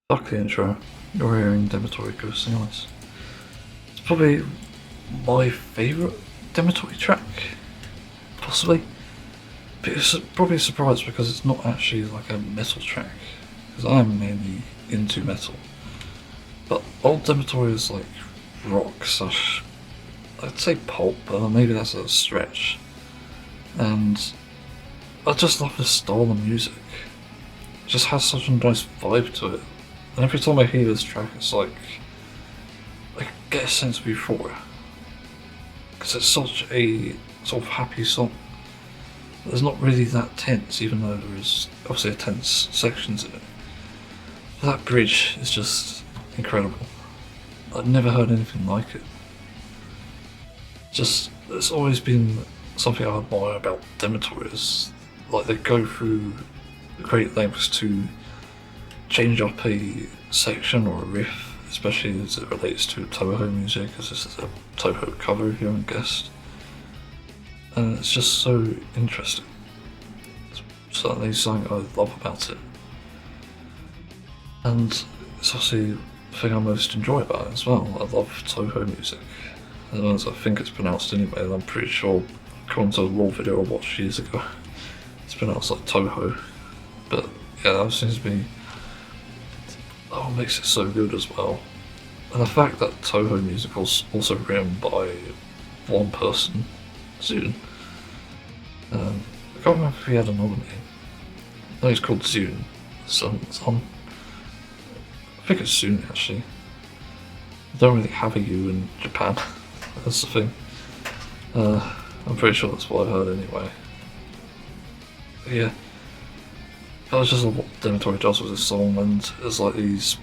Fuck the intro. You're hearing Demetori Ghosts Anyways. It's probably my favourite Demetori track, possibly. But it's probably a surprise because it's not actually like a metal track, because I'm mainly into metal. But old Demetori is like rock slash, I'd say pulp, but maybe that's a stretch. And I just love this style of music. It just has such a nice vibe to it. And every time I hear this track, it's like I get a sense of euphoria, because it's such a sort of happy song. There's not really that tense, even though there is obviously a tense sections in it. But that bridge is just incredible. I've never heard anything like it. Just, it's always been something I admire about Demetori, is like they go through great lengths to change up a section or a riff, especially as it relates to Toho music, as this is a Toho cover if you haven't guessed. And it's just so interesting. It's certainly something I love about it. And it's obviously the thing I most enjoy about it as well. I love Toho music. As I think it's pronounced anyway, and I'm pretty sure, according to a raw video I watched years ago, it's pronounced like Toho. But yeah, that seems to be what makes it so good as well. And the fact that Toho music was also written by one person, Zune. I can't remember if he had another name. I think he's called Zune. Son. I think it's Zune actually. I don't really have a U in Japan. That's the thing. I'm pretty sure that's what I heard anyway. But yeah. I just love what Demetori does with this song, and it's like these.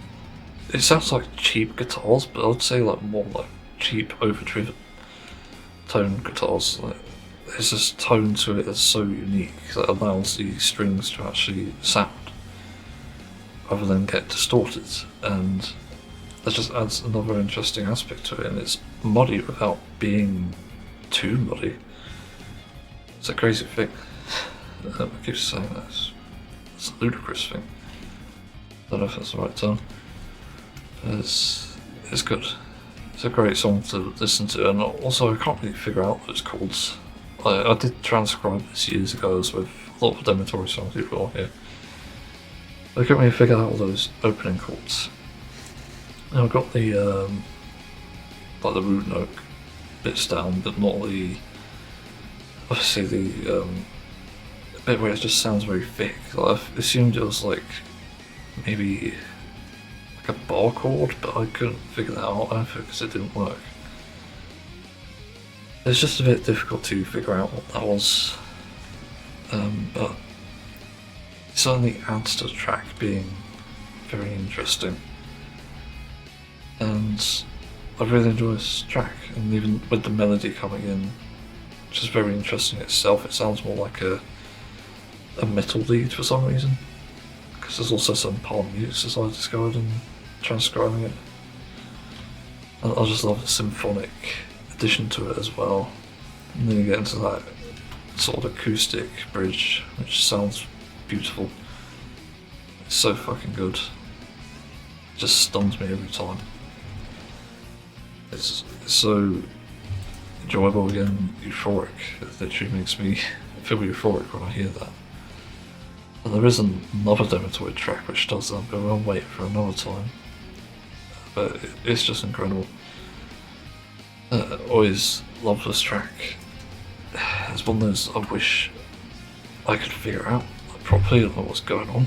It sounds like cheap guitars, but I'd say like more like cheap, overdriven tone guitars. Like, there's this tone to it that's so unique that allows the strings to actually sound rather than get distorted, and that just adds another interesting aspect to it. And it's muddy without being too muddy. It's a crazy thing. I keep saying that. It's a ludicrous thing. I don't know if that's the right term. It's good. It's a great song to listen to, and also I can't really figure out what it's called. I did transcribe this years ago, as with a lot of Demetori songs people will hear. I couldn't really figure out all those opening chords. And I've got the like the root note bits down, but not the obviously the bit where it just sounds very thick. Like, I assumed it was like maybe like a bar chord, but I couldn't figure that out either because it didn't work. It's just a bit difficult to figure out what that was, but it certainly adds to the track being very interesting. And I really enjoy this track, and even with the melody coming in, which is very interesting itself, it sounds more like a metal lead for some reason, because there's also some palm mutes as I discovered in transcribing it. And I just love the symphonic addition to it as well, and then you get into that sort of acoustic bridge which sounds beautiful. It's so fucking good. It just stuns me every time. It's so enjoyable again, euphoric. It literally makes me feel euphoric when I hear that. And there is another Demetori track which does that, but we'll wait for another time. But it's just incredible. Always love this track. It's one of those I wish I could figure out properly what's going on.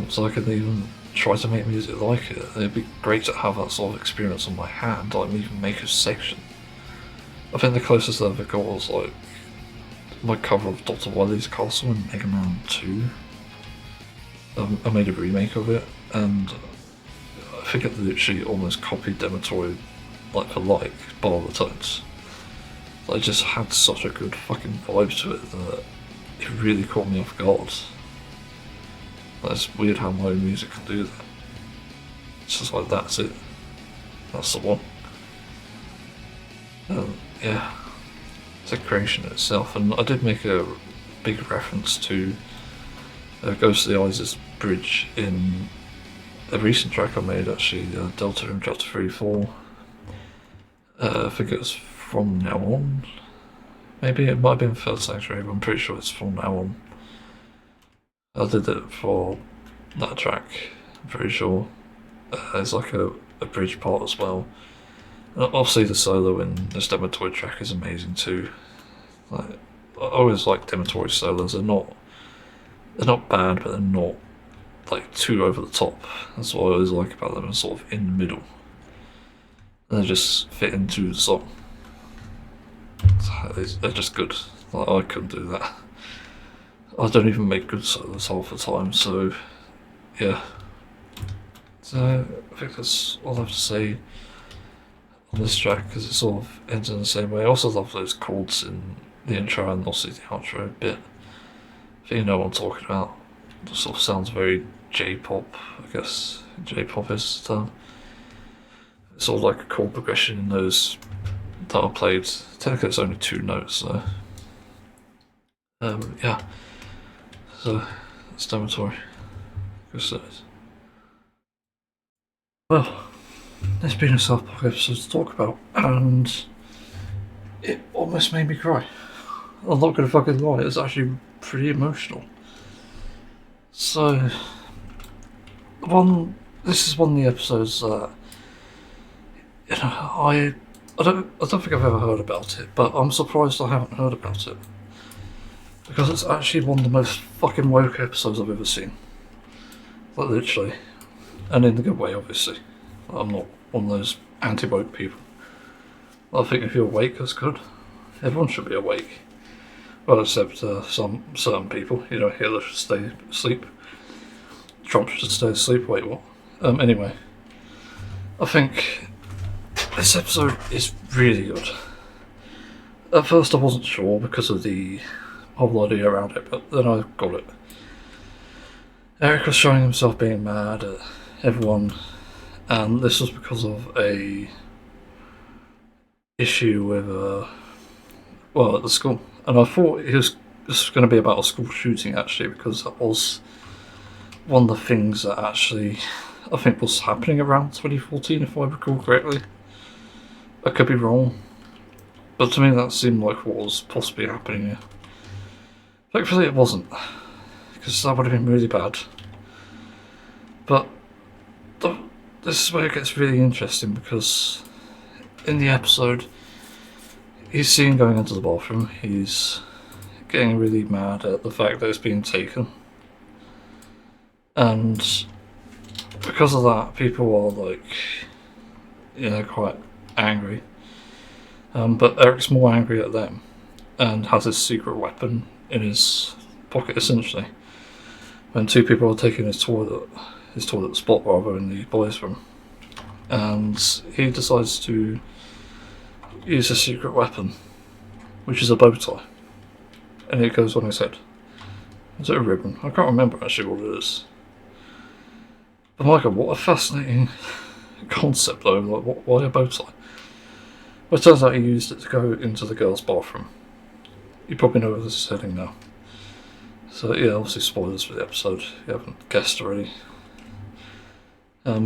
So I could even try to make music like it. It'd be great to have that sort of experience on my hand, like even make a section. I think the closest I ever got was like my cover of Dr. Wily's Castle in Mega Man 2. I made a remake of it, and I think it literally almost copied Demetori like for like, bar the tones. It just had such a good fucking vibe to it that it really caught me off guard. It's weird how my own music can do that. It's just like, that's it. That's the one. Yeah. It's a creation in itself, and I did make a big reference to Ghost of the Eyes' bridge in a recent track I made actually, Delta in Chapter 3, 4. I think it was From Now On. Maybe it might have been Third Sanctuary, but I'm pretty sure it's From Now On. I did it for that track, I'm pretty sure. There's like a bridge part as well. And obviously the solo in this Demetori track is amazing too. Like, I always like Demetori solos. They're not bad, but they're not like too over the top. That's what I always like about them. They're sort of in the middle. And they just fit into the song. They're just good. Like, I couldn't do that. I don't even make good solos half the time, so yeah. So I think that's all I have to say on this track, because it sort of ends in the same way. I also love those chords in the intro and also the outro bit. I think you know what I'm talking about. It sort of sounds very J-pop, I guess. J-pop is the term. It's sort of like a chord progression in those that are played. Technically it's only 2 notes, so yeah. So that's Demetori. Good stuff. Well, there's been a South Park episode to talk about, and it almost made me cry. I'm not gonna fucking lie, it's actually pretty emotional. So, this is one of the episodes that, you know, I don't think I've ever heard about it, but I'm surprised I haven't heard about it. Because it's actually one of the most fucking woke episodes I've ever seen. Like, literally. And in the good way, obviously. I'm not one of those anti-woke people. I think if you're awake, that's good. Everyone should be awake. Well, except some certain people. You know, Hitler should stay asleep. Trump should stay asleep. Wait, what? Anyway. I think this episode is really good. At first I wasn't sure because of the whole idea around it, but then I got it. Eric was showing himself being mad at everyone, and this was because of a issue with at the school. And I thought this was going to be about a school shooting, actually, because that was one of the things that actually I think was happening around 2014, if I recall correctly. I could be wrong, but to me that seemed like what was possibly happening here. Thankfully it wasn't, because that would have been really bad. But this is where it gets really interesting, because in the episode he's seen going into the bathroom, he's getting really mad at the fact that it's being taken. And because of that, people are like, you know, quite angry. But Eric's more angry at them and has his secret weapon in his pocket, essentially, when 2 people are taking his toilet spot rather in the boys' room. And he decides to use a secret weapon, which is a bow tie. And it goes on his head. Is it a ribbon? I can't remember actually what it is. But my God, what a fascinating concept though, like why a bow tie? Well, it turns out he used it to go into the girls' bathroom. You probably know where this is heading now. So yeah, obviously spoilers for the episode, if you haven't guessed already.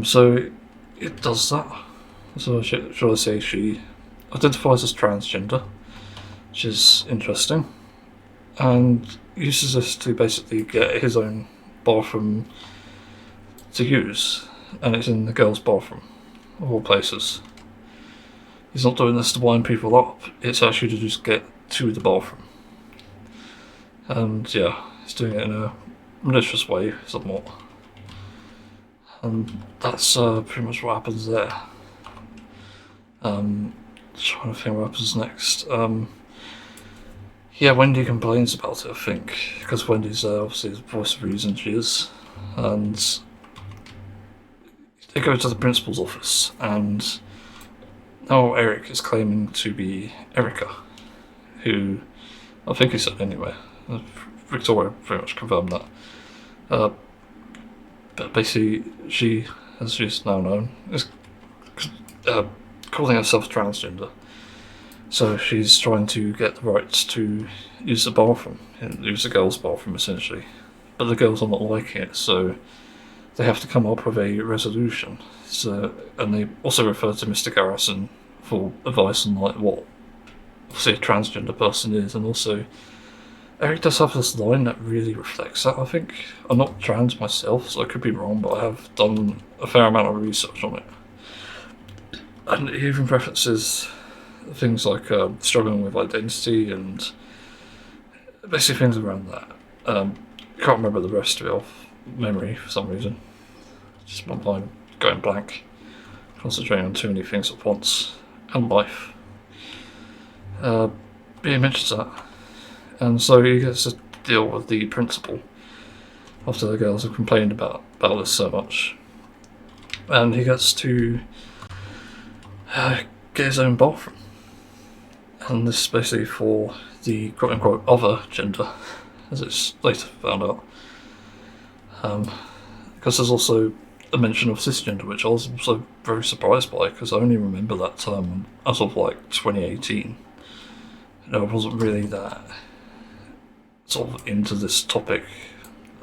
So it does that. So should I say she identifies as transgender, which is interesting, and uses this to basically get his own bathroom to use, and it's in the girls' bathroom, of all places. He's not doing this to wind people up, it's actually to just get to the bathroom. And yeah, he's doing it in a malicious way, somewhat. And that's pretty much what happens there. Trying to think what happens next. Yeah, Wendy complains about it, I think, because Wendy's obviously the voice of reason, she is. And they go to the principal's office, and now Eric is claiming to be Erica, who I think he said anyway. Victoria pretty much confirmed that. But basically, she, as she's now known, is calling herself transgender. So she's trying to get the rights to use the bathroom, use the girls' bathroom essentially. But the girls are not liking it, so they have to come up with a resolution. So, and they also refer to Mr. Garrison for advice on like what, say, a transgender person is, and also Eric does have this line that really reflects that, I think. I'm not trans myself, so I could be wrong, but I have done a fair amount of research on it. And he even references things like struggling with identity and basically things around that. Can't remember the rest of it off memory for some reason. Just my mind going blank, concentrating on too many things at once, and life. But he mentions that. And so he gets to deal with the principal after the girls have complained about this so much. And he gets to get his own bathroom. And this is basically for the quote-unquote other gender, as it's later found out. Because there's also a mention of cisgender, which I was also very surprised by, because I only remember that term as of like 2018. I wasn't really that sort of into this topic,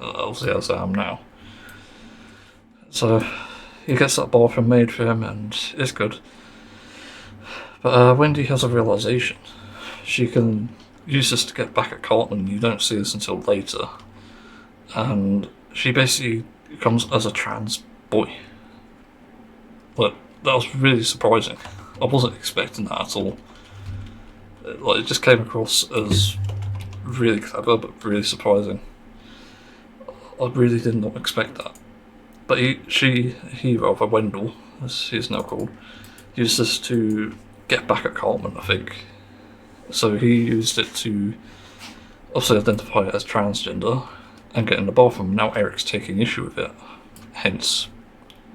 obviously, as I am now. So he gets that bathroom made for him, and it's good. But Wendy has a realization. She can use this to get back at Cartman. You don't see this until later. And she basically comes as a trans boy. But that was really surprising. I wasn't expecting that at all. It just came across as really clever, but really surprising. I really did not expect that. But he rather, Wendell, as he's now called, used this to get back at Cartman, I think. So he used it to obviously identify it as transgender and get in the bathroom. Now Eric's taking issue with it. Hence,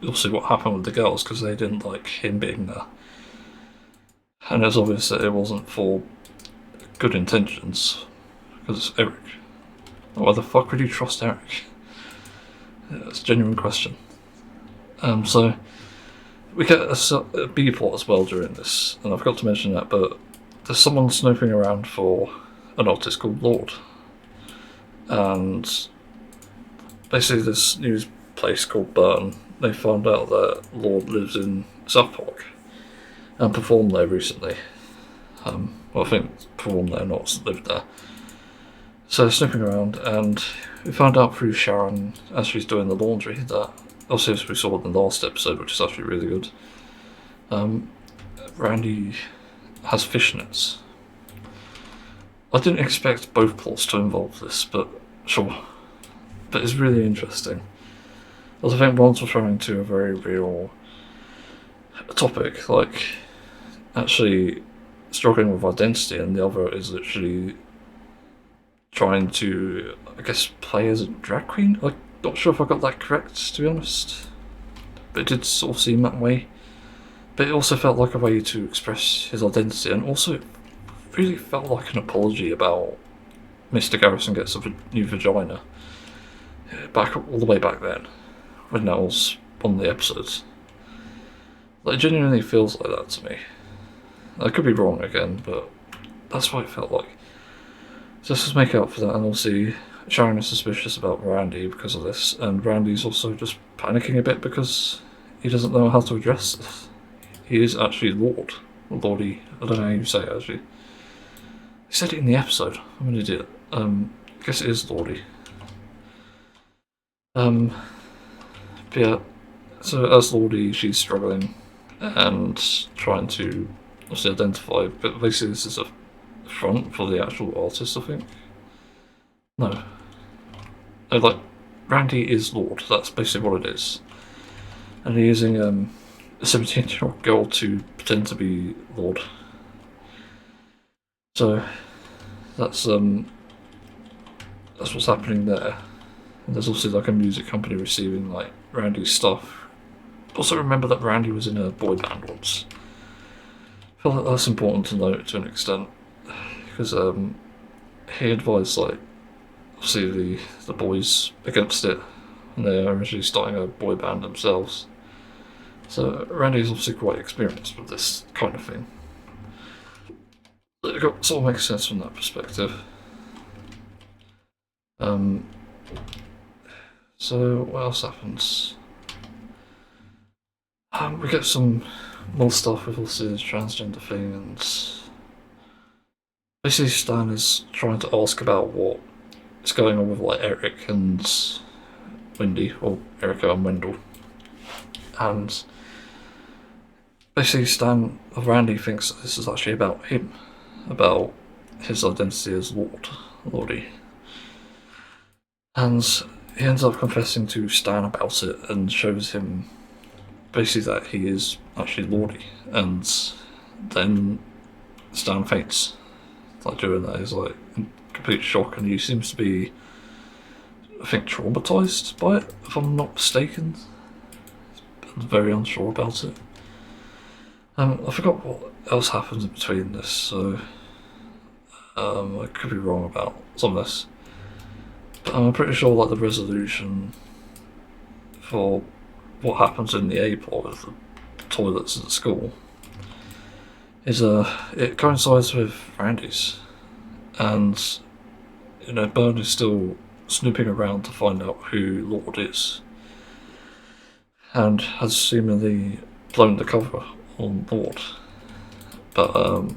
you'll see what happened with the girls, because they didn't like him being there. And it's obvious that it wasn't for good intentions, because it's Eric. Why the fuck would you trust Eric? It's a genuine question. So we get a B plot as well during this, and I forgot to mention that, but there's someone snooping around for an artist called Lord. And basically this news place called Burn, they found out that Lord lives in South Park and performed there recently. Well, I think performed there, not lived there. So they're snooping around, and we found out through Sharon, as she's doing the laundry, that, obviously as we saw in the last episode, which is actually really good, Randy has fishnets. I didn't expect both plots to involve this, but sure. But it's really interesting. As I think one's referring to a very real topic, like actually struggling with identity, and the other is literally trying to, I guess, play as a drag queen. I'm not sure if I got that correct, to be honest, but it did sort of seem that way. But it also felt like a way to express his identity, and also it really felt like an apology about Mr. Garrison gets a new vagina. All the way back then, when that was one of the episodes. It genuinely feels like that to me. I could be wrong again, but that's what it felt like. Just to make up for that, and obviously Sharon is suspicious about Randy because of this, and Randy's also just panicking a bit because he doesn't know how to address this. He is actually Lord. Lordy. I don't know how you say it, actually. He said it in the episode. I'm an idiot. I guess it is Lordy. But yeah, so as Lordy, she's struggling and trying to obviously identify, but basically this is a front for the actual artist, I think. No. Like, Randy is Lord, that's basically what it is. And he's using a 17-year-old girl to pretend to be Lord. So that's what's happening there. And there's also like a music company receiving like Randy's stuff. Also remember that Randy was in a boy band once. I feel like that's important to note to an extent, because he advised like obviously the boys against it, and they're originally starting a boy band themselves. So Randy's obviously quite experienced with this kind of thing. It sort of makes sense from that perspective. So what else happens? We get some more stuff with also the transgender thing, and basically Stan is trying to ask about what is going on with like Eric and Wendy, or Erica and Wendell, and basically Randy thinks that this is actually about him, about his identity as Lordy, and he ends up confessing to Stan about it and shows him basically that he is actually Lordy, and then Stan faints. Like during that, he's like in complete shock, and he seems to be, I think, traumatized by it, if I'm not mistaken. I'm very unsure about it. I forgot what else happens in between this, so I could be wrong about some of this. But I'm pretty sure like the resolution for what happens in the A plot with the toilets at the school is it coincides with Randy's, and Byrne is still snooping around to find out who Lord is, and has seemingly blown the cover on Lord, but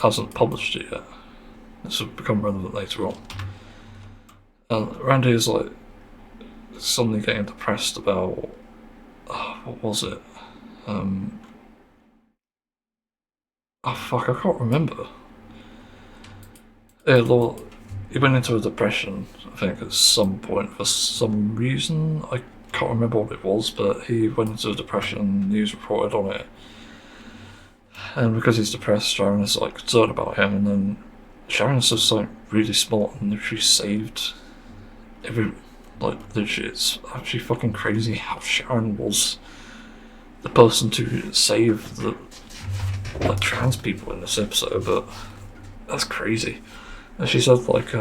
hasn't published it yet. This will become relevant later on. And Randy is like suddenly getting depressed about what was it? Oh fuck, I can't remember. Yeah, Lord, he went into a depression, I think, at some point for some reason. I can't remember what it was, but he went into a depression. News reported on it, and because he's depressed, Sharon is like concerned about him, and then Sharon's just like really smart and literally saved every. Like, literally, it's actually fucking crazy how Sharon was the person to save the trans people in this episode, but that's crazy. And she said, like,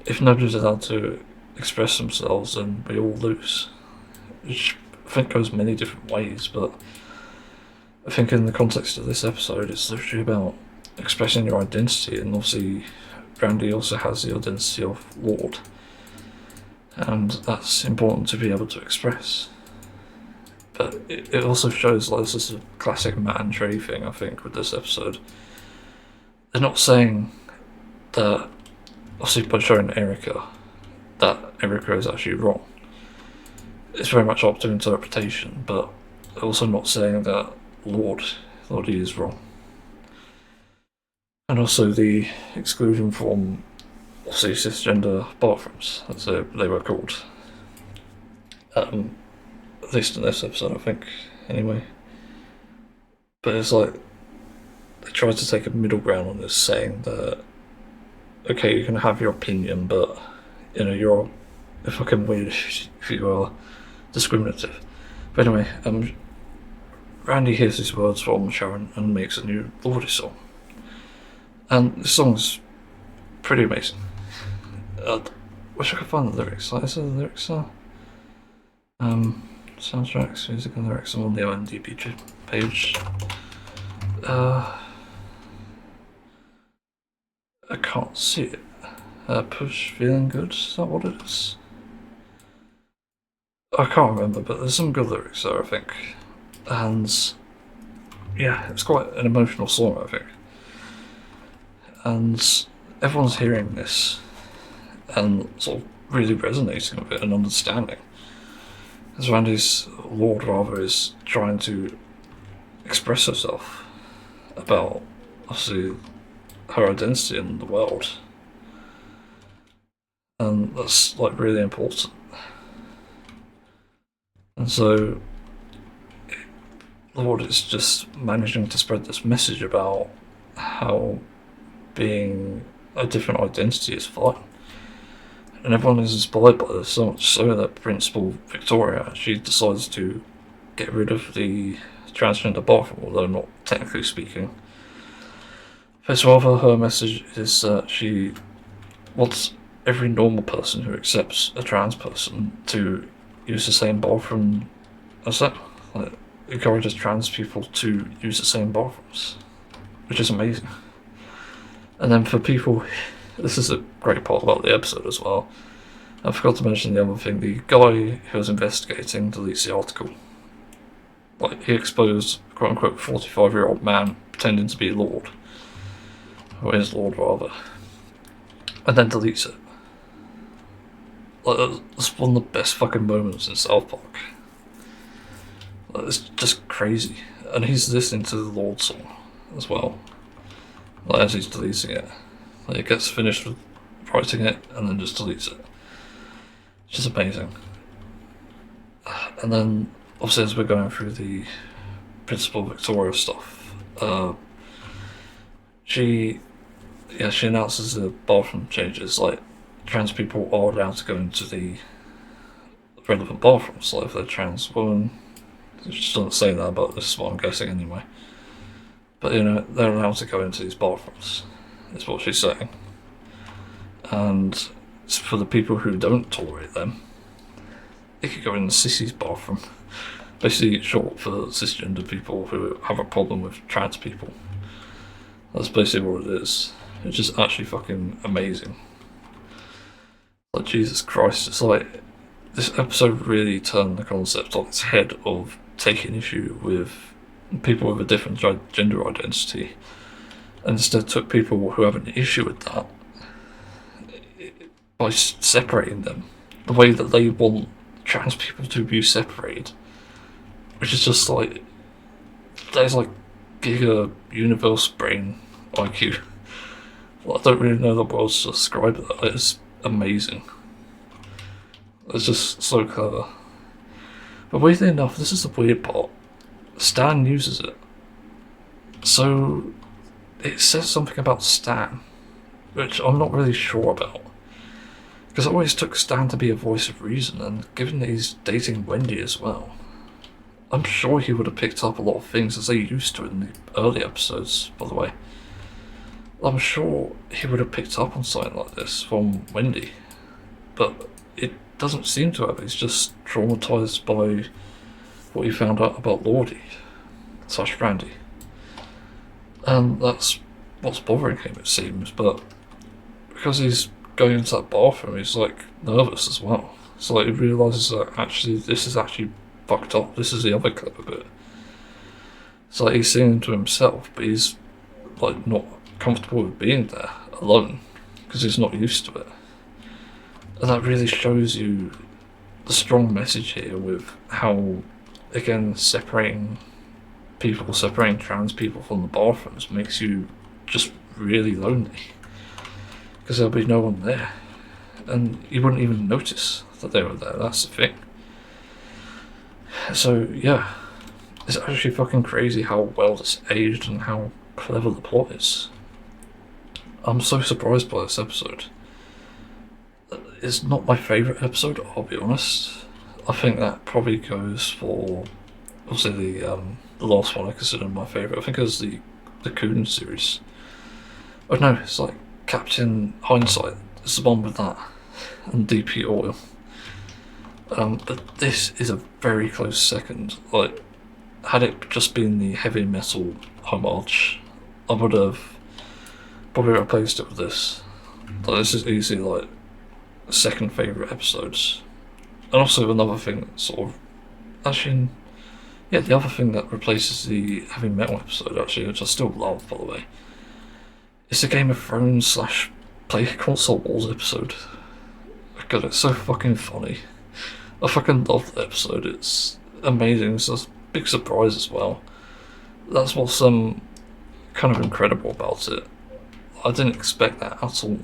if nobody's allowed to express themselves, then we all lose. Which I think goes many different ways, but I think in the context of this episode, it's literally about expressing your identity, and obviously Randy also has the identity of Lord, and that's important to be able to express. But it also shows like this is a classic Matt and Trey thing, I think, with this episode. They're not saying that, obviously by showing Erica, that Erica is actually wrong. It's very much up to interpretation, but they're also not saying that Lordy is wrong. And also the exclusion from, obviously, cisgender bathrooms, as they were called. At least in this episode, I think, anyway. But it's like, they tried to take a middle ground on this, saying that, okay, you can have your opinion, but, you're a fucking weird if you are discriminative. But anyway, Randy hears these words from Sharon and makes a new Lordy song. And this song's pretty amazing. Wish I could find the lyrics. Like, is there the lyrics there? Soundtracks, music and lyrics. I'm on the IMDb page. I can't see it. Push Feeling Good, is that what it is? I can't remember, but there's some good lyrics there, I think. And yeah, it's quite an emotional song, I think. And everyone's hearing this and sort of really resonating with it and understanding. As Randy's Lord, rather, is trying to express herself about, obviously, her identity in the world. And that's, like, really important. And so, Lord is just managing to spread this message about how being a different identity is fine. And everyone is inspired by this, so much so that Principal Victoria, she decides to get rid of the transgender bathroom, although not technically speaking. First of all, her message is that she wants every normal person who accepts a trans person to use the same bathroom as them. Like, encourages trans people to use the same bathrooms, which is amazing. And then for people, this is a great part about the episode as well, I forgot to mention the other thing. The guy who was investigating deletes the article. Like, he exposed quote-unquote 45-year-old man pretending to be Lord. Or his Lord, rather. And then deletes it. Like, that's one of the best fucking moments in South Park. Like, it's just crazy. And he's listening to the Lord song as well. Like, as he's deleting it. Like, he gets finished with writing it and then just deletes it. It's just amazing. And then, obviously, as we're going through the Principal Victoria stuff, she announces the bathroom changes. Like, trans people are allowed to go into the relevant bathrooms. Like, if they're trans women, she doesn't say that, but this is what I'm guessing anyway. But, you know, they're allowed to go into these bathrooms, is what she's saying. And for the people who don't tolerate them, they could go in the sissies bathroom. Basically short for cisgender people who have a problem with trans people. That's basically what it is. It's just actually fucking amazing. Like, Jesus Christ, it's like, this episode really turned the concept on its head of taking issue with people with a different gender identity, and instead took people who have an issue with that by separating them the way that they want trans people to be separated, which is just like, there's like giga universe brain IQ. Well, I don't really know the words to describe it. It's amazing. It's just so clever. But weirdly enough, this is the weird part. Stan uses it. So it says something about Stan, which I'm not really sure about. Because I always took Stan to be a voice of reason, and given that he's dating Wendy as well, I'm sure he would have picked up a lot of things as they used to in the early episodes, by the way. I'm sure he would have picked up on something like this from Wendy, but it doesn't seem to have. He's just traumatised by what he found out about Lordy / Randy. And that's what's bothering him, it seems, but because he's going into that bathroom, he's like nervous as well. So like, he realises that actually this is actually fucked up. This is the other clever bit. It's like he's singing to himself, but he's like not comfortable with being there alone because he's not used to it. And that really shows you the strong message here with how, again, separating trans people from the bathrooms makes you just really lonely. Because there'll be no one there. And you wouldn't even notice that they were there, that's the thing. So, yeah. It's actually fucking crazy how well it's aged and how clever the plot is. I'm so surprised by this episode. It's not my favourite episode, I'll be honest. I think that probably goes for, obviously, the last one I consider my favourite. I think it was the Coon series. Oh no, it's like Captain Hindsight. It's the one with that. And DP Oil. But this is a very close second. Like, had it just been the heavy metal homage, I would have probably replaced it with this. Like, this is easily like second favourite episodes. And also another thing that sort of, actually, yeah, the other thing that replaces the heavy metal episode, actually, which I still love, by the way, is the Game of Thrones / Play Console Wars episode. God, it's so fucking funny. I fucking love the episode. It's amazing. It's a big surprise as well. That's what's kind of incredible about it. I didn't expect that at all.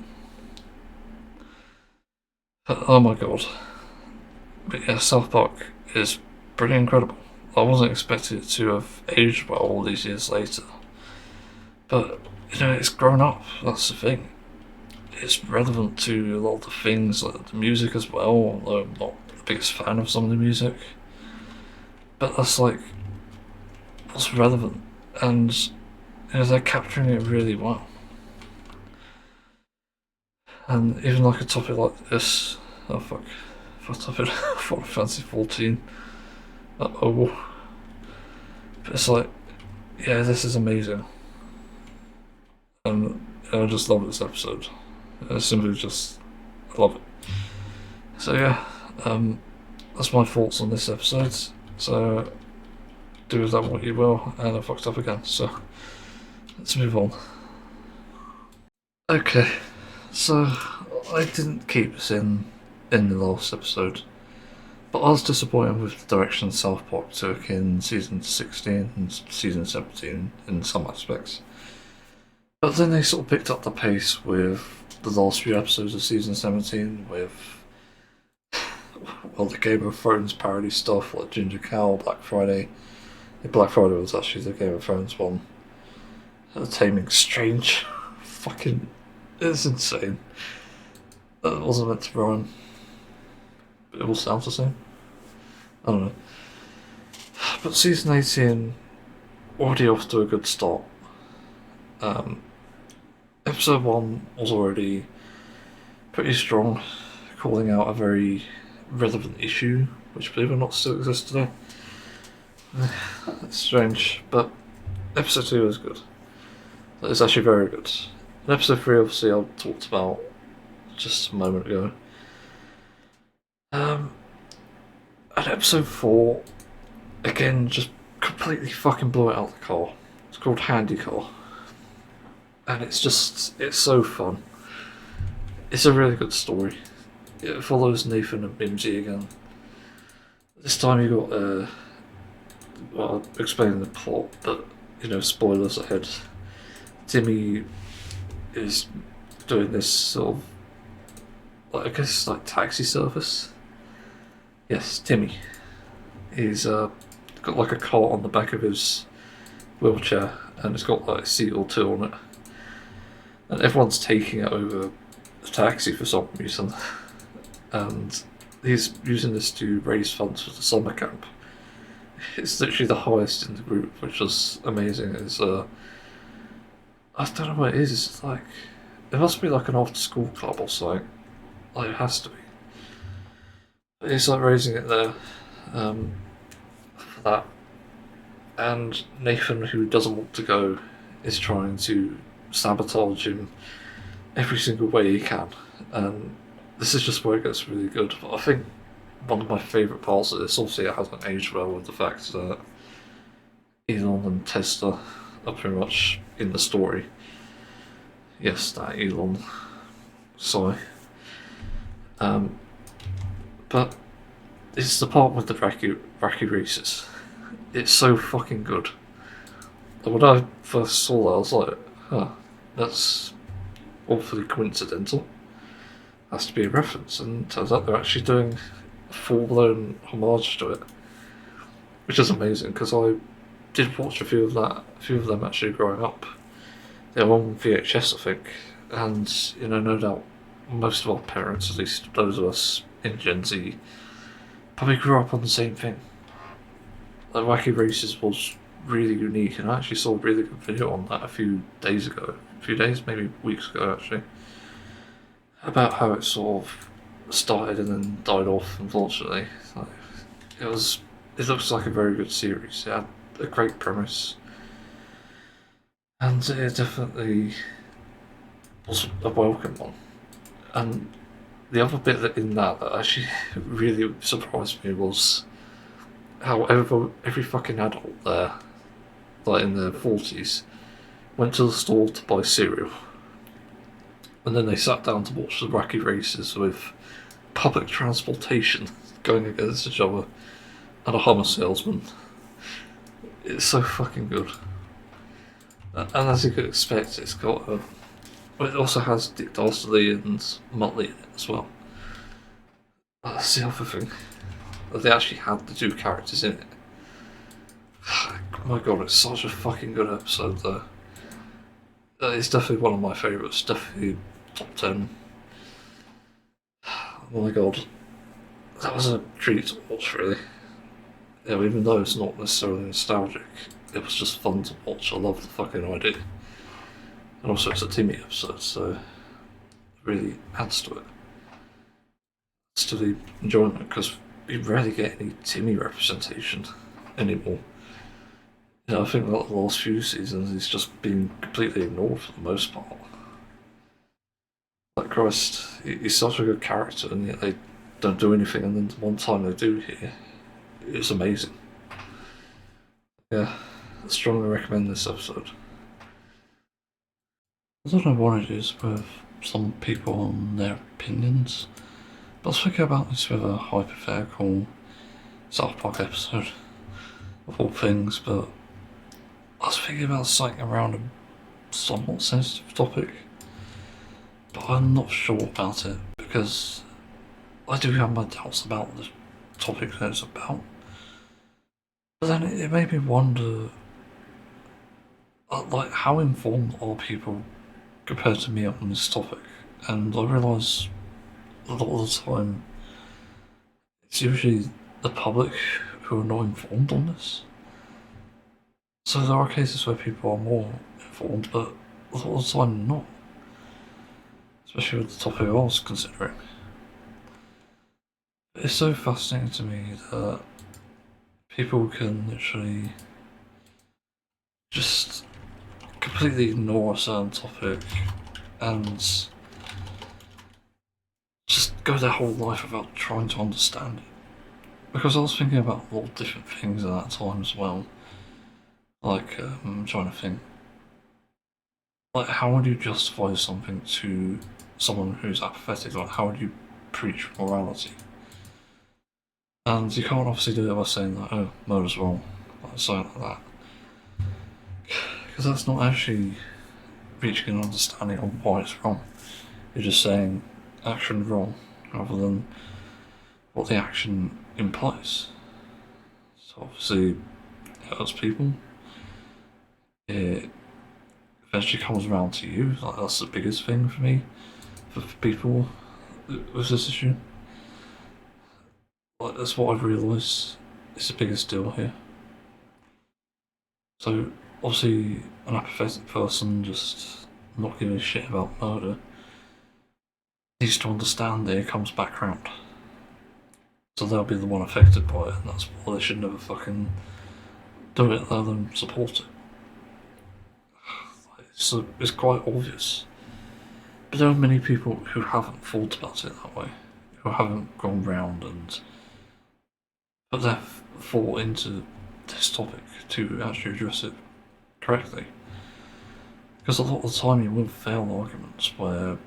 But, oh my god. But yeah, South Park is pretty incredible. I wasn't expecting it to have aged well all these years later. But, you know, it's grown up, that's the thing. It's relevant to a lot of the things, like the music as well, although I'm not the biggest fan of some of the music. But that's like, what's relevant, and you know, they're capturing it really well. And even like a topic like this, oh fuck, Final Fantasy 14, but it's like, yeah, this is amazing. And I just love this episode. I simply just love it. So yeah, that's my thoughts on this episode. So do with that what you will, and I fucked up again. So let's move on. Okay, so I didn't keep this in the last episode, but I was disappointed with the direction South Park took in season 16 and season 17 in some aspects. But then they sort of picked up the pace with the last few episodes of season 17 with, well, the Game of Thrones parody stuff like Ginger Cow, Black Friday. Black Friday was actually the Game of Thrones one. Taming Strange. Fucking, it's insane. It wasn't meant to rhyme. But it all sounds the same. I don't know. But season 18 already off to a good start. Episode 1 was already pretty strong, calling out a very relevant issue, which believe it or not still exists today. It's strange, but episode 2 is good. It's actually very good. And episode 3, obviously, I talked about just a moment ago. And episode 4, again, just completely fucking blew it out of the car. It's called Handicar. And it's so fun. It's a really good story. It follows Nathan and Mimsy again. This time you got, well, I'll explain the plot, but, spoilers ahead. Timmy is doing this sort of, I guess it's like taxi service. Yes, Timmy. He's got like a cart on the back of his wheelchair, and it's got like a seat or two on it. And everyone's taking it over the taxi for some reason. And he's using this to raise funds for the summer camp. It's literally the highest in the group, which is amazing. It's I don't know what it is. It's like, it must be like an after-school club or something. Like, it has to be. But he's like raising it there for that. And Nathan, who doesn't want to go, is trying to sabotage him every single way he can. And this is just where it gets really good. But I think one of my favourite parts of this, obviously it hasn't aged well with the fact that Elon and Tesla are pretty much in the story. Yes, that Elon. Sorry. But it's the part with the wacky races. It's so fucking good. When I first saw that, I was like, huh, that's awfully coincidental. Has to be a reference, and it turns out they're actually doing a full-blown homage to it, which is amazing because I did watch a few of them actually growing up. They were on VHS, I think, and no doubt most of our parents, at least those of us in Gen Z, probably grew up on the same thing. Like, Wacky Races was really unique, and I actually saw a really good video on that a few days, maybe weeks ago actually, about how it sort of started and then died off, unfortunately. Like, it looks like a very good series. It had a great premise, and it definitely was a welcome one. And the other bit in that actually really surprised me was how every fucking adult there, like in their 40s, went to the store to buy cereal. And then they sat down to watch the wacky races with public transportation going against each other and a Hummer salesman. It's so fucking good. And as you could expect, it also has Dick Dastardly and Muttley in it as well. That's the other thing. They actually had the two characters in it. Oh my god, it's such a fucking good episode though. It's definitely one of my favourites, definitely top 10. Oh my god. That was a treat to watch, really. Even though it's not necessarily nostalgic, it was just fun to watch. I love the fucking idea. And also it's a Timmy episode, so it really adds to it. It's to the enjoyment, because we rarely get any Timmy representation anymore. I think that the last few seasons he's just been completely ignored for the most part. Like, Christ, he's such a good character, and yet they don't do anything, and then the one time they do here, it's amazing. Yeah, I strongly recommend this episode. I don't know what it is with some people and their opinions, but I was thinking about this with a hypothetical South Park episode, of all things, but I was thinking about something around a somewhat sensitive topic, but I'm not sure about it because I do have my doubts about the topic that it's about. But then it made me wonder, like, how informed are people compared to me on this topic? And I realise a lot of the time it's usually the public who are not informed on this. So there are cases where people are more informed, but a lot of the time not. Especially with the topic I was considering. It's so fascinating to me that people can literally just completely ignore a certain topic and just go their whole life without trying to understand it. Because I was thinking about a lot of different things at that time as well. Like, I'm trying to think. Like, how would you justify something to someone who's apathetic? Like, how would you preach morality? And you can't obviously do it by saying that, oh, murder's wrong, like something like that. Because that's not actually reaching an understanding of why it's wrong. You're just saying action's wrong, rather than what the action implies. So obviously, it hurts people. It eventually comes around to you. Like, that's the biggest thing for me, for people with this issue. Like, that's what I've realised is the biggest deal here. So obviously, an apathetic person just not giving a shit about murder needs to understand that it comes back round. So they'll be the one affected by it, and that's why they should never fucking do it, let them support it. So it's quite obvious. But there are many people who haven't thought about it that way, who haven't gone round and put their thought into this topic to actually address it correctly. Because a lot of the time you will fail arguments where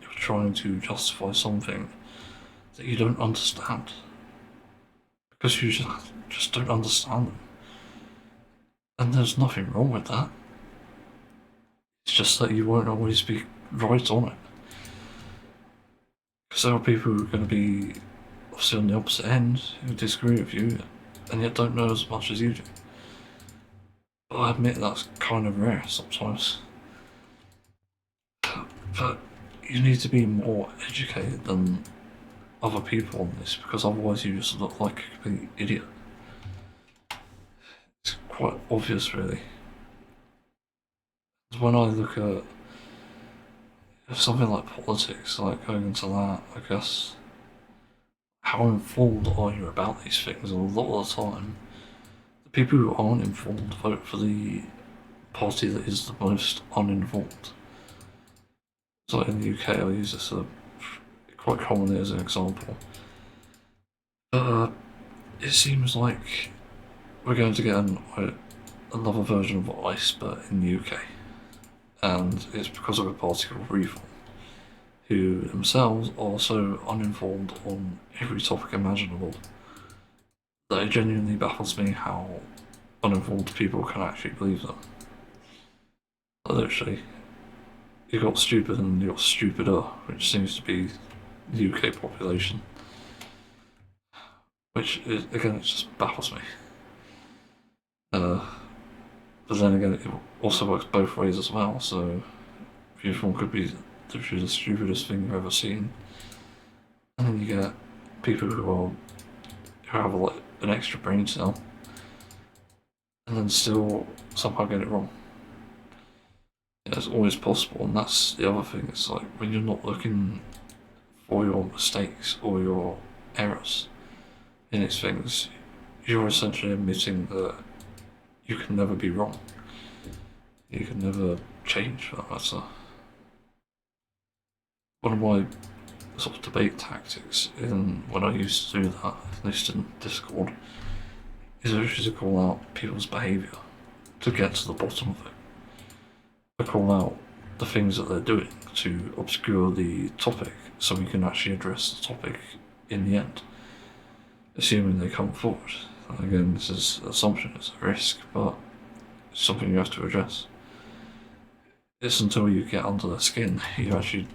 you're trying to justify something that you don't understand. Because you just don't understand them. And there's nothing wrong with that. It's just that you won't always be right on it. Because there are people who are going to be obviously on the opposite end who disagree with you and yet don't know as much as you do. But I admit that's kind of rare sometimes. But you need to be more educated than other people on this, because otherwise you just look like a complete idiot. It's quite obvious, really. When I look at something like politics, like going into that, I guess, how informed are you about these things? A lot of the time, the people who aren't informed vote for the party that is the most uninformed. So in the UK, I'll use this quite commonly as an example. It seems like we're going to get another version of ICE, but in the UK. And it's because of a party called Reform, who themselves are so uninformed on every topic imaginable that it genuinely baffles me how uninformed people can actually believe them. Literally, you got stupid and you got stupider, which seems to be the UK population. Which, again, it just baffles me. But then again, it also works both ways as well, so Reform could be literally the stupidest thing you've ever seen. And then you get people who have like an extra brain cell and then still somehow get it wrong. It's always possible, and that's the other thing. It's like when you're not looking for your mistakes or your errors in these things, you're essentially admitting that you can never be wrong. You can never change for that matter. One of my sort of debate tactics in when I used to do that, at least in Discord, is actually to call out people's behaviour to get to the bottom of it. To call out the things that they're doing to obscure the topic so we can actually address the topic in the end, assuming they come forward. Again, this is an assumption, it's a risk, but it's something you have to address. It's until you get under their skin you actually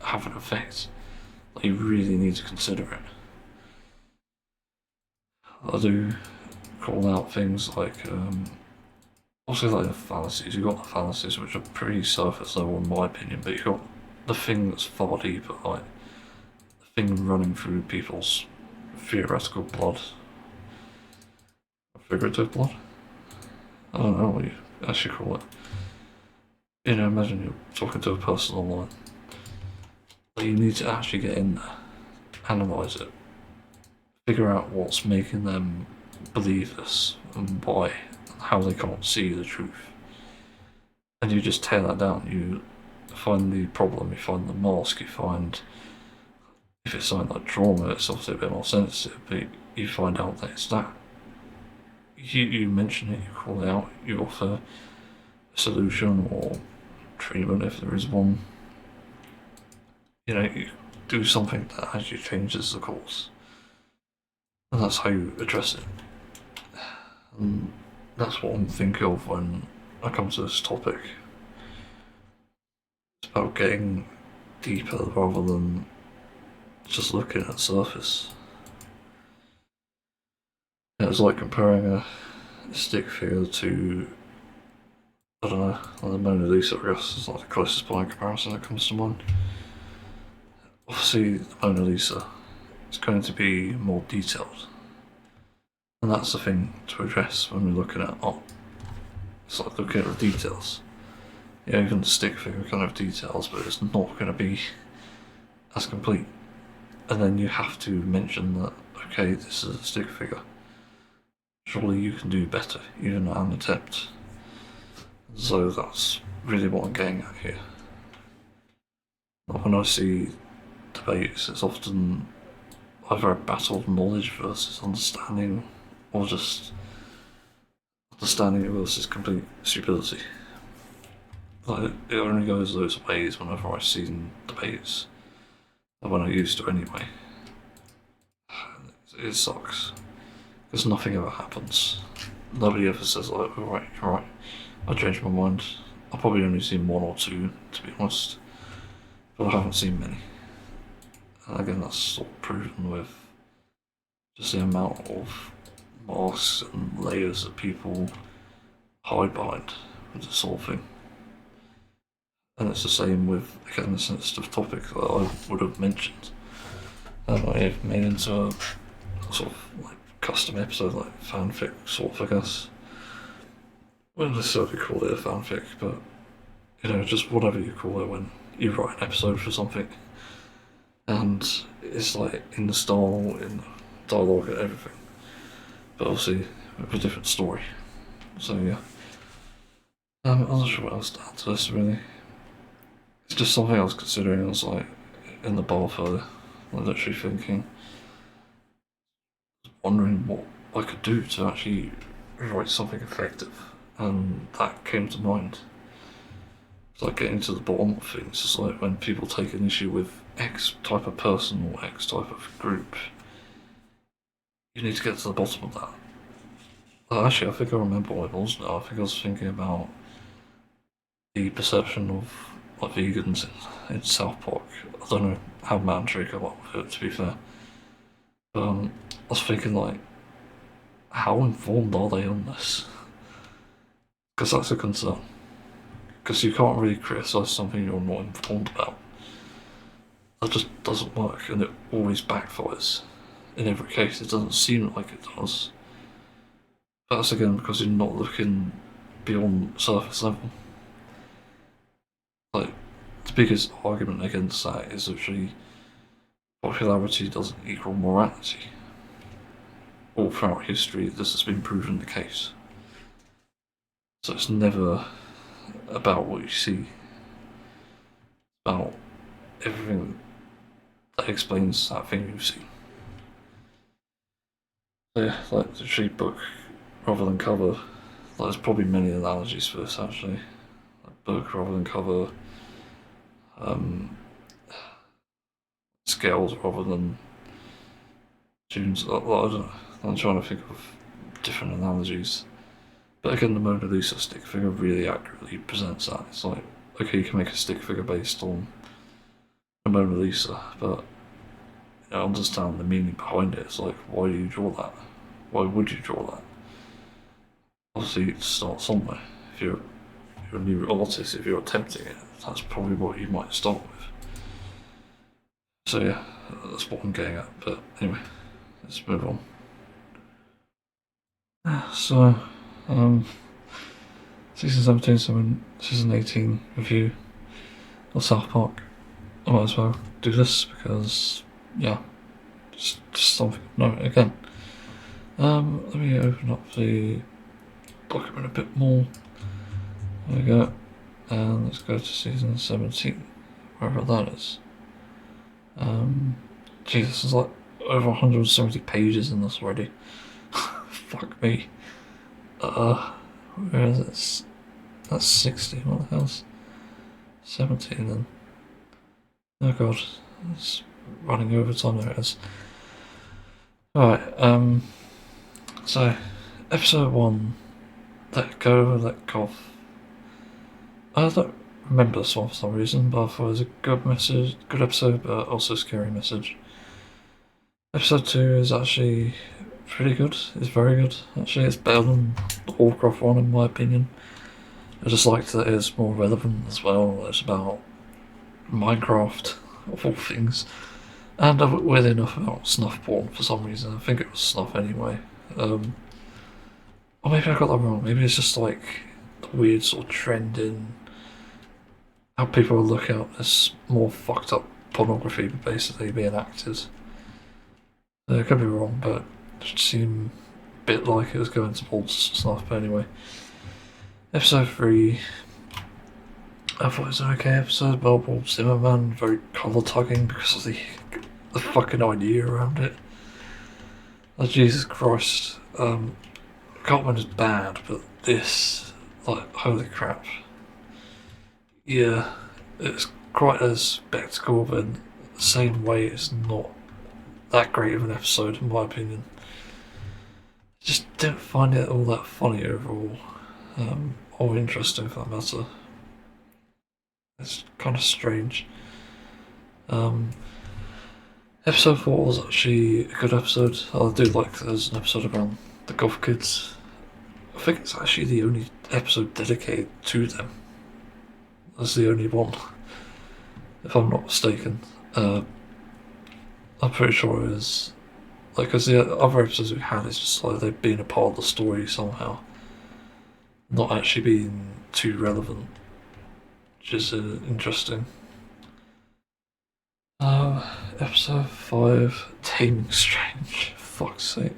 have an effect. Like, you really need to consider it. I do call out things like, obviously, like the fallacies. You've got the fallacies, which are pretty surface level in my opinion, but you've got the thing that's far deeper, like the thing running through people's theoretical blood. Figurative blood? I don't know what you actually call it. You know, imagine you're talking to a person online. But you need to actually get in there, analyse it, figure out what's making them believe this and why, and how they can't see the truth. And you just tear that down. You find the problem, you find the mask, you find, if it's something like trauma, it's obviously a bit more sensitive, but you find out that it's that. You mention it, you call it out, you offer a solution or treatment if there is one. You know, you do something that actually changes the course. And that's how you address it. And that's what I'm thinking of when I come to this topic. It's about getting deeper rather than just looking at the surface. It's like comparing a stick figure to, I don't know, like the Mona Lisa, I guess, is like the closest by comparison that comes to mind. Obviously, the Mona Lisa is going to be more detailed. And that's the thing to address when we're looking at art. It's like looking at the details. Yeah, even the stick figure can have details, but it's not going to be as complete. And then you have to mention that, okay, this is a stick figure. Surely you can do better, even at an attempt. So that's really what I'm getting at here. When I see debates, it's often either a battle of knowledge versus understanding, or just understanding versus complete stupidity. Like, it only goes those ways whenever I've seen debates, and when I used to anyway. It sucks, because nothing ever happens. Nobody ever says, like, alright, you're right, I changed my mind. I've probably only seen one or two, to be honest, but I haven't seen many. And again, that's sort of proven with just the amount of masks and layers that people hide behind with this sort of thing. And it's the same with, again, the sensitive topic that I would have mentioned. That I have made into a sort of like custom episode, like fanfic sort of, I guess. I wouldn't necessarily call it a fanfic, but you know, just whatever you call it when you write an episode for something. And it's like in the style, in the dialogue and everything. But obviously with a different story. So yeah. I'm not sure what else to add to this really. It's just something I was considering. I was like in the bar further, like literally thinking, wondering what I could do to actually write something effective, and that came to mind. It's like getting to the bottom of things. It's like when people take an issue with X type of person or X type of group, you need to get to the bottom of that. Actually, I think I remember what it was now. I think I was thinking about the perception of like vegans in South Park. I don't know how Mantra came up with it, to be fair. But I was thinking, like, how informed are they on this? Because that's a concern. Because you can't really criticise something you're not informed about. That just doesn't work, and it always backfires. In every case, it doesn't seem like it does. But that's again because you're not looking beyond surface level. Like, the biggest argument against that is actually popularity doesn't equal morality. All throughout history, this has been proven the case. So it's never about what you see. It's about everything that explains that thing you see. So yeah, like the sheet book rather than cover. There's probably many analogies for this actually. Like book rather than cover, um, scales rather than tunes. I don't know. I'm trying to think of different analogies. But again, the Mona Lisa stick figure really accurately presents that. It's like, okay, you can make a stick figure based on the Mona Lisa, but you know, understand the meaning behind it. It's like, why do you draw that? Why would you draw that? Obviously, you'd start somewhere. If you're a new artist, if you're attempting it, that's probably what you might start with. So yeah, that's what I'm getting at. But anyway, let's move on. So, season 17, season 18 review of South Park. I might as well do this because, yeah, just something. No, again. Let me open up the document a bit more. There we go. And let's go to season 17, wherever that is. Jesus, there's like over 170 pages in this already. Fuck me. Where is it? That's 60. What the hell's 17 then? Oh god, it's running over time. There it is. Alright, so episode 1, Let Go, Let Go. I don't remember this one for some reason, but I thought it was a good message, good episode, but also a scary message. Episode 2 is actually pretty good. It's very good. Actually, it's better than the Warcraft one in my opinion. I just liked that it's more relevant as well. It's about Minecraft, of all things. And weird enough about snuff porn for some reason. I think it was snuff anyway. Or maybe I got that wrong. Maybe it's just like the weird sort of trend in how people are looking at this more fucked up pornography basically being acted. I could be wrong, but it seemed a bit like it was going towards snuff. But anyway, episode 3. I thought it was an okay episode. Bob Zimmerman, very collar tugging because of the fucking idea around it. Oh, Jesus Christ. Cartman is bad, but this, like, holy crap. Yeah, it's quite a spectacle, but in the same way, it's not that great of an episode, in my opinion. Just didn't find it all that funny overall, or interesting for that matter. It's kind of strange. Episode 4 was actually a good episode. I do like there's an episode about the Goth Kids. I think it's actually the only episode dedicated to them. That's the only one, if I'm not mistaken. I'm pretty sure it is. Like, because the other episodes we had, it's just like they've been a part of the story somehow. Not actually being too relevant, which is interesting. Episode 5, Taming Strange. Fuck's sake.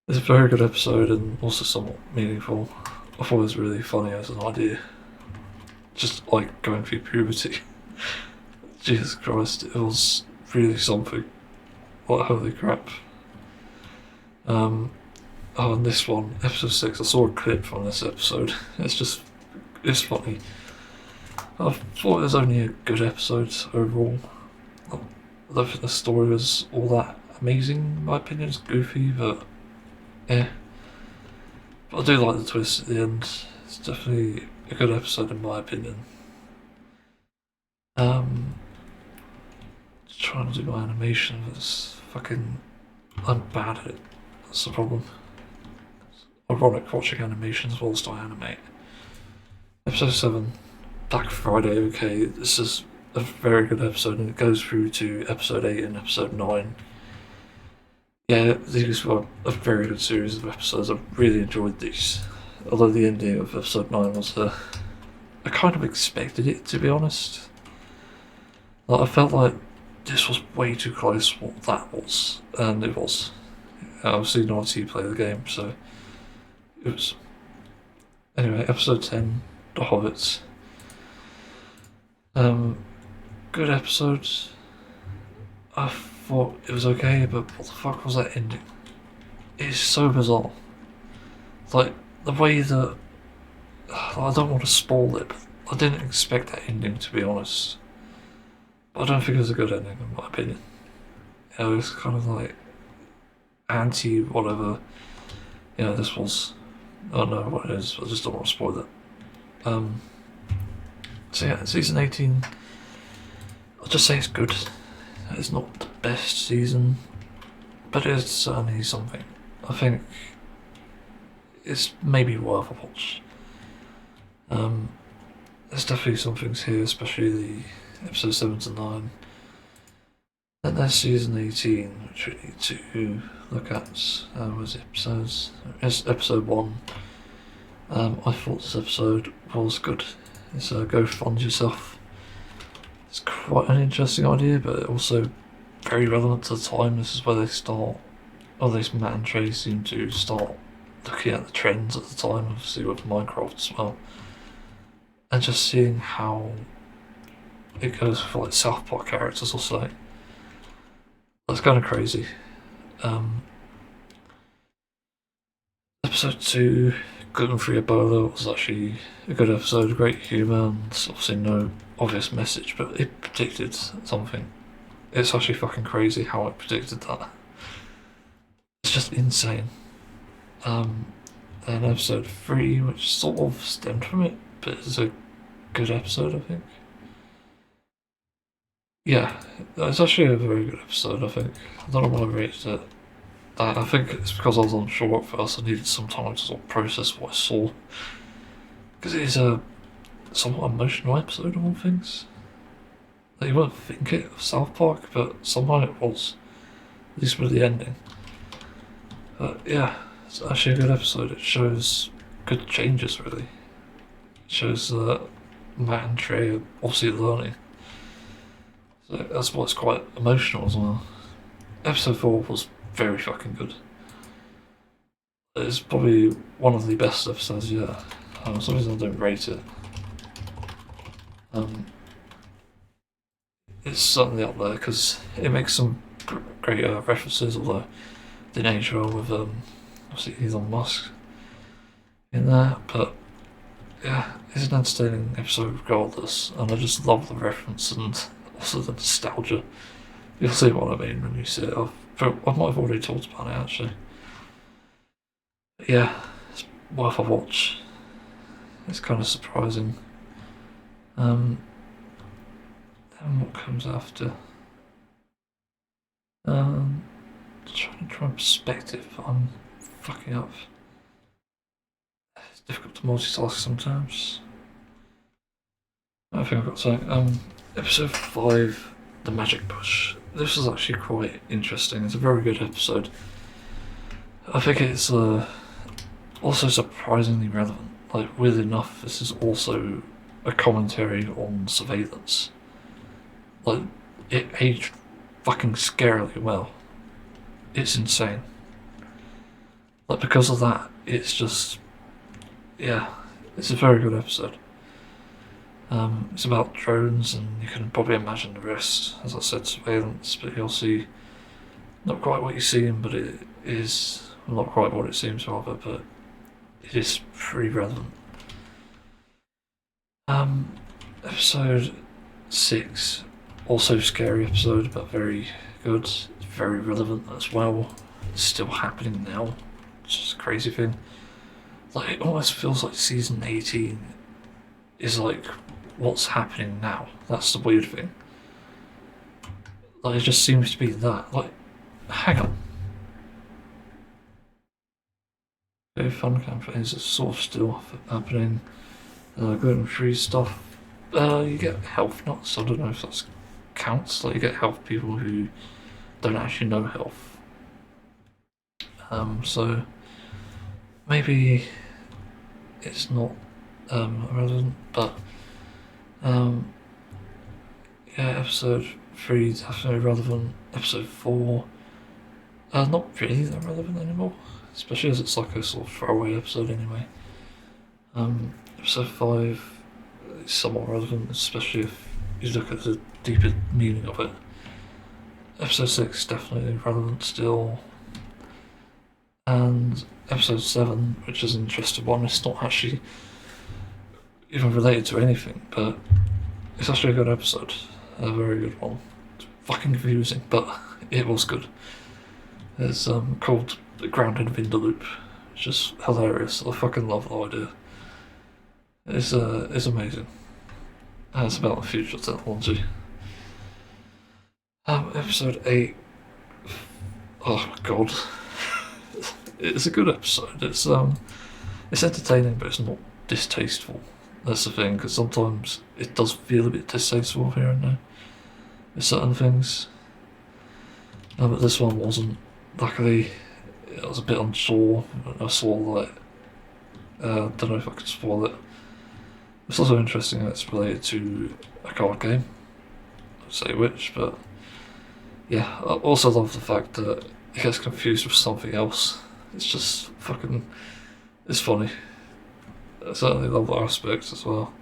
It's a very good episode and also somewhat meaningful. I thought it was really funny as an idea. Just like going through puberty. Jesus Christ, it was really something. What holy crap. And this one, episode 6, I saw a clip from this episode. It's funny. I thought it was only a good episode overall. I don't think the story was all that amazing in my opinion. It's goofy, but yeah. But I do like the twist at the end. It's definitely a good episode in my opinion. Just trying to do my animation, but I'm bad at it. That's the problem. It's ironic watching animations whilst I animate. Episode 7, Black Friday, okay, this is a very good episode and it goes through to episode 8 and episode 9. Yeah, these were a very good series of episodes. I really enjoyed these. Although the ending of episode 9 was I kind of expected it, to be honest. Like, I felt like this was way too close to what that was, and it was. I've seen RT play the game, so it was. Anyway, episode 10, The Hobbits. Good episode. I thought it was okay, but what the fuck was that ending? It's so bizarre. Like, the way that... I don't want to spoil it, but I didn't expect that ending, to be honest. But I don't think it was a good ending, in my opinion. It was kind of like anti whatever, this was. I don't know what it is, I just don't want to spoil it. So yeah, season 18, I'll just say it's good. It's not the best season, but it's certainly something. I think it's maybe worth a watch. There's definitely some things here, especially the episode 7 to 9. Then there's season 18, which we need to look at. Was episodes? It's episode 1. I thought this episode was good. It's Go Fund Yourself. It's quite an interesting idea, but also very relevant to the time. This is where they start, or at least Matt and Trey seem to start looking at the trends at the time, obviously with Minecraft as well. And just seeing how it goes for like South Park characters or something. That's kind of crazy. Episode 2, Gluten-Free Ebola, was actually a good episode, great humour, and obviously no obvious message, but it predicted something. It's actually fucking crazy how it predicted that. It's just insane. Then episode 3, which sort of stemmed from it, but it's a good episode, I think. Yeah, it's actually a very good episode, I think. I don't know why I rated it. I think it's because I was unsure at first. I needed some time to sort of process what I saw. Because it is a somewhat emotional episode of all things. Like, you wouldn't think it of South Park, but somehow it was. At least with the ending. But yeah, it's actually a good episode. It shows good changes, really. It shows that Matt and Trey are obviously learning. So that's why it's quite emotional as well. Episode 4 was very fucking good. It's probably one of the best episodes yet. For some reason I don't rate it. It's certainly up there because it makes some great references, although the nature with obviously Elon Musk in there. But yeah, it's an entertaining episode regardless, and I just love the reference and also the nostalgia. You'll see what I mean when you see it. I might have already talked about it actually. But yeah, it's worth a watch. It's kind of surprising. Then what comes after? Trying to try perspective, but I'm fucking up. It's difficult to multitask sometimes. I think I've got something. Episode 5, The Magic Bush. This was actually quite interesting. It's a very good episode. I think it's also surprisingly relevant. Like, weirdly enough, this is also a commentary on surveillance. Like, it aged fucking scarily well. It's insane. Like, because of that, it's just... yeah, it's a very good episode. It's about drones, and you can probably imagine the rest. As I said, surveillance, but you'll see not quite what you see, but it is not quite what it seems rather, but it is pretty relevant. Episode 6, also scary episode, but very good. It's very relevant as well. It's still happening now. It's just a crazy thing. Like, it almost feels like season 18 is like what's happening now. That's the weird thing. Like, it just seems to be that. Like, hang on. Very fun campaigns are sort of still happening. Gluten-free stuff. You get health nuts. I don't know if that counts. Like, you get health people who don't actually know health. So maybe it's not relevant, but yeah, episode 3 is definitely relevant. Episode 4, not really that relevant anymore, especially as it's like a sort of throwaway episode anyway. Episode 5 is somewhat relevant, especially if you look at the deeper meaning of it. episode 6 definitely relevant still. And episode 7, which is an interesting one, it's not actually even related to anything, but it's actually a good episode. A very good one. It's fucking confusing, but it was good. It's called Grounded in the Loop, which is hilarious. I fucking love the idea. It's amazing. And it's about the future technology. Episode 8. Oh my god. It's a good episode. It's entertaining, but it's not distasteful. That's the thing, because sometimes it does feel a bit distasteful here and there with certain things. But this one wasn't. Luckily, I was a bit unsure. I saw like, don't know if I could spoil it. It's also interesting that it's related to a card game. I won't say which, but yeah. I also love the fact that it gets confused with something else. It's just fucking. It's funny. I certainly love that aspect as well.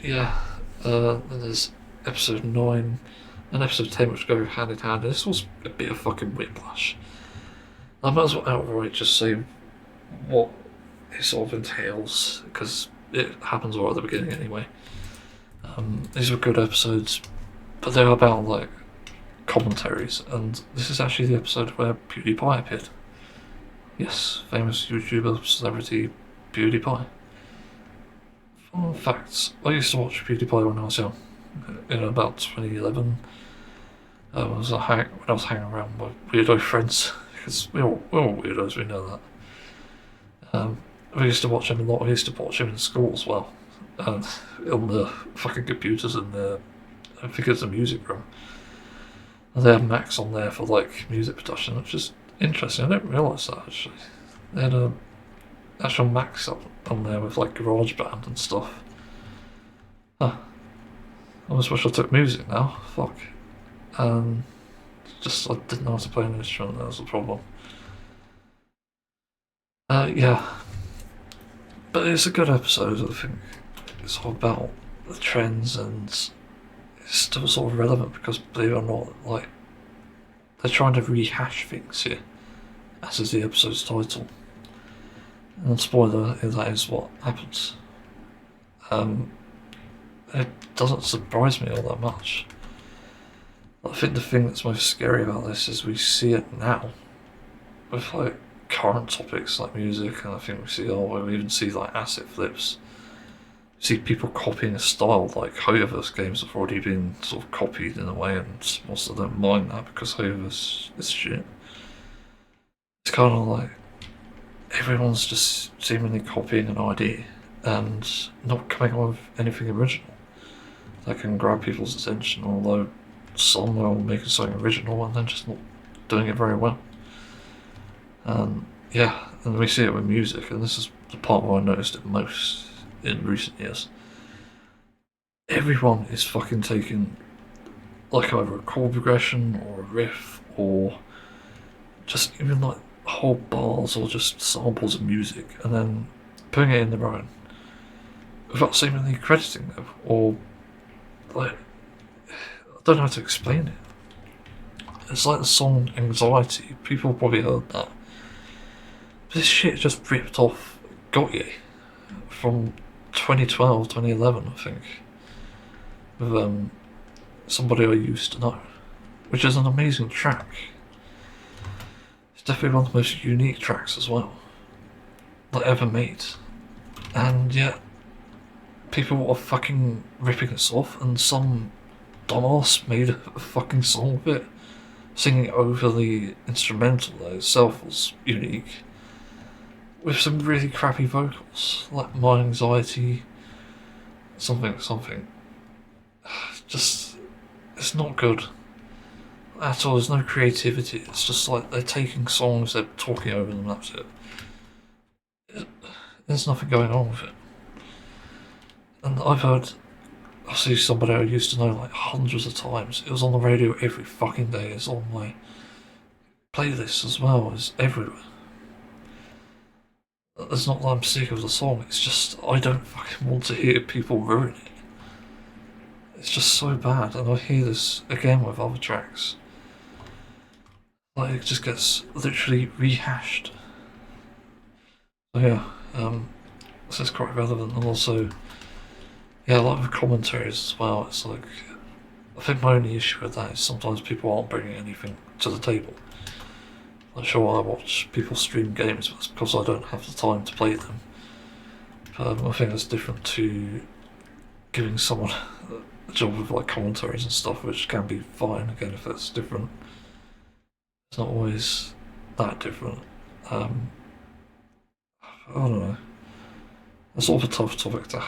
Yeah. Then there's episode 9 and episode 10, which go hand in hand. This was a bit of fucking whiplash. I might as well outright just say what it sort of entails, because it happens right at the beginning anyway. These were good episodes, but they're about like commentaries, and this is actually the episode where PewDiePie appeared. Yes, famous YouTuber, celebrity PewDiePie. Fun facts: I used to watch PewDiePie when I was young, in about 2011. When I was hanging around with weirdo friends, because we're all weirdos, we know that. We used to watch him a lot. I used to watch him in school as well, and on the fucking computers in the, I think it's the music room. And they had Macs on there for like music production, which is interesting. I didn't realise that actually. They had a actual Macs up on there with like GarageBand and stuff. Huh. I almost wish I took music now. Fuck. Just I didn't know how to play an instrument. That was the problem. Yeah. But it's a good episode. I think it's all about the trends, and it's still sort of relevant because, believe it or not, like they're trying to rehash things here, as is the episode's title. And spoiler, that is what happens. It doesn't surprise me all that much. I think the thing that's most scary about this is we see it now with like current topics like music, and I think we even see like asset flips. We see people copying a style, like HYPERSKY games have already been sort of copied in a way, and most of them don't mind that because HYPERSKY is shit. It's kind of like everyone's just seemingly copying an idea and not coming up with anything original that can grab people's attention, although some will make something original and then just not doing it very well. Yeah, and we see it with music, and this is the part where I noticed it most in recent years. Everyone is fucking taking like either a chord progression or a riff or just even like whole bars or just samples of music and then putting it in their own without seemingly crediting them, or like, I don't know how to explain it. It's like the song Anxiety. People probably heard that. But this shit just ripped off Got Ye from 2012, 2011, I think, with Somebody I Used to Know, which is an amazing track. It's definitely one of the most unique tracks as well that ever made. And yet, people are fucking ripping this off, and some dumbass made a fucking song of it, singing over the instrumental that itself was unique, with some really crappy vocals, like My Anxiety, something. Just, it's not good at all. There's no creativity. It's just like they're taking songs, they're talking over them, that's it. There's nothing going on with it. And I see Somebody I Used to Know like hundreds of times. It was on the radio every fucking day. It's on my playlist as well. It's everywhere. It's not that I'm sick of the song, it's just I don't fucking want to hear people ruin it. it's just so bad, and I hear this again with other tracks. Like, it just gets literally rehashed. So yeah, this is quite relevant, and also, yeah, a lot of commentaries as well. It's like, I think my only issue with that is sometimes people aren't bringing anything to the table. Like, sure, I watch people stream games, but it's because I don't have the time to play them. But I think that's different to giving someone a job with like commentaries and stuff, which can be fine. Again, if that's different, it's not always that different. I don't know. It's sort of a tough topic to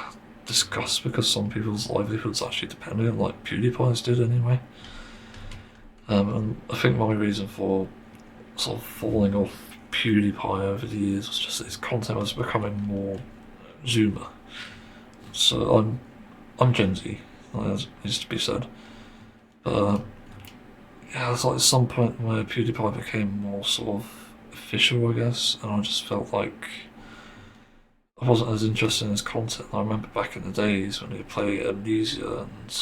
discuss because some people's livelihoods actually depend on it, like PewDiePie's did anyway. And I think my reason for sort of falling off PewDiePie over the years was just that his content was becoming more Zoomer. So I'm Gen Z, as needs to be said. But yeah, it's like some point where PewDiePie became more sort of official, I guess, and I just felt like I wasn't as interested in his content. I remember back in the days when he'd play Amnesia and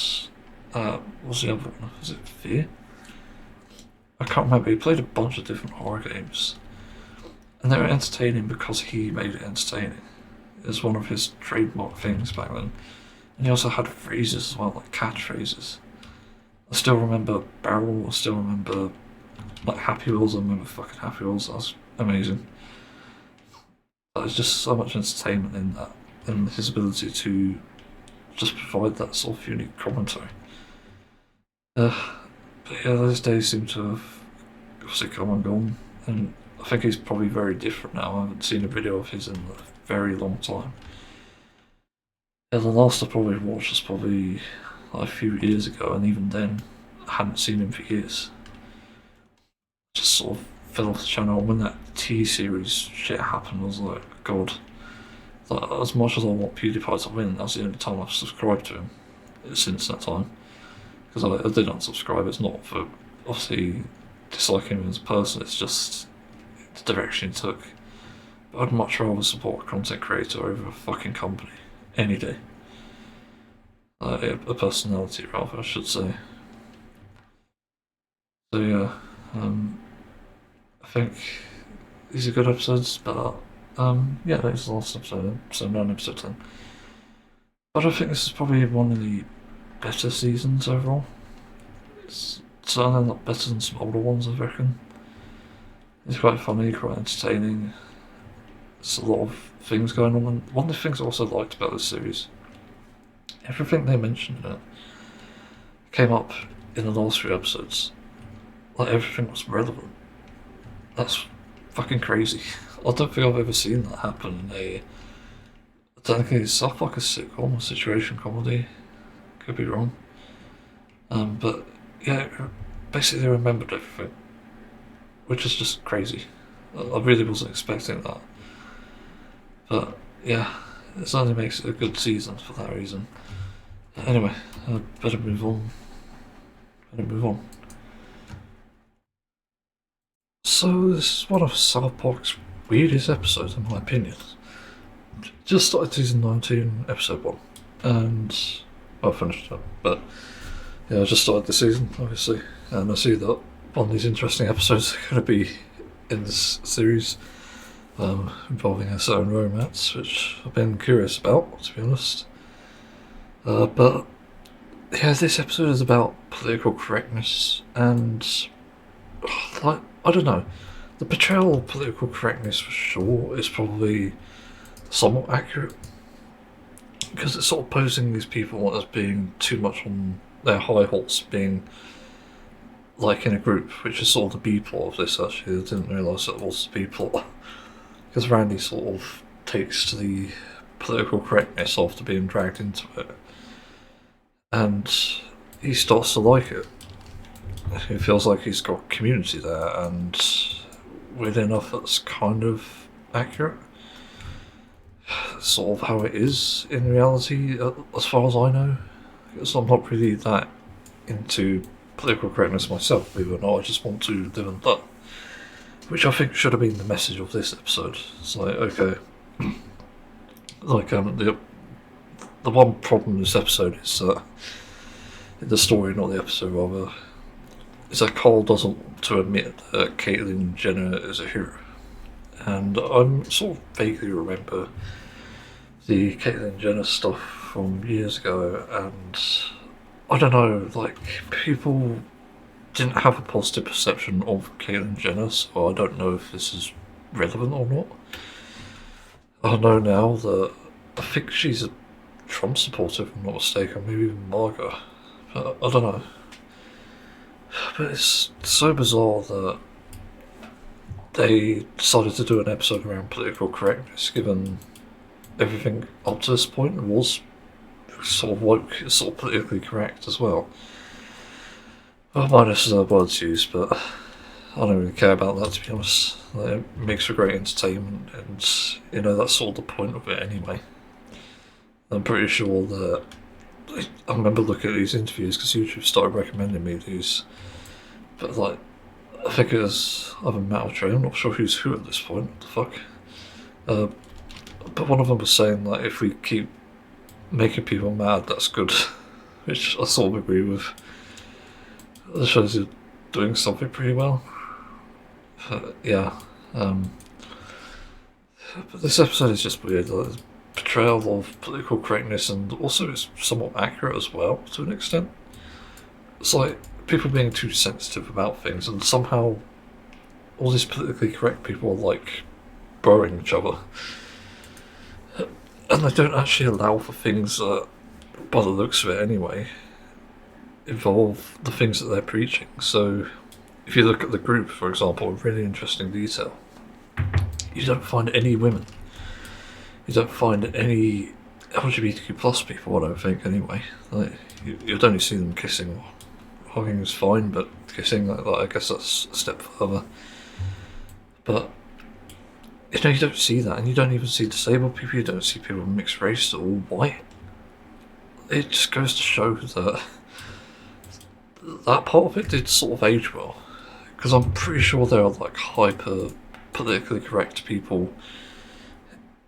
what's the other one? Was it Fear? I can't remember. He played a bunch of different horror games, and they were entertaining because he made it entertaining. It was one of his trademark things back then. And he also had phrases as well, like catchphrases. I still remember Barrel. I still remember like Happy Wheels. I remember fucking Happy Wheels. That was amazing. There's just so much entertainment in that, and his ability to just provide that sort of unique commentary. But yeah, those days seem to have obviously come and gone, and I think he's probably very different now. I haven't seen a video of his in a very long time. Yeah, the last I probably watched was probably like a few years ago, and even then, I hadn't seen him for years. Just sort of fell off the channel. When that T-series shit happened, I was like, God. Like, as much as I want PewDiePie to win, that's the only time I've subscribed to him since that time. Because I did unsubscribe. It's not for obviously disliking him as a person, it's just the direction he took. But I'd much rather support a content creator over a fucking company any day. A personality, rather, I should say. So yeah, I think these are good episodes, but yeah, that is the last episode, so 9 episode 10. But I think this is probably one of the better seasons overall. It's certainly not better than some older ones, I reckon. It's quite funny, quite entertaining. There's a lot of things going on, and one of the things I also liked about this series, everything they mentioned in it came up in the last few episodes. Like, everything was relevant. That's fucking crazy. I don't think I've ever seen that happen in a... I don't think it's stuff like a sitcom or situation comedy. Could be wrong. But yeah, basically remembered everything, which is just crazy. I really wasn't expecting that. But yeah, it certainly makes it a good season for that reason. Anyway, I'd better move on. So this is one of South Park's weirdest episodes, in my opinion. Just started season 19, episode 1, and I finished it. But yeah, I just started the season, obviously, and I see that one of these interesting episodes are going to be in this series, involving a certain romance, which I've been curious about, to be honest. But yeah, this episode is about political correctness, and like, I don't know, the portrayal of political correctness for sure is probably somewhat accurate, because it's sort of posing these people as being too much on their high horse, being like in a group, which is sort of the B plot of this. Actually, I didn't realise it was the B plot, because Randy sort of takes to the political correctness after being dragged into it, and he starts to like it. He feels like he's got community there, and weirdly enough, that's kind of accurate. Sort of how it is in reality, as far as I know. Because I'm not really that into political correctness myself, believe it or not. I just want to live and die. Which I think should have been the message of this episode. It's like, okay, like the one problem with this episode is that the story, not the episode rather, is that Cole doesn't want to admit that Caitlyn Jenner is a hero. And I sort of vaguely remember the Caitlyn Jenner stuff from years ago, and I don't know, like, people didn't have a positive perception of Caitlyn Jenner, so I don't know if this is relevant or not. I know now that I think she's a Trump supporter, if I'm not mistaken, maybe even MAGA. But I don't know. But it's so bizarre that they decided to do an episode around political correctness, given everything up to this point was sort of woke, sort of politically correct as well. Well, minus the words used, but I don't really care about that, to be honest. Like, it makes for great entertainment, and you know, that's sort of the point of it anyway. I'm pretty sure that I remember looking at these interviews because YouTube started recommending me these, but like, I think it was either Matt or Trey, I'm not sure who's who at this point, what the fuck. But one of them was saying that if we keep making people mad, that's good, which I sort of agree with. That shows you're doing something pretty well. But yeah, but this episode is just weird. Like, the portrayal of political correctness, and also it's somewhat accurate as well to an extent. It's like people being too sensitive about things, and somehow all these politically correct people are like burrowing each other. And they don't actually allow for things that, by the looks of it anyway, involve the things that they're preaching. So if you look at the group, for example, a really interesting detail, you don't find any women. You don't find any LGBTQ plus people, I don't think, anyway. Like, you'd only see them kissing. Hugging is fine, but kissing, like, I guess that's a step further. But you know, you don't see that, and you don't even see disabled people, you don't see people mixed race that are all white. It just goes to show that that part of it did sort of age well. Because I'm pretty sure there are like hyper politically correct people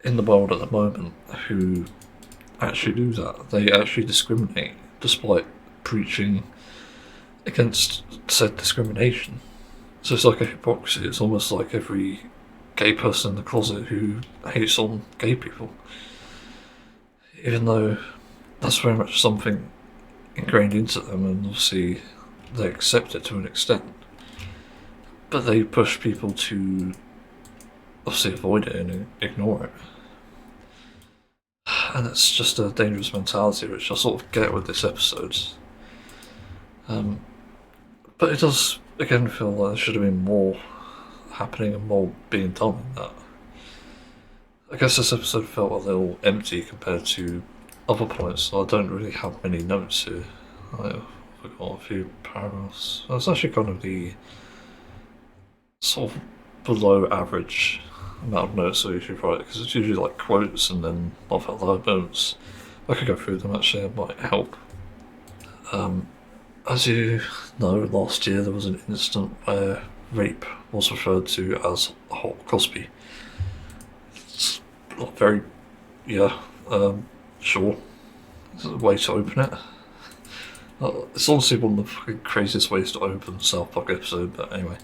in the world at the moment who actually do that. They actually discriminate despite preaching against said discrimination. So it's like a hypocrisy. It's almost like every gay person in the closet who hates on gay people, even though that's very much something ingrained into them, and obviously they accept it to an extent, but they push people to obviously avoid it and ignore it. And it's just a dangerous mentality, which I sort of get with this episode. But it does again feel like there should have been more happening and more being done in that. I guess this episode felt a little empty compared to other points, so I don't really have many notes here. I've got a few paragraphs. That's actually kind of the sort of below average amount of notes I usually write, because it's usually like quotes and then laugh out loud notes. I could go through them actually, it might help. As you know, last year there was an incident where rape was referred to as a hot Cosby. It's not very, sure. It's a way to open it. It's honestly one of the fucking craziest ways to open the South Park episode, but anyway.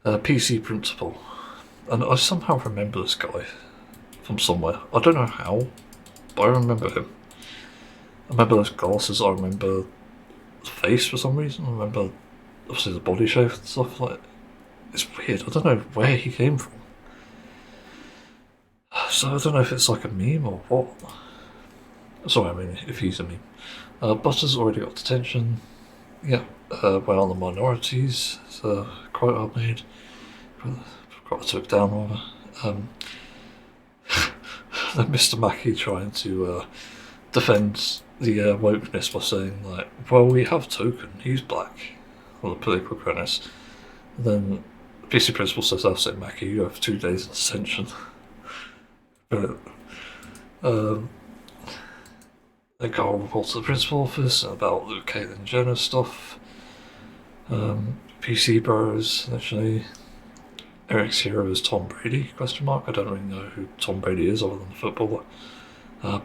PC Principal. And I somehow remember this guy from somewhere. I don't know how, but I remember him. I remember those glasses, I remember the face for some reason, I remember obviously the body shape and stuff like. It's weird, I don't know where he came from. So I don't know if it's like a meme or what. Sorry, I mean, if he's a meme. Butter's already got detention. Yeah, well, on the minorities. It's a quote I made. Quite took down rather. Mr. Mackey trying to defend the wokeness by saying, like, well, we have Token, he's black. Or the political correctness. And then PC Principal says, I'll say, Mackey, you have 2 days in detention. But, they got a report to the principal office about the Caitlyn Jenner stuff. PC Bros, actually. Eric's hero is Tom Brady, question mark. I don't really know who Tom Brady is other than the footballer. For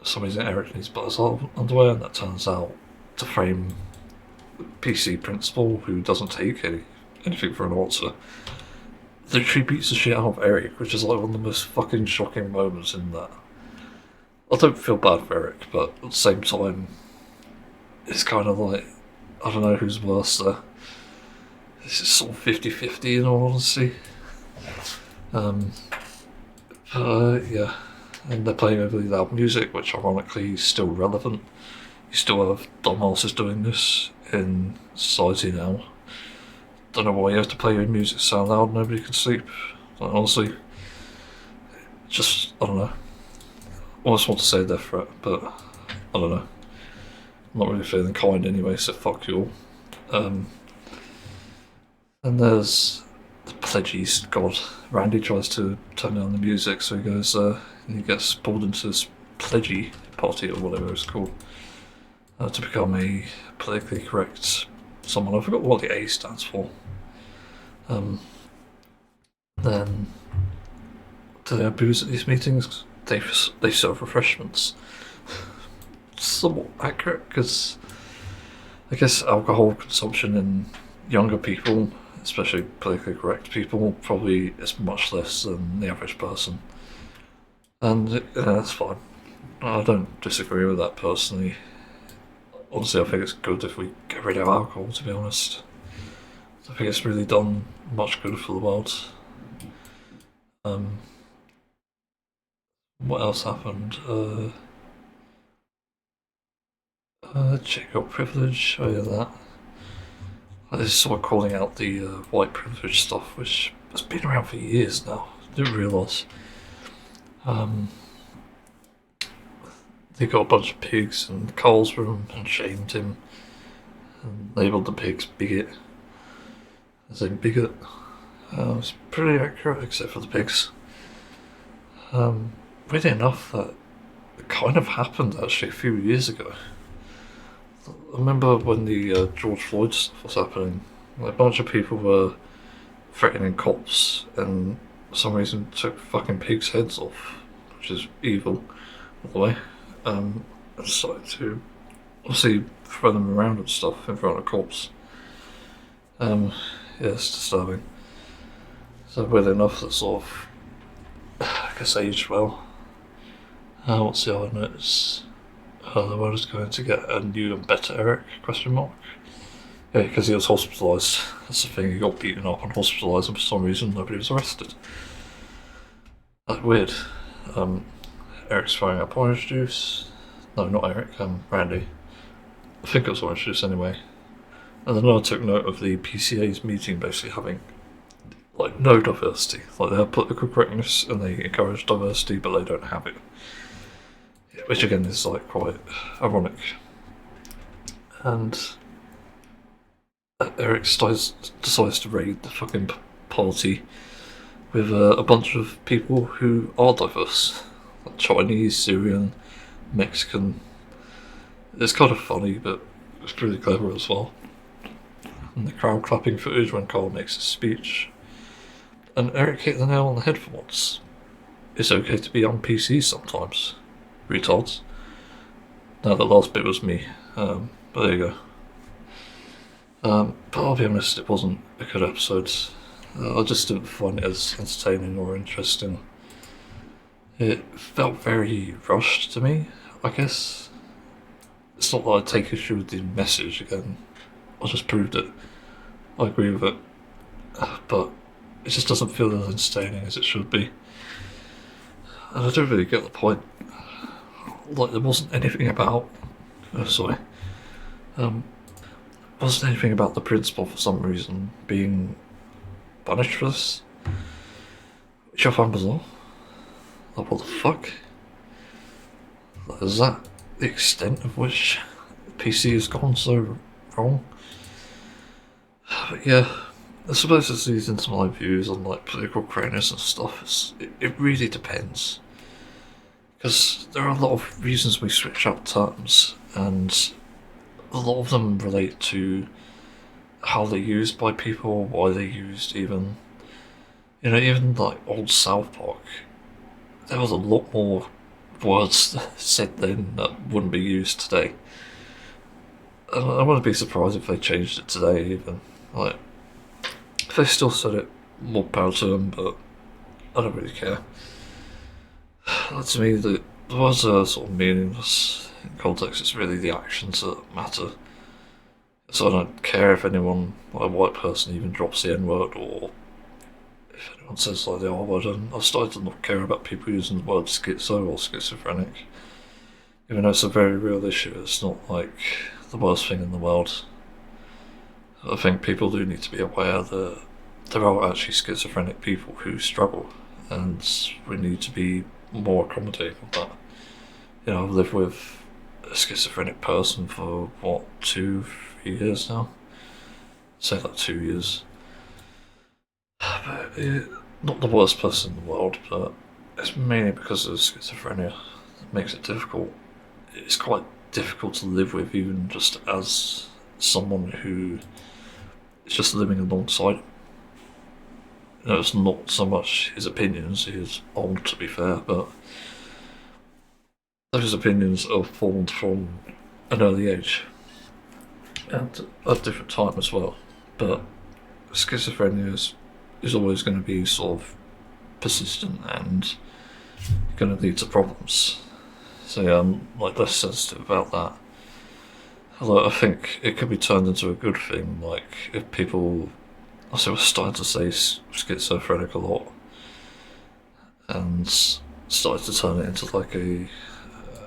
some reason Eric needs butters underwear, and that turns out to frame PC principal who doesn't take anything for an answer. Literally beats the shit out of Eric, which is like one of the most fucking shocking moments in that. I don't feel bad for Eric, but at the same time, it's kind of like, I don't know who's worse there. This is sort of 50-50 in all honesty. Yeah. And they're playing overly loud music, which ironically is still relevant. You still have dumbasses doing this in society now. Don't know why you have to play your music so loud nobody can sleep. Like, honestly, just, I don't know. I almost want to say death threat, but I don't know. I'm not really feeling kind anyway, so fuck you all. And there's the pledgies. God, Randy tries to turn down the music, so he goes, and he gets pulled into this pledgy party or whatever it's called, to become a politically correct someone. I forgot what the A stands for. Then do they have booze at these meetings? They serve refreshments. Somewhat accurate, because I guess alcohol consumption in younger people, especially politically correct people, probably is much less than the average person. And that's fine. I don't disagree with that personally. Honestly, I think it's good if we get rid of alcohol, to be honest. I think it's really done much good for the world. What else happened? Check your privilege, oh yeah, that. This is sort of calling out the white privilege stuff, which has been around for years now. I didn't realise. They got a bunch of pigs in Carl's room and shamed him and labelled the pigs bigot. As in bigot. It's pretty accurate except for the pigs. Weirdly enough, that kind of happened actually a few years ago. I remember when the George Floyd stuff was happening, a bunch of people were threatening cops and for some reason took fucking pigs' heads off, which is evil, by the way. And started to obviously throw them around and stuff in front of cops. Yeah, it's disturbing. So weirdly enough, that sort of, I guess, aged well. What's the other notes? The world is going to get a new and better Eric, question mark. Yeah, because he was hospitalised. That's the thing, he got beaten up and hospitalised, and for some reason nobody was arrested. That's weird. Eric's throwing up orange juice. No, not Eric, Randy. I think it was orange juice anyway. And then I took note of the PCA's meeting basically having, like, no diversity. Like, they have political correctness and they encourage diversity, but they don't have it. Which again is like quite ironic. And Eric decides to raid the fucking party with a bunch of people who are diverse. Like Chinese, Syrian, Mexican. It's kind of funny, but it's really clever as well. And the crowd clapping footage when Carl makes his speech. And Eric hit the nail on the head for once. It's okay to be on PC sometimes. Retards. No, the last bit was me. But there you go. But I'll be honest, it wasn't a good episode. I just didn't find it as entertaining or interesting. It felt very rushed to me, I guess. It's not that I take issue with the message again. I just proved it. I agree with it. But it just doesn't feel as entertaining as it should be. And I don't really get the point. Like, there wasn't anything about... wasn't anything about the principal for some reason being punished for this. Which I find bizarre. Like, what the fuck? Like, is that the extent of which PC has gone so wrong? But yeah, I suppose this leads into my views on, like, political correctness and stuff. It really depends. Because there are a lot of reasons we switch up terms, and a lot of them relate to how they're used by people, why they're used even. You know, even like old South Park, there was a lot more words said then that wouldn't be used today. I wouldn't be surprised if they changed it today, even. Like, if they still said it, more power to them, but I don't really care. To me, the words are sort of meaningless in context. It's really the actions that matter. So I don't care if anyone, like a white person, even drops the N word, or if anyone says like the R word. And I've started to not care about people using the word schizo or schizophrenic. Even though it's a very real issue, it's not like the worst thing in the world. I think people do need to be aware that there are actually schizophrenic people who struggle, and we need to be more accommodating of that. You know, I've lived with a schizophrenic person for what, 2-3 years now? Say like 2 years. But not the worst person in the world, but it's mainly because of schizophrenia that makes it difficult. It's quite difficult to live with, even just as someone who is just living alongside him. You know, it's not so much his opinions, he is old to be fair, but those opinions are formed from an early age and at a different time as well. But schizophrenia is always going to be sort of persistent and going to lead to problems. So yeah, I'm like less sensitive about that. Although I think it could be turned into a good thing, like if people, also we're starting to say schizophrenic a lot, and started to turn it into like yeah,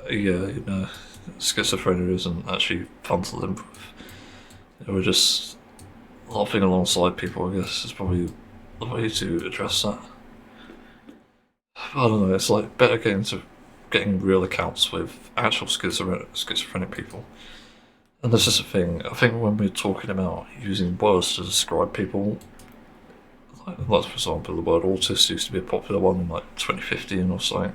you know, schizophrenia isn't actually fun to live with. You know, we're just laughing alongside people, I guess, is probably the way to address that. I don't know, it's like better getting real accounts with actual schizophrenic people. And this is the thing, I think when we're talking about using words to describe people, like for example, the word autist used to be a popular one in like 2015 or something.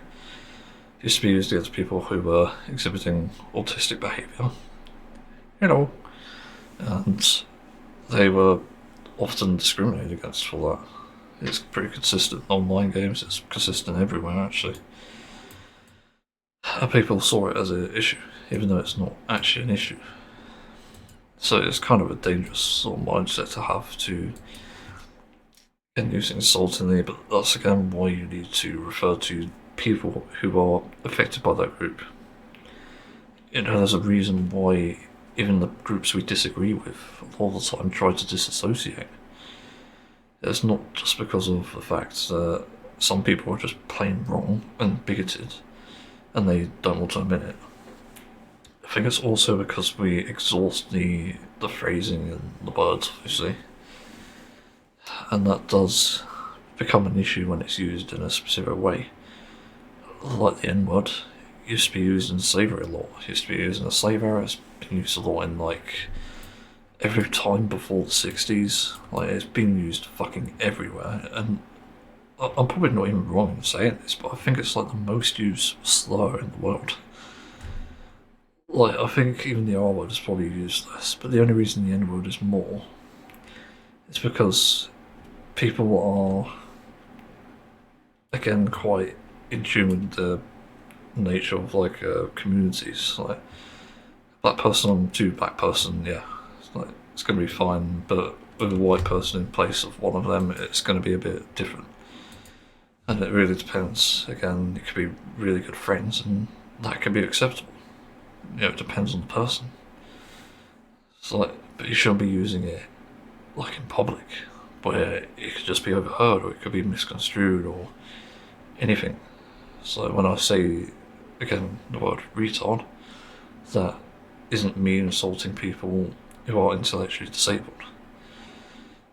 It used to be used against people who were exhibiting autistic behaviour, you know, and they were often discriminated against for that. It's pretty consistent in online games, it's consistent everywhere actually. And people saw it as an issue, even though it's not actually an issue. So it's kind of a dangerous sort of mindset to have to, and using insultingly, but that's again why you need to refer to people who are affected by that group. You know, there's a reason why even the groups we disagree with all the time try to disassociate. It's not just because of the fact that some people are just plain wrong and bigoted and they don't want to admit it. I think it's also because we exhaust the phrasing and the words, obviously, and that does become an issue when it's used in a specific way. Like the N-word used to be used in slavery a lot. It used to be used in the slave era. It's been used a lot in like every time before the 60s. Like it's been used fucking everywhere. And I'm probably not even wrong in saying this, but I think it's like the most used slur in the world. Like I think even the R word is probably used less, but the only reason the N word is more is because people are again quite in tune with the nature of like communities. Like black person on to black person, yeah, it's gonna be fine. But with a white person in place of one of them, it's gonna be a bit different. And it really depends. Again, you could be really good friends, and that can be acceptable. You know, it depends on the person. It's like, but you shouldn't be using it like in public, where it could just be overheard or it could be misconstrued or anything. So when I say again the word retard, that isn't me insulting people who are intellectually disabled.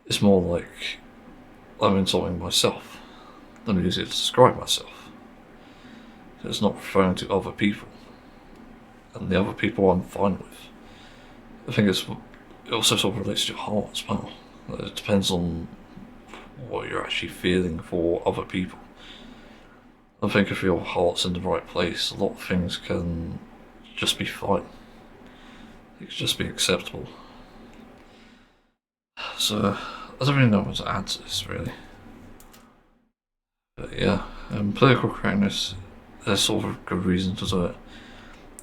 It's more like I'm insulting myself. I'm using it to describe myself. It's not referring to other people. And the other people I'm fine with. I think it also sort of relates to your heart as well. It depends on what you're actually feeling for other people. I think if your heart's in the right place, a lot of things can just be fine. It can just be acceptable. So, I don't really know what to add to this, really. But yeah, political correctness, there's sort of a good reason to do it.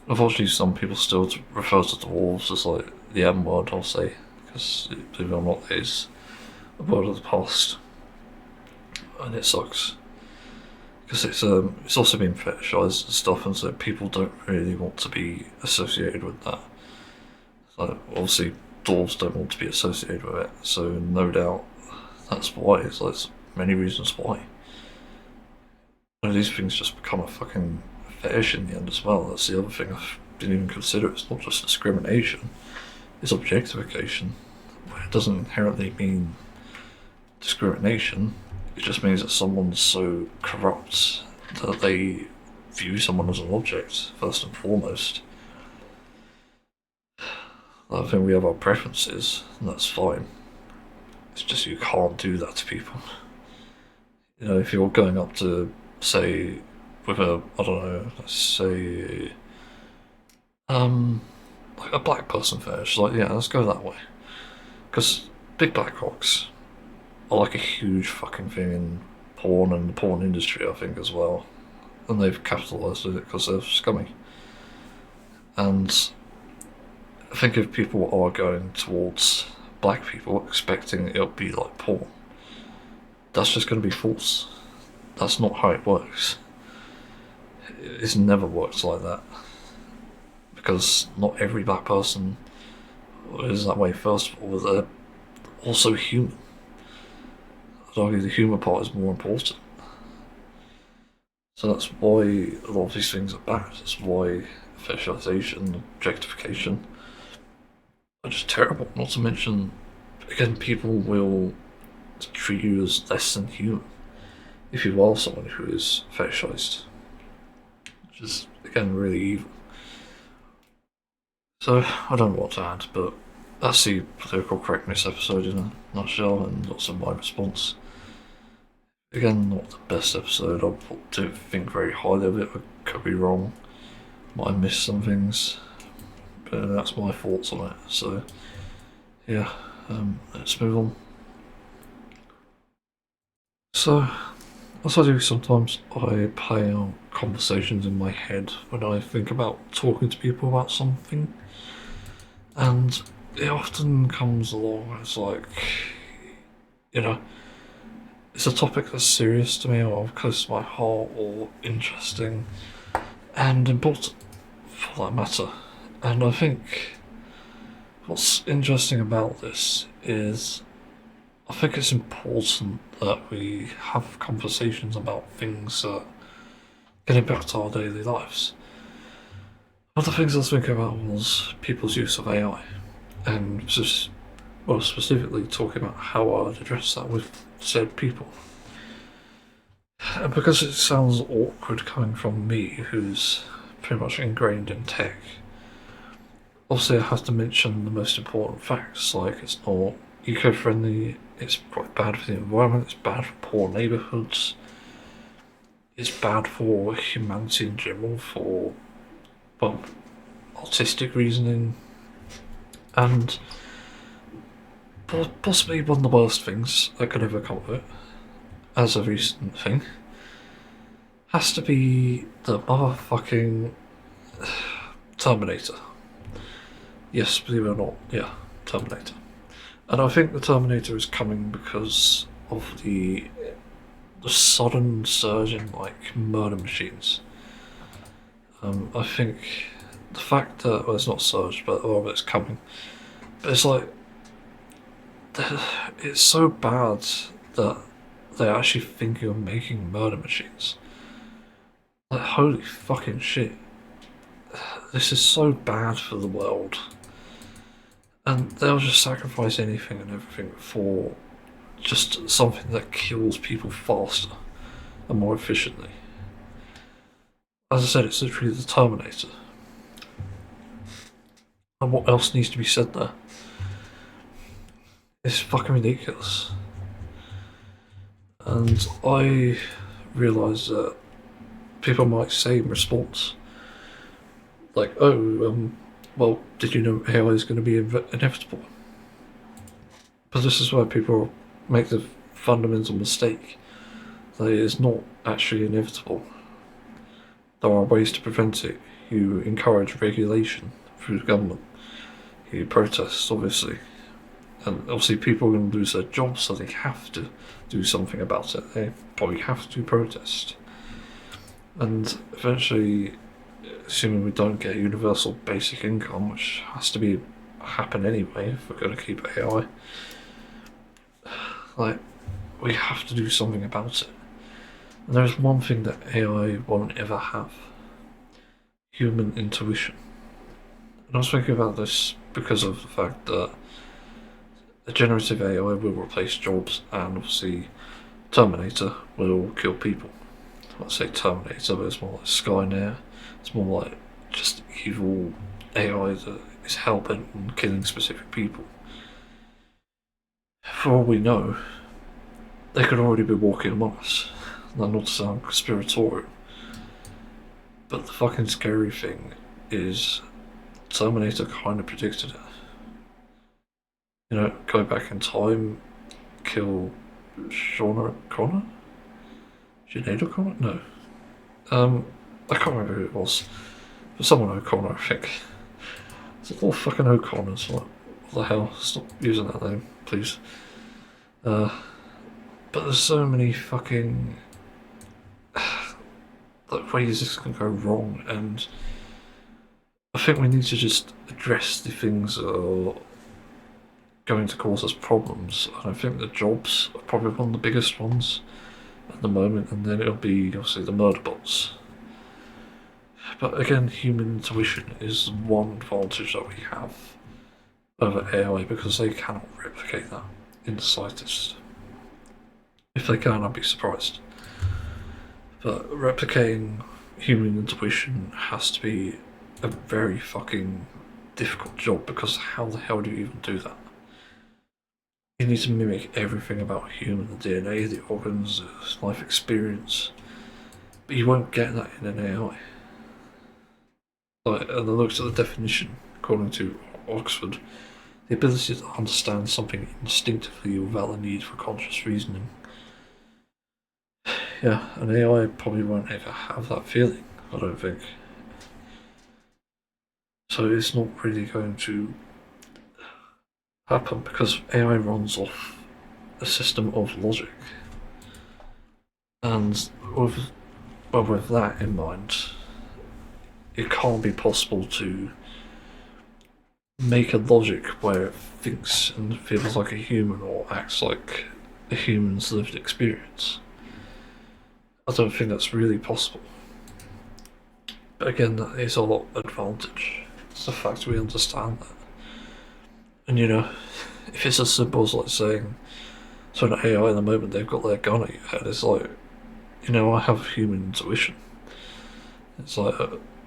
Unfortunately, some people still refer to dwarves as like the M word, I'll say, because believe it or not, it is a word of the past, and it sucks because it's also been fetishized and stuff, and so people don't really want to be associated with that. So obviously, dwarves don't want to be associated with it, so no doubt that's why. It's like many reasons why. And these things just become a fucking fetish in the end as well. That's the other thing I didn't even consider. It's not just discrimination, it's objectification. It doesn't inherently mean discrimination, it just means that someone's so corrupt that they view someone as an object, first and foremost. I think we have our preferences, and that's fine. It's just you can't do that to people. You know, if you're going up to, say, with a, I don't know, let's say, like a black person fetish, like, yeah, let's go that way. Because big black rocks are like a huge fucking thing in porn and the porn industry, I think, as well. And they've capitalised on it because they're scummy. And I think if people are going towards black people expecting it'll be like porn, that's just going to be false. That's not how it works. It's never worked like that. Because not every black person is that way, first of all. They're also human. I'd argue the human part is more important. So that's why a lot of these things are bad. That's why fetishization, objectification are just terrible. Not to mention, again, people will treat you as less than human if you are someone who is fetishized, which is, again, really evil. So, I don't know what to add, but that's the political correctness episode in a nutshell, and lots of my response. Again, not the best episode. I don't think very highly of it. I could be wrong. Might have missed some things, but that's my thoughts on it. So, yeah, let's move on. So, as I do sometimes, I play out conversations in my head when I think about talking to people about something, and it often comes along as like, you know, it's a topic that's serious to me or close to my heart or interesting and important for that matter. And I think what's interesting about this is I think it's important that we have conversations about things that can impact our daily lives. One of the things I was thinking about was people's use of AI, and just, well, specifically talking about how I'd address that with said people. And because it sounds awkward coming from me, who's pretty much ingrained in tech, obviously I have to mention the most important facts, like it's not eco-friendly, it's quite bad for the environment, it's bad for poor neighbourhoods, it's bad for humanity in general, for, well, artistic reasoning, and possibly one of the worst things that could ever come of it, as a recent thing, has to be the motherfucking Terminator. Yes, believe it or not, yeah, Terminator. And I think the Terminator is coming because of the sudden surge in, like, murder machines. I think the fact that, well, it's not surge, but rather it's coming. But it's like, it's so bad that they're actually thinking of making murder machines. Like, holy fucking shit. This is so bad for the world. And they'll just sacrifice anything and everything for just something that kills people faster and more efficiently. As I said, it's literally the Terminator. And what else needs to be said there? It's fucking ridiculous. And I realise that people might say in response, like, oh, well, did you know AI is going to be inevitable? But this is where people make the fundamental mistake that it is not actually inevitable. There are ways to prevent it You encourage regulation through the government. You protest, obviously. And obviously people are going to lose their jobs, so they have to do something about it. They probably have to protest. And eventually, assuming we don't get universal basic income, which has to happen anyway if we're going to keep AI, like, we have to do something about it. And there's one thing that AI won't ever have: human intuition. And I was thinking about this because of the fact that a generative AI will replace jobs, and obviously Terminator will kill people. I say Terminator, but it's more like Skynet. It's more like just evil AI that is helping and killing specific people. For all we know, they could already be walking among us. That not to sound conspiratorial, but the fucking scary thing is Terminator kind of predicted it. You know, go back in time, kill Shauna Connor? Sinead O'Connor? No. I can't remember who it was. But someone O'Connor, I think. It's all fucking O'Connors. Like, what the hell? Stop using that name, please. But there's so many fucking like ways this can go wrong, and I think we need to just address the things that are going to cause us problems. And I think the jobs are probably one of the biggest ones at the moment, and then it'll be obviously the murder bots. But again, human intuition is one advantage that we have over AI, because they cannot replicate that in the slightest. If they can, I'd be surprised. But replicating human intuition has to be a very fucking difficult job, because how the hell do you even do that? You need to mimic everything about human: the DNA, the organs, the life experience. But you won't get that in an AI. Like, and I looked at the definition, according to Oxford: the ability to understand something instinctively without the need for conscious reasoning. Yeah, an AI probably won't ever have that feeling, I don't think. So it's not really going to happen, because AI runs off a system of logic. And with that in mind, it can't be possible to make a logic where it thinks and feels like a human or acts like a human's lived experience. I don't think that's really possible. But again, that is our advantage. It's the fact we understand that. And you know, if it's as simple as like saying to an AI in the moment they've got their gun at your head, it's like, you know, I have human intuition. It's like,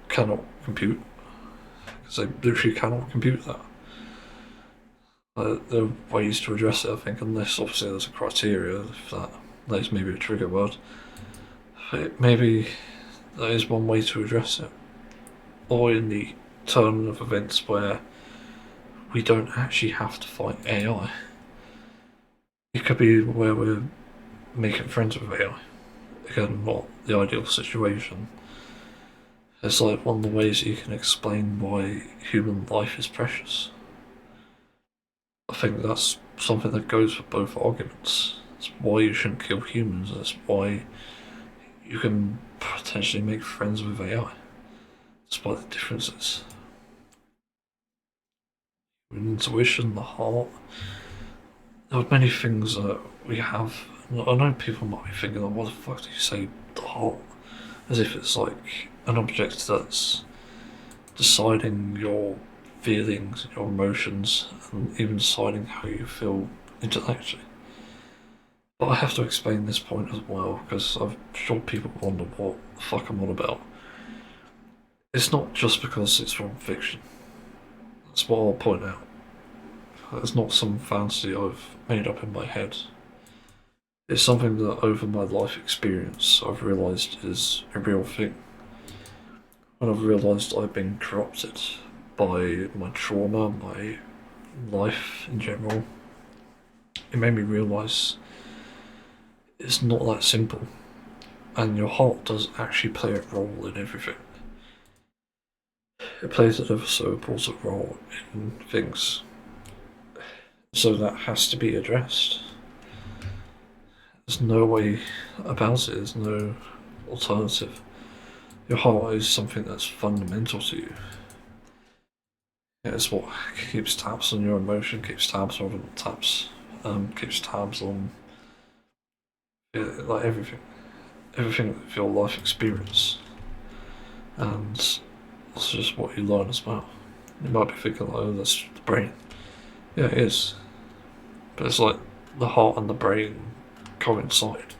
cannot compute. Because they literally cannot compute that. There are ways to address it, I think, unless obviously there's a criteria, if that is maybe a trigger word. But maybe that is one way to address it. Or in the turn of events where we don't actually have to fight AI. It could be where we're making friends with AI. Again, not the ideal situation. It's like one of the ways you can explain why human life is precious. I think that's something that goes for both arguments. It's why you shouldn't kill humans, and it's why you can potentially make friends with AI, despite the differences. Intuition, the heart. There are many things that we have. I know people might be thinking, what the fuck do you say, the heart? As if it's like an object that's deciding your feelings, your emotions, and even deciding how you feel intellectually. But I have to explain this point as well, because I'm sure people wonder what the fuck I'm on about. It's not just because it's from fiction. That's what I'll point out. It's not some fantasy I've made up in my head. It's something that over my life experience I've realised is a real thing. And I've realised I've been corrupted by my trauma, my life in general. It made me realise it's not that simple, and your heart does actually play a role in everything. it plays an ever so important role in things. So that has to be addressed. There's no way about it, there's no alternative. Your heart is something that's fundamental to you. It's what keeps tabs on your emotion, keeps tabs on keeps tabs on like everything of your life experience, and that's just what you learn as well. You might be thinking, like, oh, that's the brain. Yeah, it is, but it's like the heart and the brain coincide.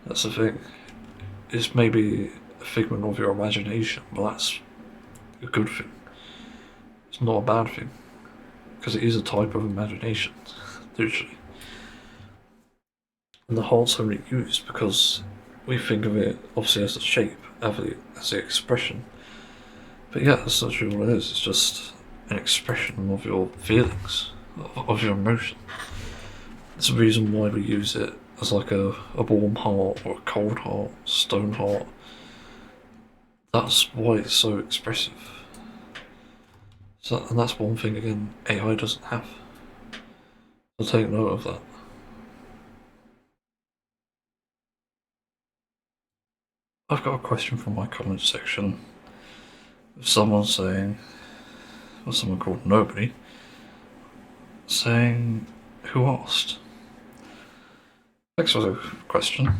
That's the thing. It's maybe a figment of your imagination, but that's a good thing. It's not a bad thing, because it is a type of imagination, literally. And the heart's only used because we think of it obviously as a shape, as the expression. But yeah, that's literally all it is. It's just an expression of your feelings, of your emotion. It's the reason why we use it as like a warm heart or a cold heart, stone heart. That's why it's so expressive. So, and that's one thing, again, AI doesn't have. So take note of that. I've got a question from my comment section. Someone saying, or someone called Nobody, saying, who asked? Thanks for the question.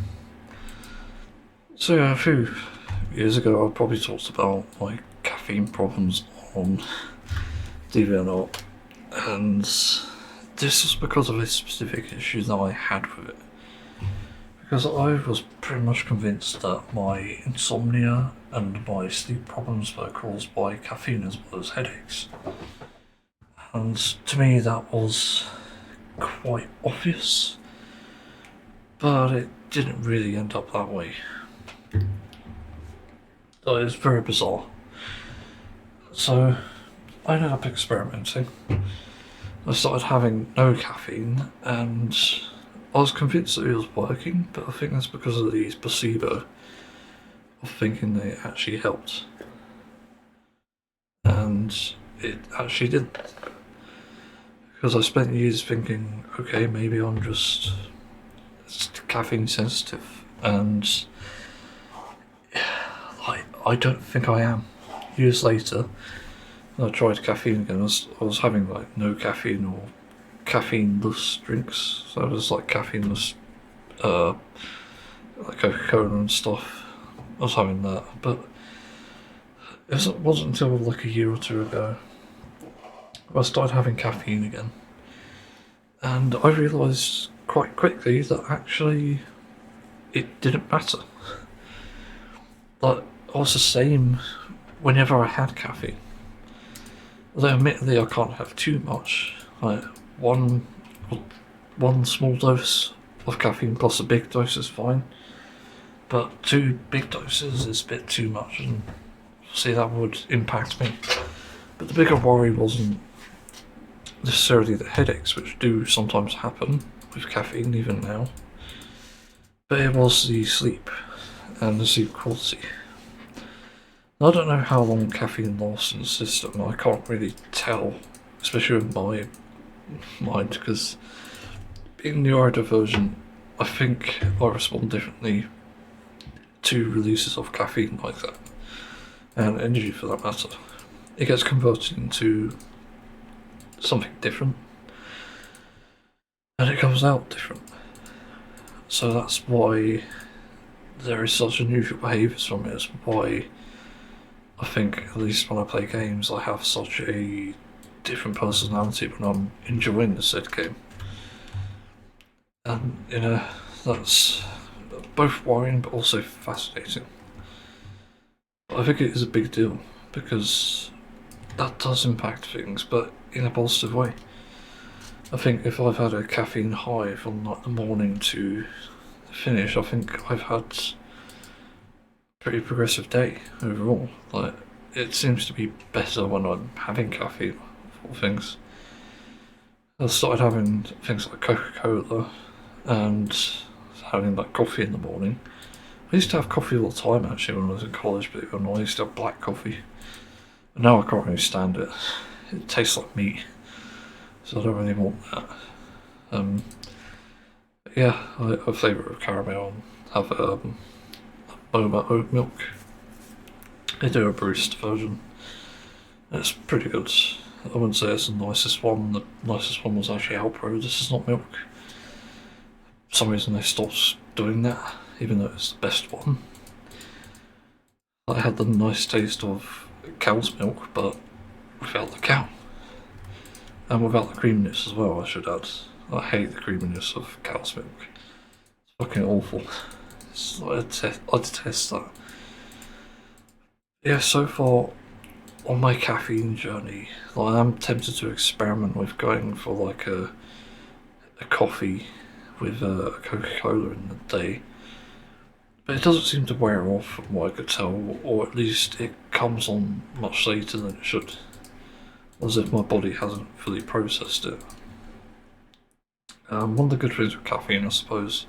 So yeah, a few years ago I probably talked about my caffeine problems on DeviantArt, and this was because of a specific issue that I had with it. Because I was pretty much convinced that my insomnia and my sleep problems were caused by caffeine as well as headaches. And to me that was quite obvious, but it didn't really end up that way. So it's very bizarre. So I ended up experimenting. I started having no caffeine, and I was convinced that it was working, but I think that's because of the placebo of thinking that it actually helped. And it actually didn't. Because I spent years thinking, okay, maybe I'm just caffeine sensitive, and I don't think I am. Years later, I tried caffeine again. I was having like no caffeine or caffeine-less drinks, so it was like caffeine-less, like Coca-Cola and stuff. I was having that, but it wasn't until like a year or two ago I started having caffeine again, and I realised quite quickly that actually it didn't matter. Like, I was the same whenever I had caffeine. Although admittedly I can't have too much. Like one small dose of caffeine plus a big dose is fine, but 2 big doses is a bit too much, and see, that would impact me. But the bigger worry wasn't necessarily the headaches, which do sometimes happen with caffeine even now, but it was the sleep and the sleep quality. I don't know how long caffeine lasts in the system. I can't really tell, especially with my mind, because being neurodivergent, I think I respond differently to releases of caffeine like that, and energy for that matter. It gets converted into something different, and it comes out different. So that's why there is such unusual behaviours from it. It's why I think, at least when I play games, I have such a different personality when I'm enjoying the said game. And, that's both worrying but also fascinating. I think it is a big deal, because that does impact things, but in a positive way. I think if I've had a caffeine high from like the morning to the finish, I think I've had a pretty progressive day overall. Like, it seems to be better when I'm having caffeine for things. I started having things like Coca-Cola and having like coffee in the morning. I used to have coffee all the time actually when I was in college, but I used to have black coffee. Now I can't really stand it. It tastes like meat, so I don't really want that. Yeah, I flavour it with caramel and have boba oat milk. They do a barista version. It's pretty good. I wouldn't say it's the nicest one. The nicest one was actually Alpro. This is not milk. For some reason they stopped doing that, even though it's the best one. I had the nice taste of cow's milk, but without the cow. And without the creaminess as well, I should add. I hate the creaminess of cow's milk. It's fucking awful. I detest that. Yeah, so far on my caffeine journey, I am tempted to experiment with going for like a coffee with a Coca-Cola in the day. But it doesn't seem to wear off from what I could tell, or at least it comes on much later than it should. As if my body hasn't fully processed it. One of the good things with caffeine, I suppose,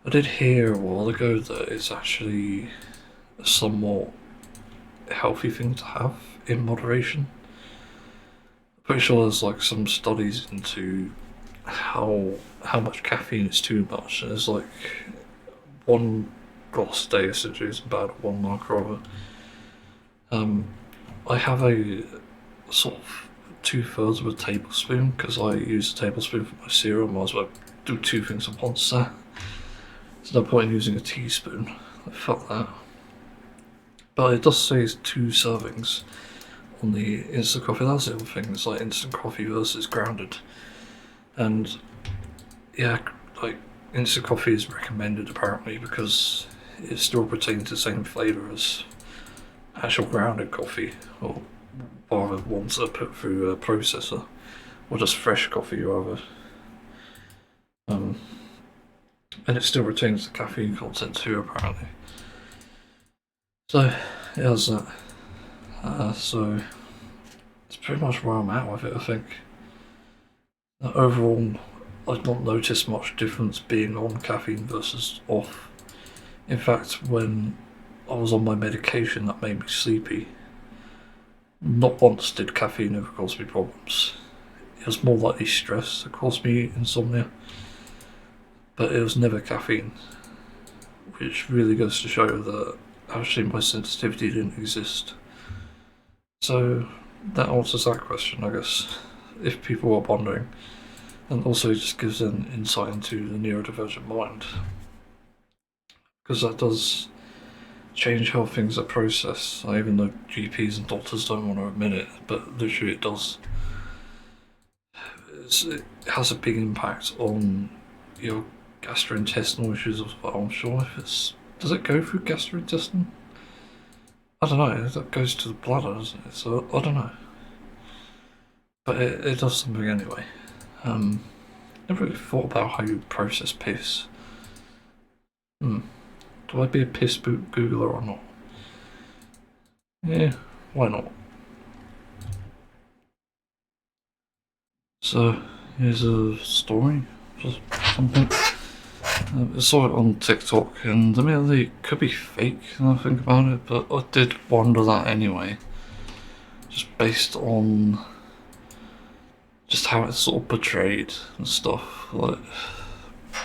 I did hear a while ago that it's actually a somewhat healthy thing to have in moderation. I'm pretty sure there's like some studies into how much caffeine is too much, and there's like one glass a day essentially is about 1 mark or other. I have a sort of 2/3 of a tablespoon because I use a tablespoon for my cereal. Might as well do two things at once there. There's no point in using a teaspoon. Fuck that. But it does say it's 2 servings on the instant coffee. That's the other thing. It's like instant coffee versus grounded. And yeah, like instant coffee is recommended apparently because it still retains the same flavour as actual grounded coffee, or rather ones that are put through a processor, or just fresh coffee rather. And it still retains the caffeine content too apparently. So it has that. So it's pretty much where I'm at with it, I think. Overall, I've not noticed much difference being on caffeine versus off. In fact, when I was on my medication that made me sleepy, not once did caffeine ever cause me problems. It was more likely stress that caused me insomnia, but it was never caffeine, which really goes to show that actually my sensitivity didn't exist. So that answers that question, I guess, if people are wondering, and also just gives an insight into the neurodivergent mind, because that does change how things are processed, even though GPs and doctors don't want to admit it, but literally it does. It has a big impact on your gastrointestinal issues as well. I'm sure if it's... Does it go through gastrointestinal? I don't know, that goes to the bladder, doesn't it? So, I don't know. But it does something anyway. Never really thought about how you process piss. Do I be a piss Googler or not? Yeah, why not? So, here's a story for something. I saw it on TikTok, and admittedly it could be fake when I think about it, but I did wonder that anyway. Just based on just how it's sort of portrayed and stuff. Like,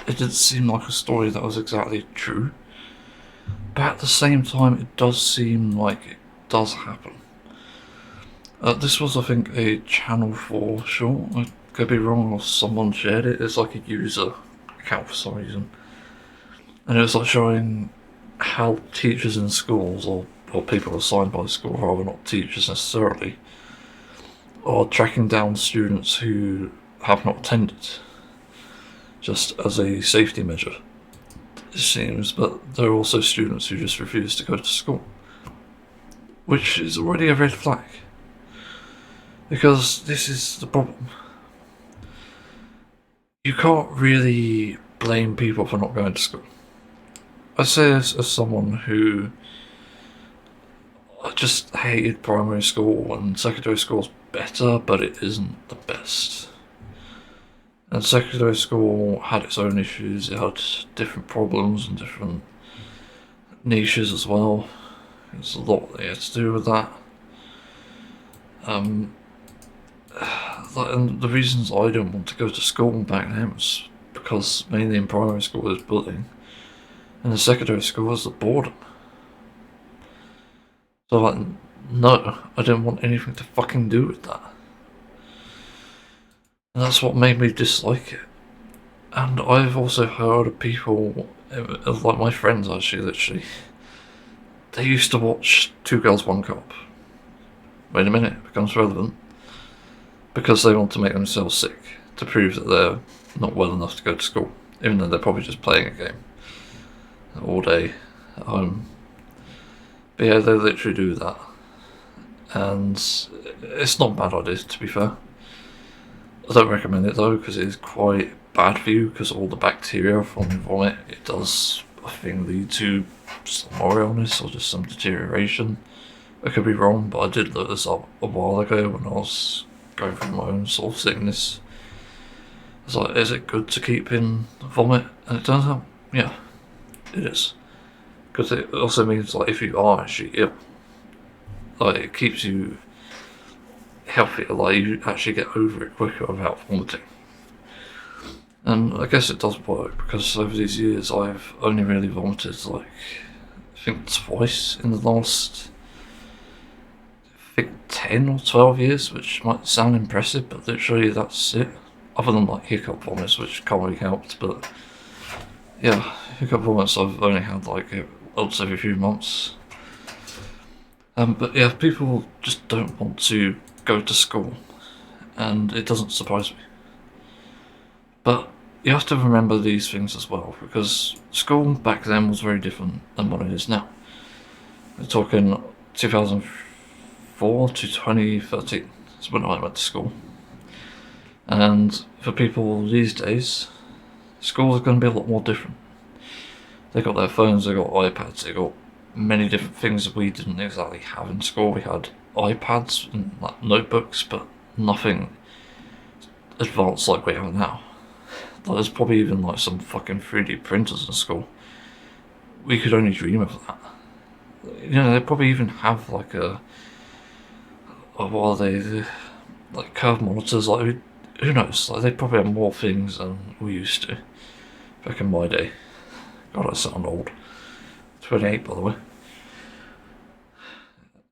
it didn't seem like a story that was exactly true. But at the same time, it does seem like it does happen. This was, I think, a Channel 4 short. I could be wrong, or someone shared it. It's like a user account for some reason. And it was like showing how teachers in schools, or people assigned by the school, rather not teachers necessarily, are tracking down students who have not attended, just as a safety measure. It seems, but there are also students who just refuse to go to school, which is already a red flag, because this is the problem. You can't really blame people for not going to school. I say this as someone who just hated primary school, and secondary school's better, but it isn't the best. And secondary school had its own issues. It had different problems and different niches as well. There's a lot they had to do with that. And the reasons I didn't want to go to school back then was because mainly in primary school there's bullying, and in secondary school was the boredom. So like, no, I didn't want anything to fucking do with that. And that's what made me dislike it. And I've also heard of people, like my friends actually, literally, they used to watch Two Girls, One Cup. Wait a minute, it becomes relevant. Because they want to make themselves sick, to prove that they're not well enough to go to school, even though they're probably just playing a game all day at home. But yeah, they literally do that. And it's not a bad idea, to be fair. I don't recommend it though, because it is quite bad for you, because all the bacteria from your vomit, it does, I think, lead to some more illness or just some deterioration. I could be wrong, but I did look this up a while ago when I was going through my own sort of sickness. It's like, is it good to keep in vomit? And it turns out, yeah, it is. Because it also means, like, if you are actually ill, like, it keeps you healthier, like, you actually get over it quicker without vomiting. And I guess it does work, because over these years I've only really vomited, like, I think twice in the last 10 or 12 years, which might sound impressive, but literally that's it. Other than like hiccup vomits, which can't really help, but yeah, hiccup vomits I've only had like once every few months. But yeah, people just don't want to go to school, and it doesn't surprise me. But you have to remember these things as well, because school back then was very different than what it is now. We're talking 2004 to 2013 is when I went to school. And for people these days, schools are going to be a lot more different. They got their phones, they got iPads, they got many different things that we didn't exactly have in school. We had iPads and like notebooks, but nothing advanced like we have now. There's probably even like some fucking 3D printers in school. We could only dream of that. You know, they probably even have like what are they, like curved monitors, like who knows, like they probably have more things than we used to back in my day. God, I sound old. 28 by the way.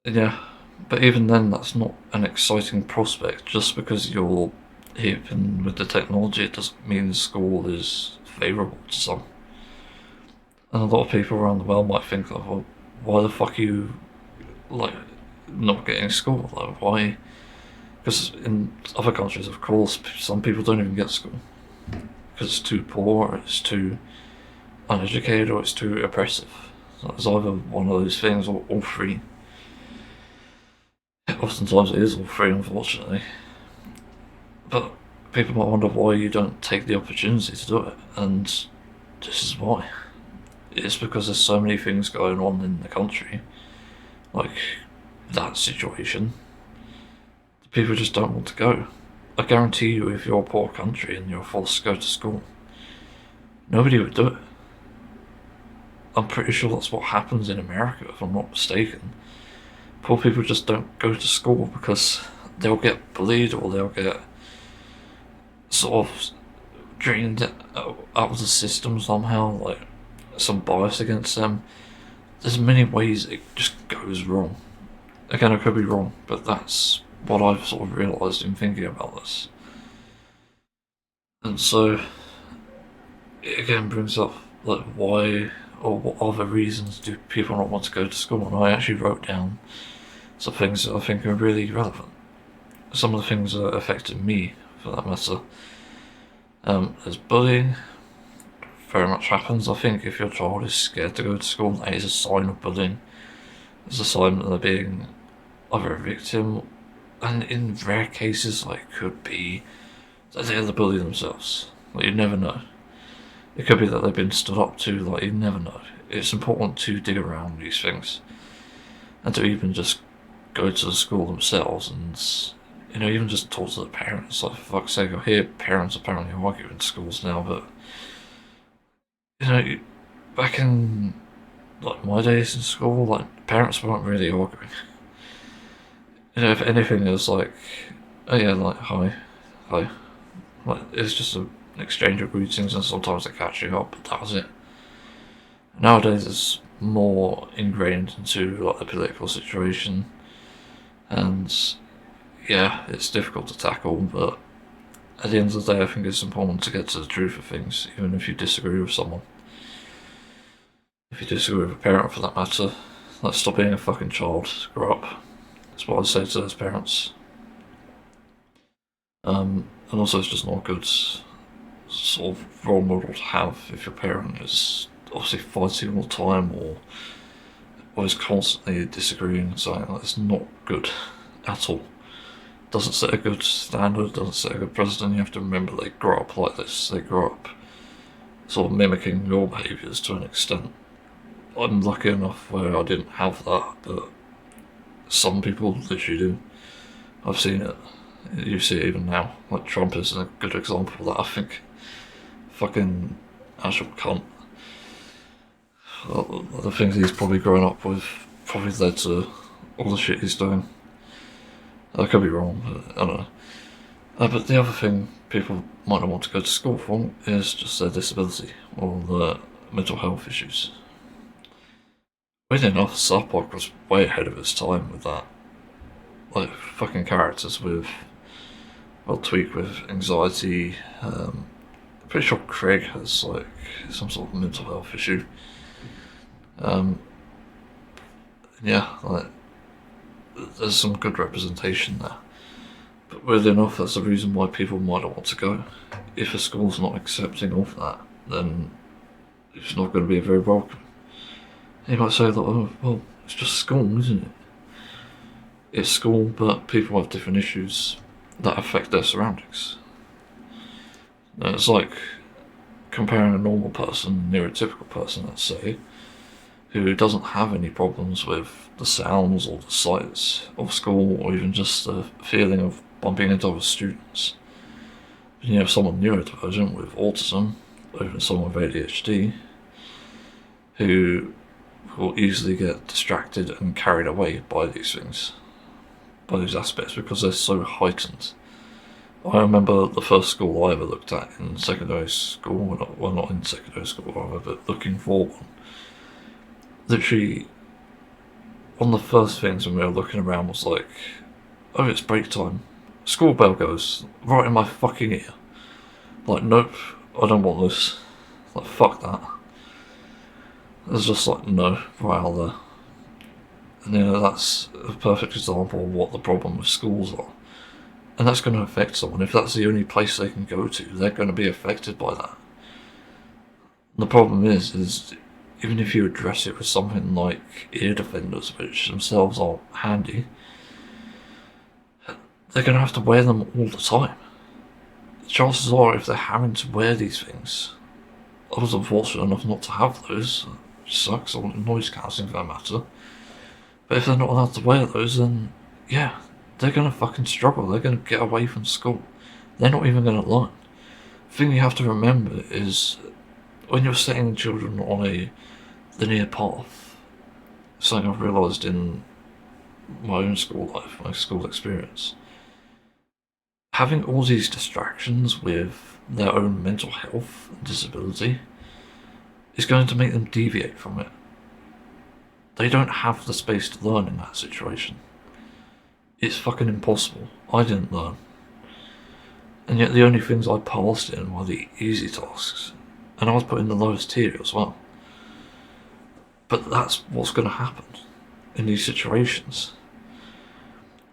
Yeah, but even then that's not an exciting prospect. Just because you're hip and with the technology, it doesn't mean school is favourable to some. And a lot of people around the world might think, like, well, why the fuck are you like not getting school? Like, why? Because in other countries, of course, some people don't even get school because it's too poor, or it's too uneducated, or it's too oppressive. So it's either one of those things or all three. Oftentimes it is all three, unfortunately. But people might wonder why you don't take the opportunity to do it, and this is why. It's because there's so many things going on in the country, like that situation. People just don't want to go. I guarantee you, if you're a poor country and you're forced to go to school, nobody would do it. I'm pretty sure that's what happens in America, if I'm not mistaken. Poor people just don't go to school because they'll get bullied or they'll get sort of drained out of the system somehow, like some bias against them. There's many ways it just goes wrong. Again, I could be wrong, but that's what I've sort of realised in thinking about this. And so, it again brings up, like, why or what other reasons do people not want to go to school? And I actually wrote down some things that I think are really relevant. Some of the things that affected me, for that matter. There's bullying. Very much happens. I think if your child is scared to go to school, that is a sign of bullying. It's a sign that they're being either a victim, and in rare cases, like, could be that they're the bully themselves. Like, you never know. It could be that they've been stood up to, like, you never know. It's important to dig around these things, and to even just go to the school themselves and, you know, even just talk to the parents. Like, for fuck's sake, I hear parents apparently argue in schools now, but, you know, back in, like, my days in school, like, parents weren't really arguing. if anything, it's like, oh yeah, like hi, hi. Like it's just an exchange of greetings, and sometimes they catch you up, but that was it. Nowadays, it's more ingrained into like the political situation, and yeah, it's difficult to tackle, but at the end of the day, I think it's important to get to the truth of things, even if you disagree with someone. If you disagree with a parent, for that matter, like stop being a fucking child, grow up. That's what I'd say to those parents. And also, it's just not a good sort of role model to have if your parent is obviously fighting all the time or is constantly disagreeing and saying that it's not good at all. Doesn't set a good standard, doesn't set a good precedent. You have to remember they grow up like this. They grow up sort of mimicking your behaviours to an extent. I'm lucky enough where I didn't have that, but some people literally do. I've seen it. You see it even now. Like Trump is a good example of that, I think. Fucking actual cunt. The things he's probably grown up with probably led to all the shit he's doing. I could be wrong, but I don't know. But the other thing people might not want to go to school for is just their disability or the mental health issues. Weirdly enough, South Park was way ahead of its time with that. Like, fucking characters with, well, Tweak with anxiety. I'm pretty sure Craig has, like, some sort of mental health issue. Yeah, like, there's some good representation there. But weirdly enough, that's the reason why people might not want to go. If a school's not accepting of that, then it's not going to be very welcome. You might say that, oh, well, it's just school, isn't it? It's school, but people have different issues that affect their surroundings. And it's like comparing a normal person, neurotypical person, let's say, who doesn't have any problems with the sounds or the sights of school, or even just the feeling of bumping into other students. You have someone neurodivergent with autism, or even someone with ADHD, who will easily get distracted and carried away by these things, by these aspects, because they're so heightened. I remember the first school I ever looked at in secondary school, well, not in secondary school rather, but looking for one. Literally, one of the first things when we were looking around was like, oh, it's break time. School bell goes right in my fucking ear. Like, nope, I don't want this. Like, fuck that. It's just like, no, right out there. And you know, that's a perfect example of what the problem with schools are. And that's going to affect someone. If that's the only place they can go to, they're going to be affected by that. And the problem is even if you address it with something like ear defenders, which themselves are handy, they're going to have to wear them all the time. The chances are, if they're having to wear these things, I was unfortunate enough not to have those, which sucks, or noise cancelling for that matter, but if they're not allowed to wear those, then yeah, they're going to fucking struggle. They're going to get away from school. They're not even going to learn. The thing you have to remember is, when you're setting children on a linear path, something I've realised in my own school life, my school experience, having all these distractions with their own mental health and disability is going to make them deviate from it. They don't have the space to learn in that situation. It's fucking impossible. I didn't learn. And yet the only things I passed in were the easy tasks. And I was put in the lowest tier as well. But that's what's going to happen in these situations.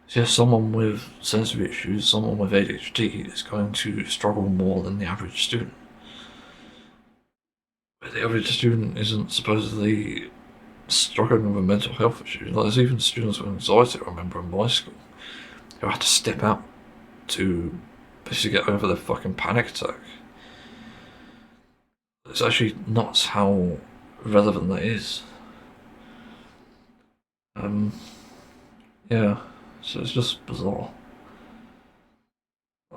So yes, someone with sensory issues, someone with ADHD is going to struggle more than the average student. But the average student isn't supposedly struggling with a mental health issue. Like, there's even students with anxiety, I remember, in my school, who had to step out to basically get over their fucking panic attack. It's actually nuts how relevant that is. Yeah, so it's just bizarre.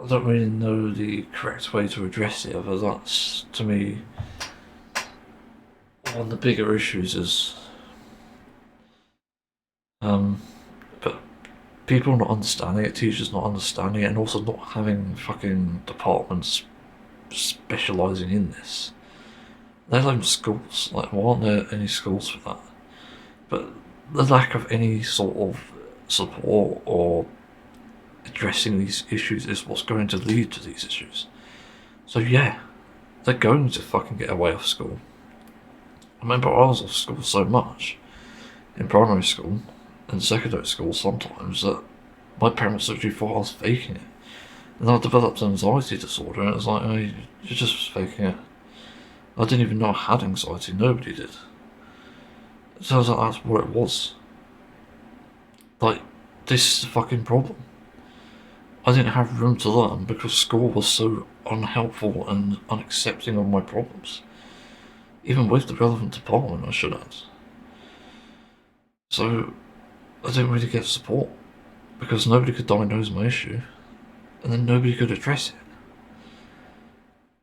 I don't really know the correct way to address it, but that's, to me, one of the bigger issues is, but people not understanding it, teachers not understanding it, and also not having fucking departments specialising in this. Let alone schools. Like, why aren't there any schools for that? But the lack of any sort of support or addressing these issues is what's going to lead to these issues. So yeah, they're going to fucking get away off school. I remember I was off school so much in primary school and secondary school sometimes that my parents actually thought I was faking it. And I developed an anxiety disorder, and it was like, oh, you're just faking it. I didn't even know I had anxiety, nobody did. So I was like, that's what it was. Like, this is the fucking problem. I didn't have room to learn because school was so unhelpful and unaccepting of my problems. Even with the relevant department, I should add. So, I didn't really get support because nobody could diagnose my issue, and then nobody could address it.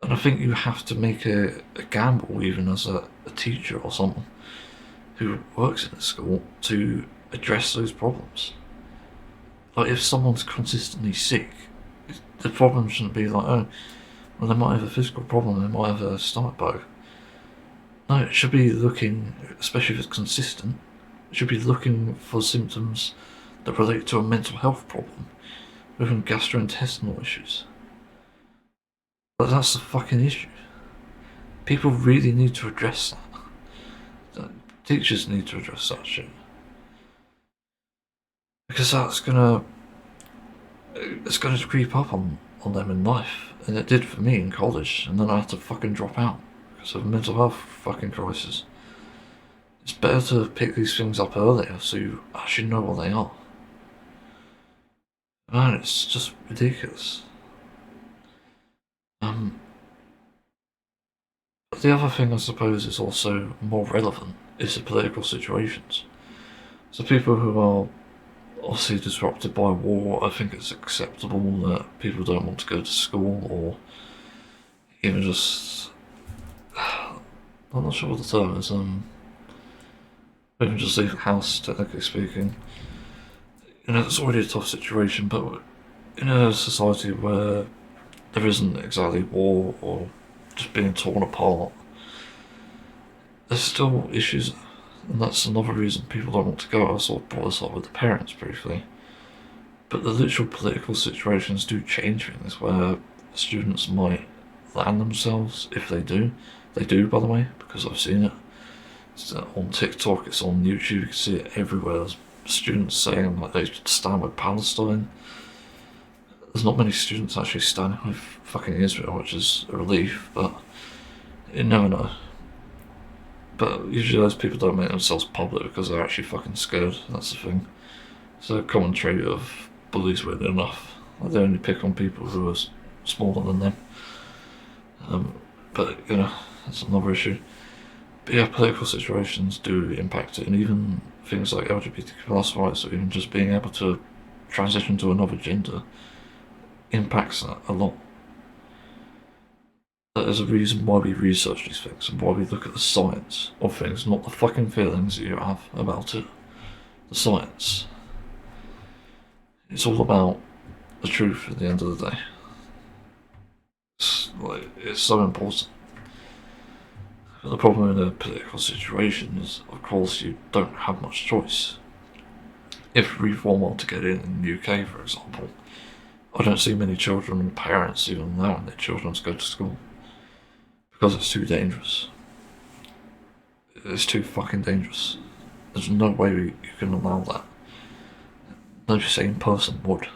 And I think you have to make a gamble, even as a teacher or someone who works in a school, to address those problems. Like, if someone's consistently sick, the problem shouldn't be like, oh, well, they might have a physical problem, they might have a stomach bug. No, it should be looking, especially if it's consistent, it should be looking for symptoms that relate to a mental health problem, even gastrointestinal issues. But that's the fucking issue. People really need to address that. Teachers need to address that shit. Because it's gonna creep up on them in life. And it did for me in college, and then I had to fucking drop out because of a mental health fucking crisis. It's better to pick these things up earlier so you actually know what they are. Man, it's just ridiculous. But the other thing I suppose is also more relevant is the political situations. So people who are obviously disrupted by war, I think it's acceptable that people don't want to go to school or even just... I'm not sure what the term is, even just leave the house, technically speaking. You know, it's already a tough situation, but in a society where there isn't exactly war or just being torn apart, there's still issues, and that's another reason people don't want to go. I sort of brought this up with the parents briefly, but the literal political situations do change things where students might land themselves, if they do. They do, by the way, because I've seen it. It's on TikTok, it's on YouTube, you can see it everywhere. There's students saying like they should stand with Palestine. There's not many students actually standing with fucking Israel, which is a relief, but you never know. But usually those people don't make themselves public because they're actually fucking scared, that's the thing. It's a common trait of bullies, weirdly enough. Like, they only pick on people who are smaller than them. But, you know, that's another issue. But yeah, political situations do impact it, and even things like LGBTQ+ rights, or even just being able to transition to another gender, impacts that a lot. There's a reason why we research these things and why we look at the science of things, not the fucking feelings that you have about it. The science. It's all about the truth at the end of the day. It's so important. But the problem in a political situation is, of course, you don't have much choice. If reform were to get in the UK, for example, I don't see many children and parents even allowing their children to go to school. Because it's too dangerous. It's too fucking dangerous. There's no way you can allow that. No sane person would.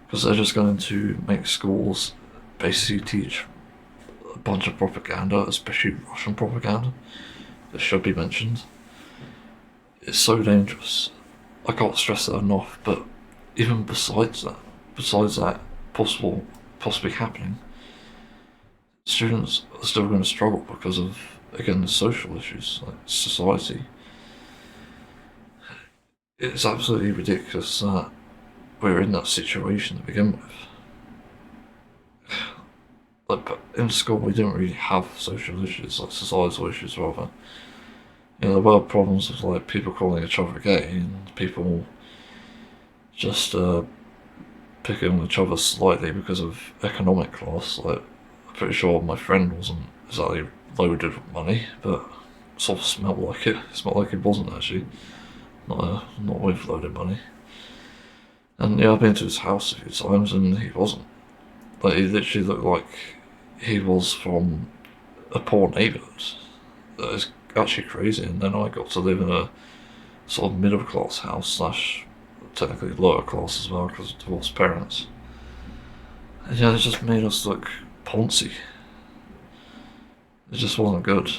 Because they're just going to make schools basically teach a bunch of propaganda, especially Russian propaganda, that should be mentioned. It's so dangerous. I can't stress that enough, but even besides that possibly happening, students are still going to struggle because of, again, the social issues, like society. It's absolutely ridiculous that we're in that situation to begin with. Like, in school we didn't really have social issues, like societal issues rather. You know, there were problems with like people calling each other gay and people just picking on each other slightly because of economic class. Like, I'm pretty sure my friend wasn't exactly loaded with money, but sort of smelled like it. It smelled like he wasn't actually. Not with loaded money. And yeah, I've been to his house a few times and he wasn't. Like, he literally looked like he was from a poor neighbourhood. That is actually crazy. And then I got to live in a sort of middle class house slash technically lower class as well because of divorced parents. And yeah, it just made us look poncy. It just wasn't good.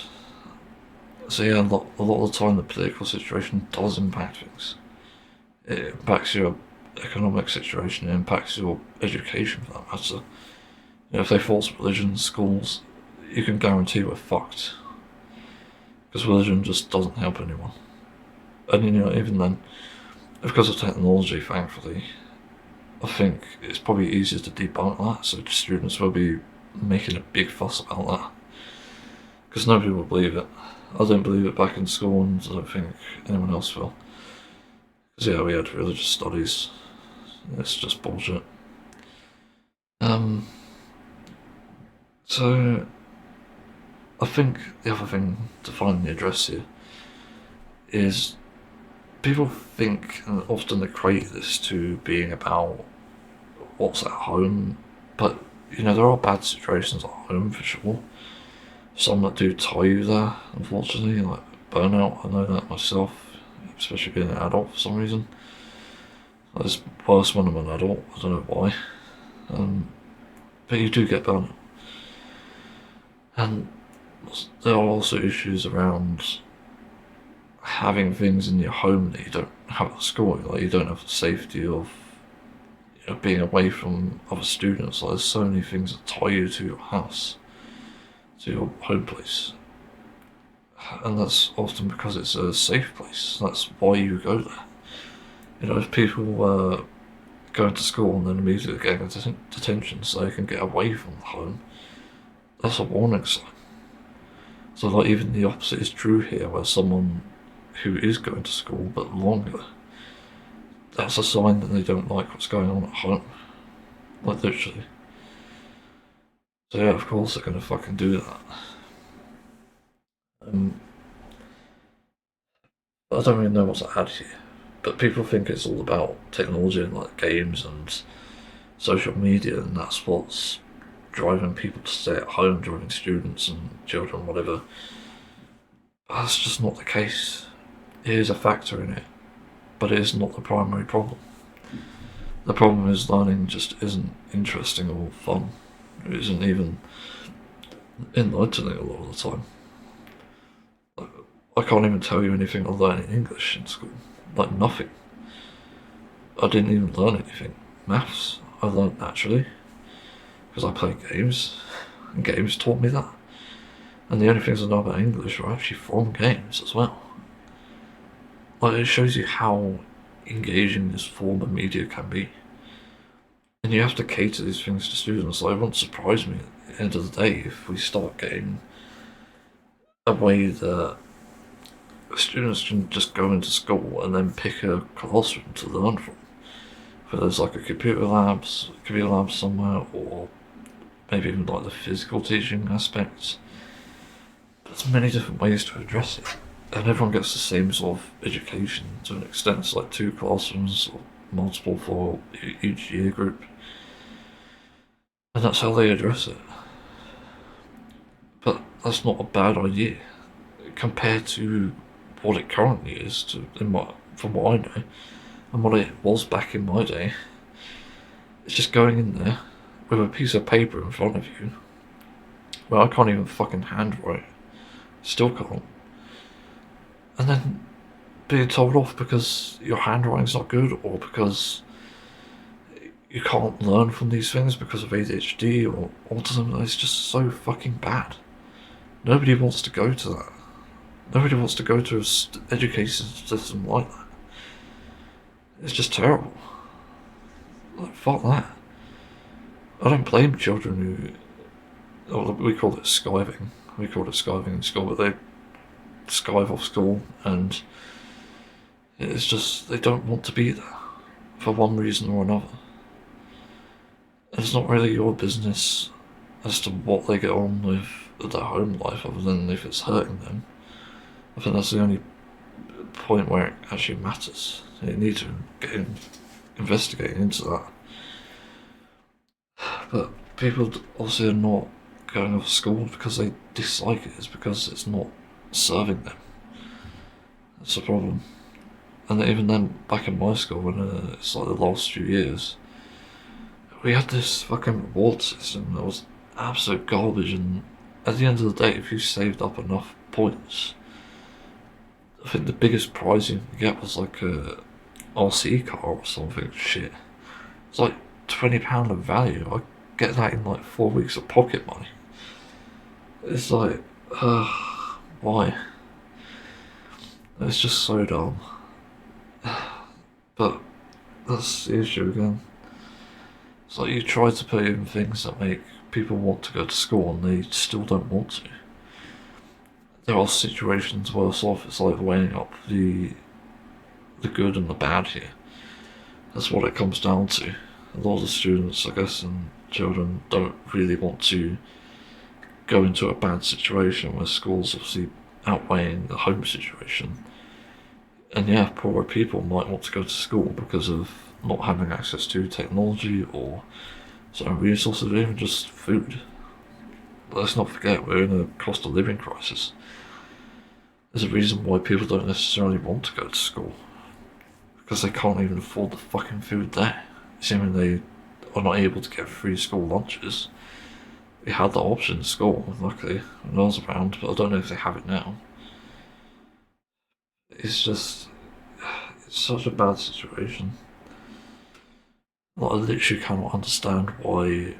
So yeah, a lot of the time the political situation does impact things. It impacts your economic situation, it impacts your education for that matter. You know, if they force religion in schools, you can guarantee we're fucked. Because religion just doesn't help anyone. And you know, even then, because of technology, thankfully, I think it's probably easier to debunk that, so students will be making a big fuss about that. Because nobody will believe it. I didn't believe it back in school, and I don't think anyone else will. Because yeah, we had religious studies. It's just bullshit. So I think the other thing to finally address here is people think, and often equate this to being about what's at home, but you know, there are bad situations at home for sure. Some that do tie you there, unfortunately, like burnout. I know that myself, especially being an adult for some reason. It's worse when I'm an adult, I don't know why. But you do get burnout. And there are also issues around having things in your home that you don't have at school. Like, you don't have the safety of, you know, being away from other students. Like, there's so many things that tie you to your house, to your home place. And that's often because it's a safe place. That's why you go there. You know, if people were going to school and then immediately getting detention so they can get away from home, that's a warning sign. So like, even the opposite is true here, where someone who is going to school but longer, that's a sign that they don't like what's going on at home. Like, literally. So yeah, of course they're gonna fucking do that. I don't really know what to add here, but people think it's all about technology and like games and social media, and that's what's driving people to stay at home, driving students and children, whatever. But that's just not the case. It is a factor in it, but it is not the primary problem. The problem is learning just isn't interesting or fun. It isn't even enlightening a lot of the time. I can't even tell you anything I learned in English in school. Like, nothing. I didn't even learn anything. Maths, I learned naturally. Because I played games. And games taught me that. And the only things I know about English are actually from games as well. Like, it shows you how engaging this form of media can be. And you have to cater these things to students. Like, it won't surprise me at the end of the day if we start getting a way that students can just go into school and then pick a classroom to learn from. Whether there's like a computer lab somewhere, or maybe even like the physical teaching aspects. There's many different ways to address it, and everyone gets the same sort of education to an extent. It's like 2 classrooms or multiple for each year group, and that's how they address it. But that's not a bad idea compared to what it currently is, from what I know, and what it was back in my day. It's just going in there with a piece of paper in front of you. Well, I can't even fucking handwrite. Still can't. And then being told off because your handwriting's not good, or because you can't learn from these things because of ADHD or autism. It's just so fucking bad. Nobody wants to go to that. Nobody wants to go to an education system like that. It's just terrible. Like, fuck that. I don't blame children who, we call it skiving. We called it skiving in school, but they skive off school, and it's just, they don't want to be there. for one reason or another. It's not really your business as to what they get on with their home life, other than if it's hurting them. I think that's the only point where it actually matters. You need to get investigating into that. But people obviously are not going off school because they dislike it. It's because it's not serving them. That's the problem. And even then, back in my school, when it's like the last few years, we had this fucking reward system that was absolute garbage. And at the end of the day, if you saved up enough points, I think the biggest prize you could get was like a RC car or something shit. It's like £20 of value. I get that in like 4 weeks of pocket money. It's like, why? It's just so dumb. But that's the issue again. It's like you try to put in things that make people want to go to school and they still don't want to. There are situations worse off. It's like weighing up the good and the bad here. That's what it comes down to. A lot of students, I guess, and children don't really want to go into a bad situation where school's obviously outweighing the home situation. And yeah, poorer people might want to go to school because of not having access to technology or certain resources, or even just food. Let's not forget, we're in a cost of living crisis. There's a reason why people don't necessarily want to go to school. Because they can't even afford the fucking food there. Assuming they are not able to get free school lunches. We had that option in school, luckily, when I was around, but I don't know if they have it now. It's such a bad situation. Like, I literally cannot understand why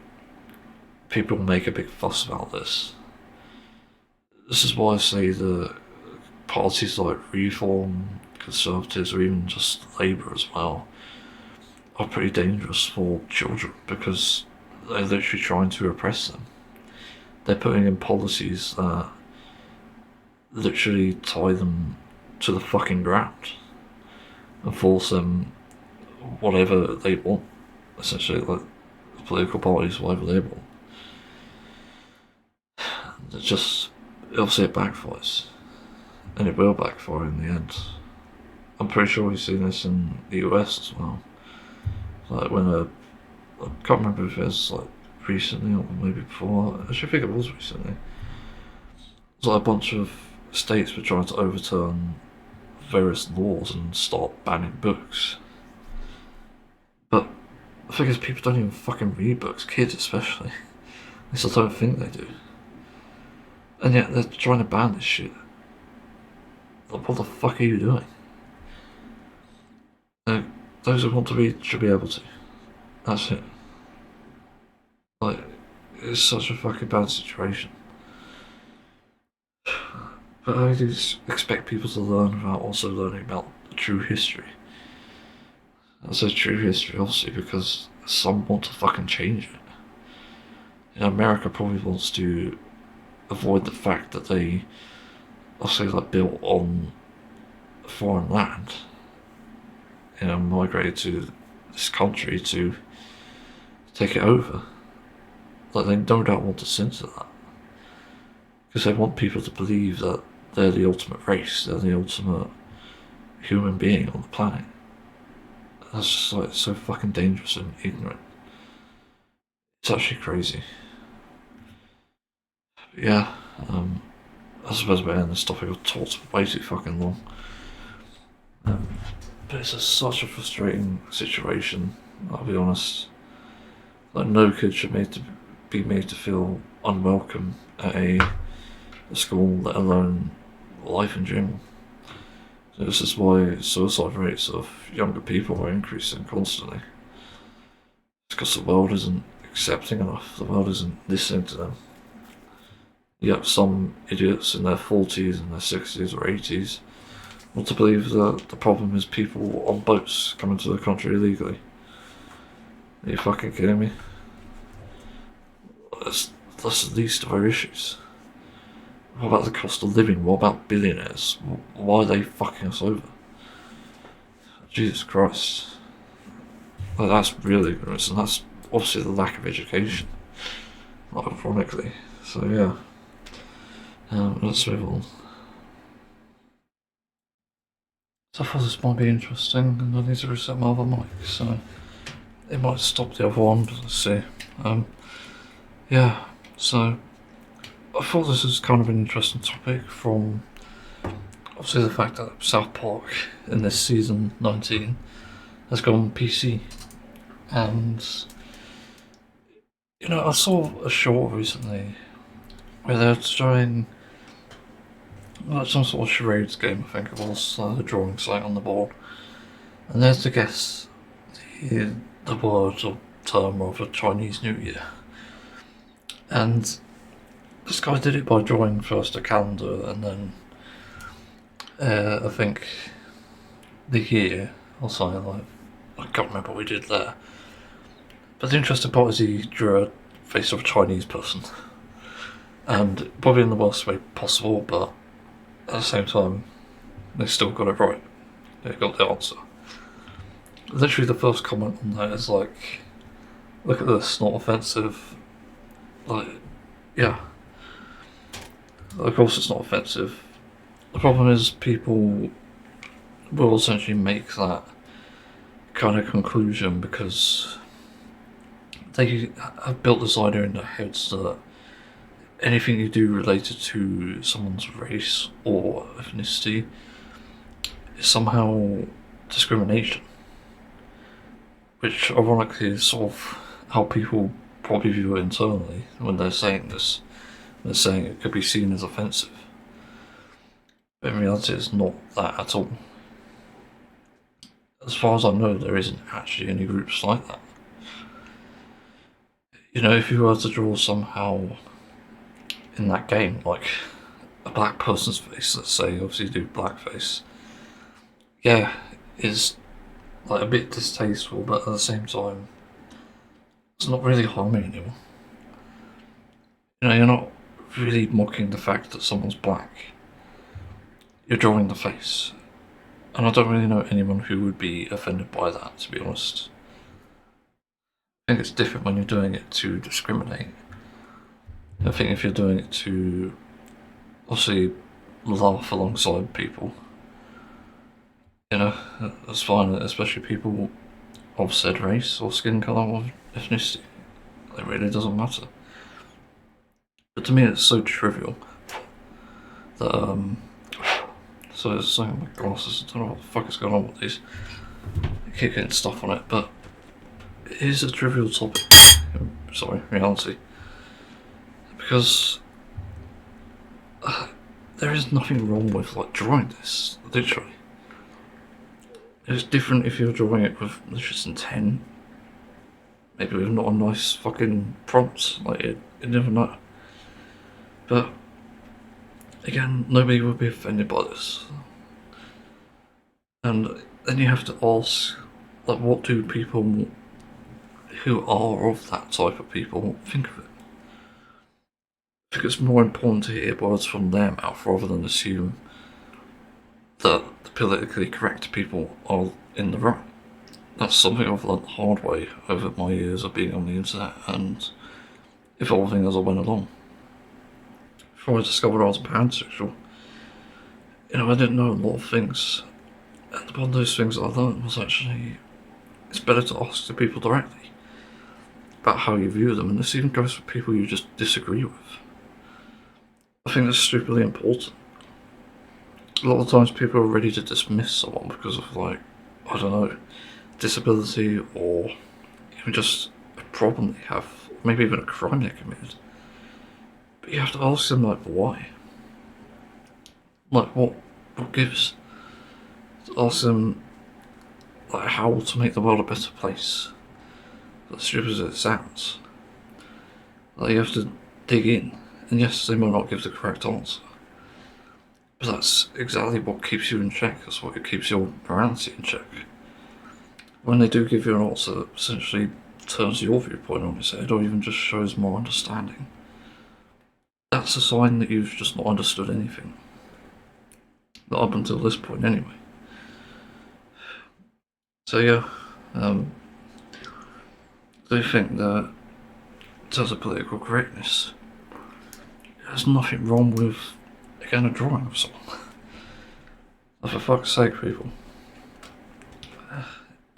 people make a big fuss about this. This is why I say that parties like Reform, Conservatives, or even just Labour as well, are pretty dangerous for children because they're literally trying to oppress them. They're putting in policies that literally tie them to the fucking ground and force them whatever they want, essentially, like political parties, whatever they want. Obviously it backfires. And it will backfire in the end. I'm pretty sure we've seen this in the US as well. Like when I can't remember if it was like recently or maybe before. I actually think it was recently. It was like a bunch of states were trying to overturn various laws and start banning books. But the thing is, people don't even fucking read books, kids especially. At least I don't think they do. And yet they're trying to ban this shit. Like, what the fuck are you doing? Those who want to read should be able to. That's it. Like, it's such a fucking bad situation. But I do expect people to learn without also learning about the true history. I say true history, obviously, because some want to fucking change it. You know, America probably wants to avoid the fact that they, I'll say, like, built on foreign land. You know, migrated to this country to take it over. Like, they no doubt want to censor that. Because they want people to believe that they're the ultimate race, they're the ultimate human being on the planet. That's just like so fucking dangerous and ignorant. It's actually crazy. But yeah, I suppose we're in this topic. I've talked way too fucking long. But it's such a frustrating situation, I'll be honest. Like, no kid should be made to feel unwelcome at a school, let alone life in general. So this is why suicide rates of younger people are increasing constantly. It's because the world isn't accepting enough, the world isn't listening to them. Yet some idiots in their 40s and their 60s or 80s want to believe that the problem is people on boats coming to the country illegally. Are you fucking kidding me? That's the least of our issues. What about the cost of living? What about billionaires? Why are they fucking us over? Jesus Christ. Like, that's real ignorance, and that's obviously the lack of education, like, ironically. So yeah, let's move on. So I thought this might be interesting, and I need to reset my other mic, so it might stop the other one, but let's see. Yeah, so I thought this was kind of an interesting topic from obviously the fact that South Park in this season 19 has gone PC, and you know, I saw a short recently where they're showing like some sort of charades game, I think it was, the drawing site on the board, and there's to guess the word or term of a Chinese New Year, and this guy did it by drawing first a calendar and then I think the year or something like. I can't remember what we did there. But the interesting part is he drew a face of a Chinese person, and probably in the worst way possible, but at the same time, they still got it right. They got the answer. Literally, the first comment on that is like, "Look at this, not offensive." Like, yeah. Of course, it's not offensive. The problem is people will essentially make that kind of conclusion because they have built this idea in their heads that anything you do related to someone's race or ethnicity is somehow discrimination, which ironically is sort of how people probably view it internally when they're saying this. They're saying it could be seen as offensive, but in reality it's not that at all. As far as I know, there isn't actually any groups like that. You know, if you were to draw somehow in that game, like a black person's face, let's say, obviously you do blackface, yeah, is like a bit distasteful, but at the same time, it's not really harming anyone. You know, you're not really mocking the fact that someone's black. You're drawing the face. And I don't really know anyone who would be offended by that, to be honest. I think it's different when you're doing it to discriminate. I think if you're doing it to obviously laugh alongside people, you know, that's fine, especially people of said race or skin colour or ethnicity. It really doesn't matter. But to me, it's so trivial that, so it's something with my glasses, I don't know what the fuck is going on with these. I keep getting stuff on it, but it is a trivial topic. Sorry, reality. Because there is nothing wrong with like drawing this, literally. It's different if you're drawing it with malicious intent. Maybe with not a nice fucking prompt, like you never know. But again, nobody would be offended by this. And then you have to ask, like, what do people who are of that type of people think of it? I think it's more important to hear words from their mouth rather than assume that the politically correct people are in the right. That's something I've learned the hard way over my years of being on the internet and evolving as I went along. Before I discovered I was pansexual, you know, I didn't know a lot of things. And one of those things that I learned was actually, it's better to ask the people directly about how you view them, and this even goes for people you just disagree with. I think that's stupidly important. A lot of times people are ready to dismiss someone because of, like, I don't know, disability or even just a problem they have, maybe even a crime they committed. But you have to ask them, like, why? Like, what gives? Ask them, like, how to make the world a better place. As stupid as it sounds. Like, you have to dig in, and yes, they might not give the correct answer. But that's exactly what keeps you in check, that's what keeps your morality in check. When they do give you an answer that essentially turns your viewpoint on its head, or even just shows more understanding, that's a sign that you've just not understood anything. Not up until this point, anyway. So yeah, they think that in terms of political correctness, there's nothing wrong with, again, a drawing of someone. Oh, for fuck's sake, people.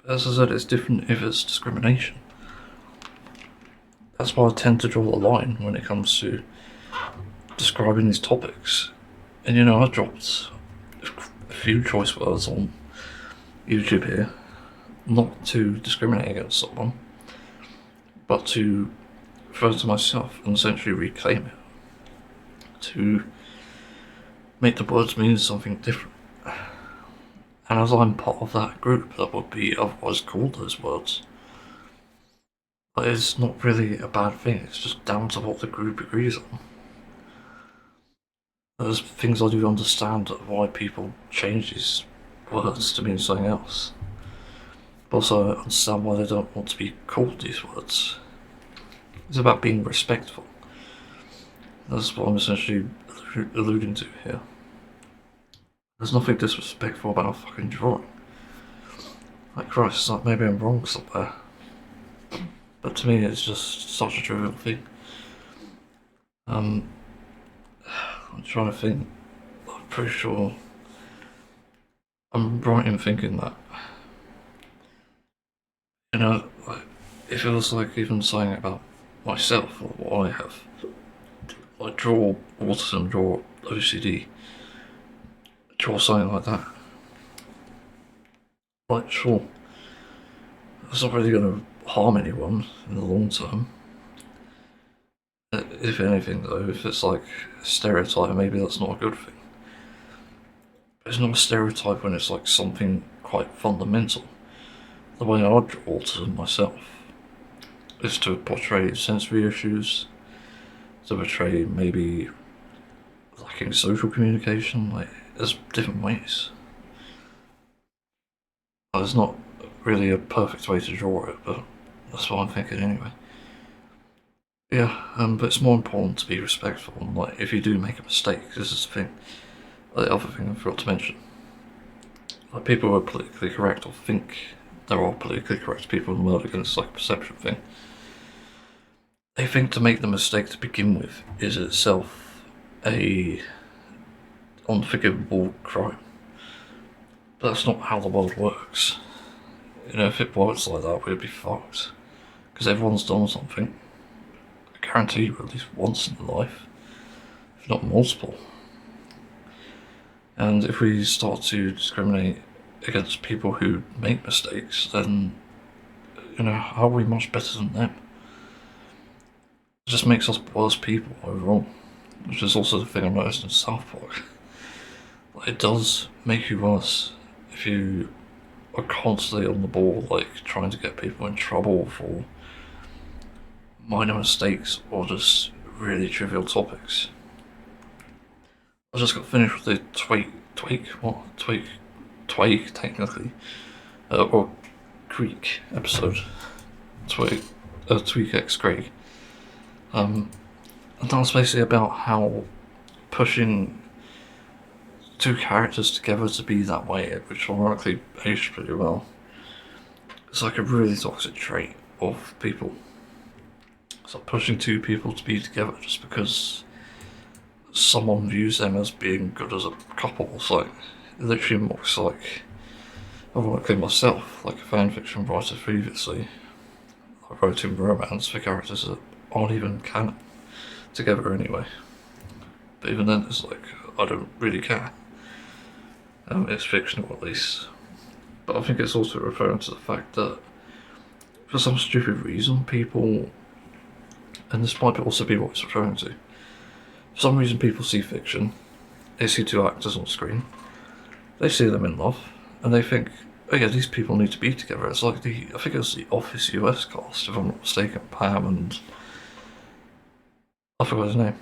As I said, it's different if it's discrimination. That's why I tend to draw the line when it comes to describing these topics. And you know, I dropped a few choice words on YouTube here, not to discriminate against someone, but to refer to myself and essentially reclaim it. To make the words mean something different. And as I'm part of that group that would be otherwise called those words, but it's not really a bad thing, it's just down to what the group agrees on. There's things I do understand why people change these words to mean something else. But also I understand why they don't want to be called these words. It's about being respectful. That's what I'm essentially alluding to here. There's nothing disrespectful about a fucking drawing. Like Christ, like maybe I'm wrong somewhere. But to me it's just such a trivial thing. I'm trying to think. I'm pretty sure I'm right in thinking that. You know, like, it feels like even saying about myself or what I have. Like draw autism, draw OCD, draw something like that. Like sure, it's not really going to harm anyone in the long term. If anything though, if it's like a stereotype, maybe that's not a good thing. But it's not a stereotype when it's like something quite fundamental. The way I draw autism myself is to portray sensory issues, to portray maybe lacking social communication. Like there's different ways. There's not really a perfect way to draw it, but that's what I'm thinking anyway. Yeah, but it's more important to be respectful. And like, if you do make a mistake, this is the thing. The other thing I forgot to mention. Like, people who are politically correct or think there are politically correct people in the world, again, it's like a perception thing. They think to make the mistake to begin with is itself a unforgivable crime. But that's not how the world works. You know, if it works like that, we'd be fucked. Because everyone's done something. I guarantee you at least once in life, if not multiple. And if we start to discriminate against people who make mistakes, then, you know, how are we much better than them? It just makes us worse people overall, which is also the thing I noticed in South Park. Like, it does make you worse if you are constantly on the ball, like trying to get people in trouble for minor mistakes or just really trivial topics. I just got finished with the Twig technically, or Greek episode, Tweak X Craig. And that was basically about how pushing two characters together to be that way, which ironically aged pretty well, it's like a really toxic trait of people. It's like pushing two people to be together just because someone views them as being good as a couple. It's like, it literally looks like, ironically myself, like a fanfiction writer previously, I wrote in romance for characters that aren't even canon together anyway. But even then it's like, I don't really care. It's fictional at least. But I think it's also referring to the fact that for some stupid reason people, and this might also be what it's referring to, for some reason people see fiction, they see two actors on screen, they see them in love, and they think, oh yeah, these people need to be together. It's like I think it was the Office US cast, if I'm not mistaken, Pam and, I forgot his name.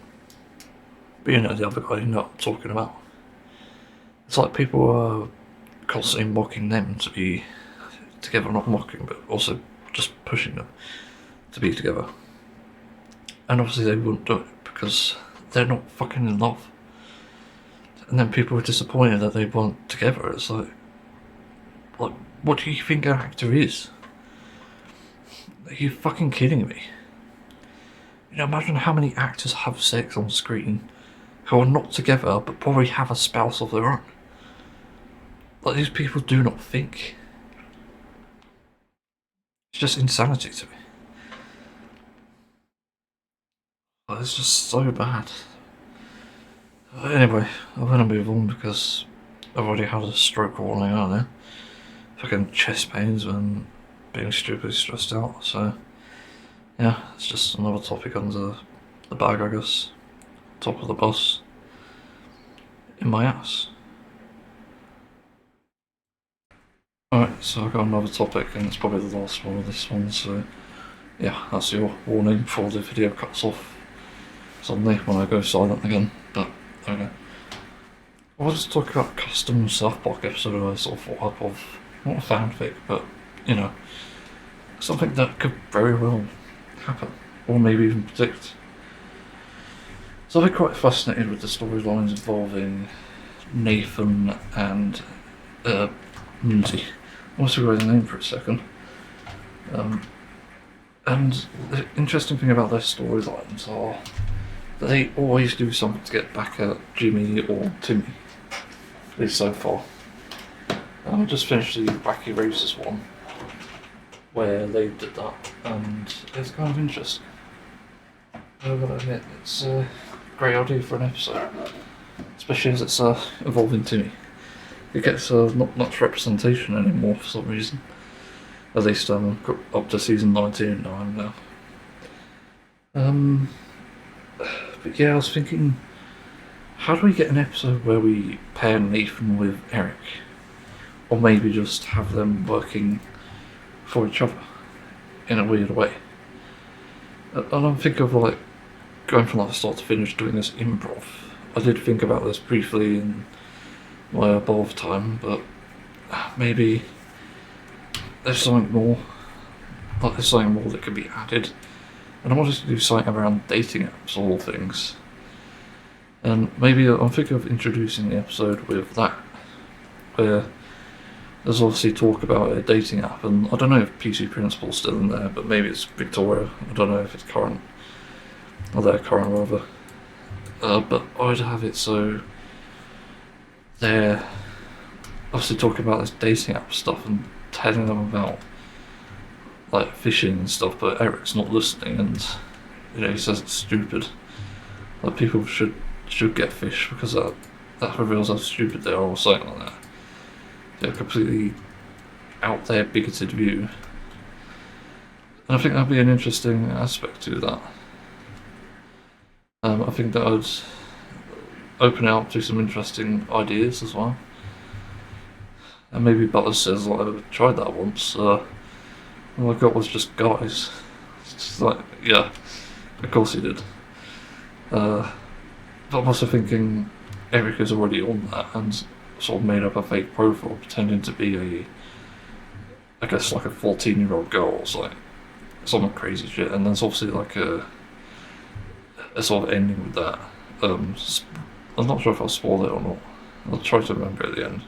But you know, the other guy you know what I'm talking about. It's like people are constantly mocking them to be together, not mocking, but also just pushing them to be together. And obviously they wouldn't do it because they're not fucking in love. And then people are disappointed that they weren't together. It's like, what do you think an actor is? Are you fucking kidding me? You know, imagine how many actors have sex on screen who are not together but probably have a spouse of their own. Like, these people do not think. It's just insanity to me. Like, it's just so bad. Anyway, I'm gonna move on because I've already had a stroke warning earlier. Fucking chest pains and being stupidly stressed out, so yeah, it's just another topic under the bag, I guess. Top of the bus. In my ass. Alright, so I've got another topic, and it's probably the last one of this one, so yeah, that's your warning before the video cuts off suddenly when I go silent again, but okay. I wanted to talk about custom South Park episode I sort of thought up of, not a fanfic, but, you know, something that could very well happen, or maybe even predict. So I've been quite fascinated with the storylines involving Nathan and Minty. I almost forgot his name for a second. And the interesting thing about their storylines are that they always do something to get back at Jimmy or Timmy. At least so far. I just finished the Wacky Races one, where they did that, and it's kind of interesting. I've got to admit, it's a great idea for an episode, especially as it's involving Timmy. It gets not much representation anymore for some reason. At least up to season 19 now. But yeah, I was thinking, how do we get an episode where we pair Nathan with Eric? Or maybe just have them working for each other in a weird way. And I'm thinking of like going from like start to finish doing this improv. I did think about this briefly in my above time, but maybe there's something more. Like there's something more that could be added. And I wanted to do something around dating apps, all things. And maybe I'm thinking of introducing the episode with that, where there's obviously talk about a dating app, and I don't know if PC Principal's still in there, but maybe it's Victoria. I don't know if it's current, or they're current rather. But I'd have it so they're obviously talking about this dating app stuff and telling them about like fishing and stuff, but Eric's not listening, and you know he says it's stupid. Like people should get fish because that reveals how stupid they are, or something like that. They're completely out there bigoted view, and I think that'd be an interesting aspect to that. I think that would open it up to some interesting ideas as well. And maybe Butters says, like, I tried that once. All I got was just guys. It's just like, yeah, of course he did. But I'm also thinking Eric is already on that and sort of made up a fake profile pretending to be I guess like a 14-year-old girl or something. Some crazy shit. And there's obviously like a sort of ending with that. I'm not sure if I'll spoil it or not. I'll try to remember at the end.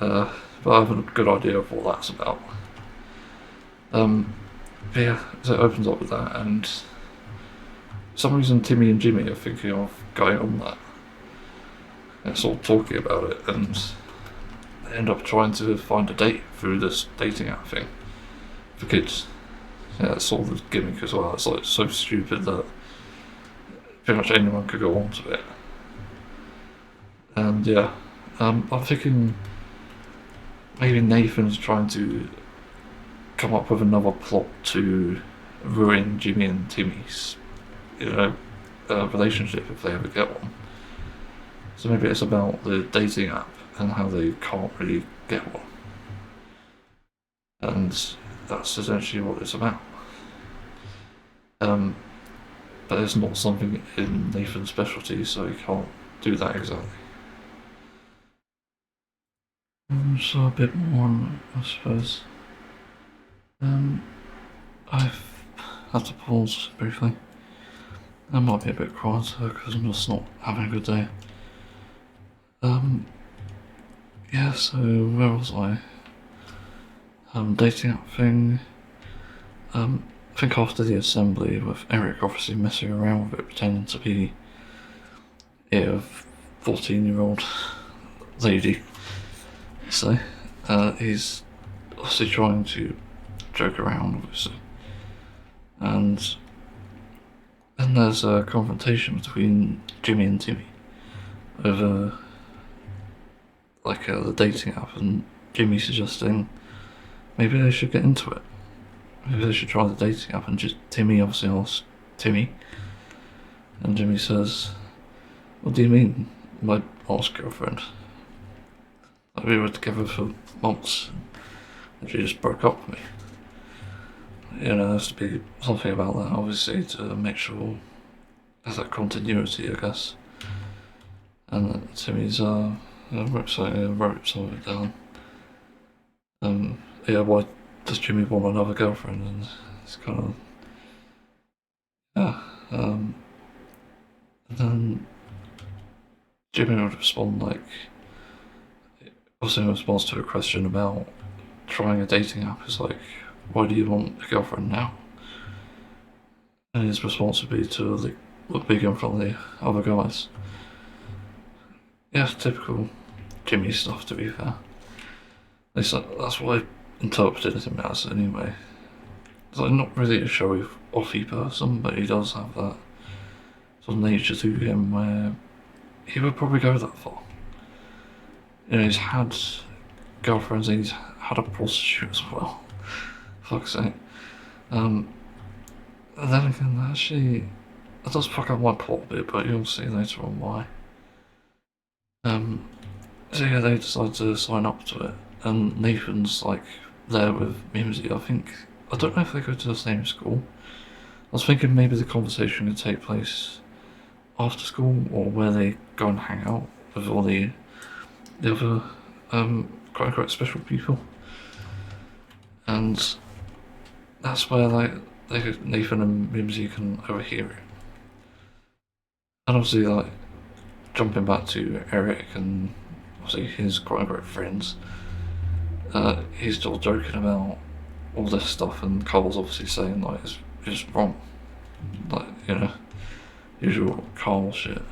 But I have a good idea of what that's about. But yeah, so it opens up with that, and for some reason Timmy and Jimmy are thinking of going on that. And sort of talking about it, and they end up trying to find a date through this dating app thing for kids. Yeah, it's sort of the gimmick as well. It's like so stupid that pretty much anyone could go onto it. And yeah, I'm thinking maybe Nathan's trying to come up with another plot to ruin Jimmy and Timmy's, relationship if they ever get one. So maybe it's about the dating app and how they can't really get one. And that's essentially what it's about. But it's not something in Nathan's specialty, so he can't do that exactly. So a bit more on it, I suppose. I've had to pause briefly. I might be a bit quieter because I'm just not having a good day. Yeah, so where was I? Dating app thing. I think after the assembly, with Eric obviously messing around with it, pretending to be a 14-year-old lady, so he's obviously trying to joke around, obviously, and then there's a confrontation between Jimmy and Timmy over the dating app, and Jimmy suggesting maybe they should get into it. Maybe they should try the dating app, and just Timmy obviously asks Timmy, and Jimmy says, "What do you mean, my last girlfriend? Like, we were together for months, and she just broke up with me." You know, there has to be something about that, obviously, to make sure there's that continuity, I guess. And Timmy's wrote some of it down. Yeah, why does Jimmy want another girlfriend? And it's kind of, yeah. And then Jimmy would respond also in response to a question about trying a dating app, is like, why do you want a girlfriend now? And his response would be to look big in front of the other guys. Yeah, typical Jimmy stuff, to be fair. At least that's what I interpreted him as, anyway. He's not really a showy-offy person, but he does have that sort of nature to him where he would probably go that far. You know, he's had girlfriends, and he's had a prostitute as well. Fuck's sake. And then again, actually, that does fuck up my plot a bit, but you'll see later on why. So yeah, they decide to sign up to it, and Nathan's there with Mimsy. I don't know if they go to the same school. I was thinking maybe the conversation could take place after school, or where they go and hang out with all the other quite special people. And that's where Nathan and Mimsy can overhear it. And obviously jumping back to Eric and obviously his quote-unquote friends, he's still joking about all this stuff, and Cole's obviously saying it's just wrong. You know, usual Cole shit.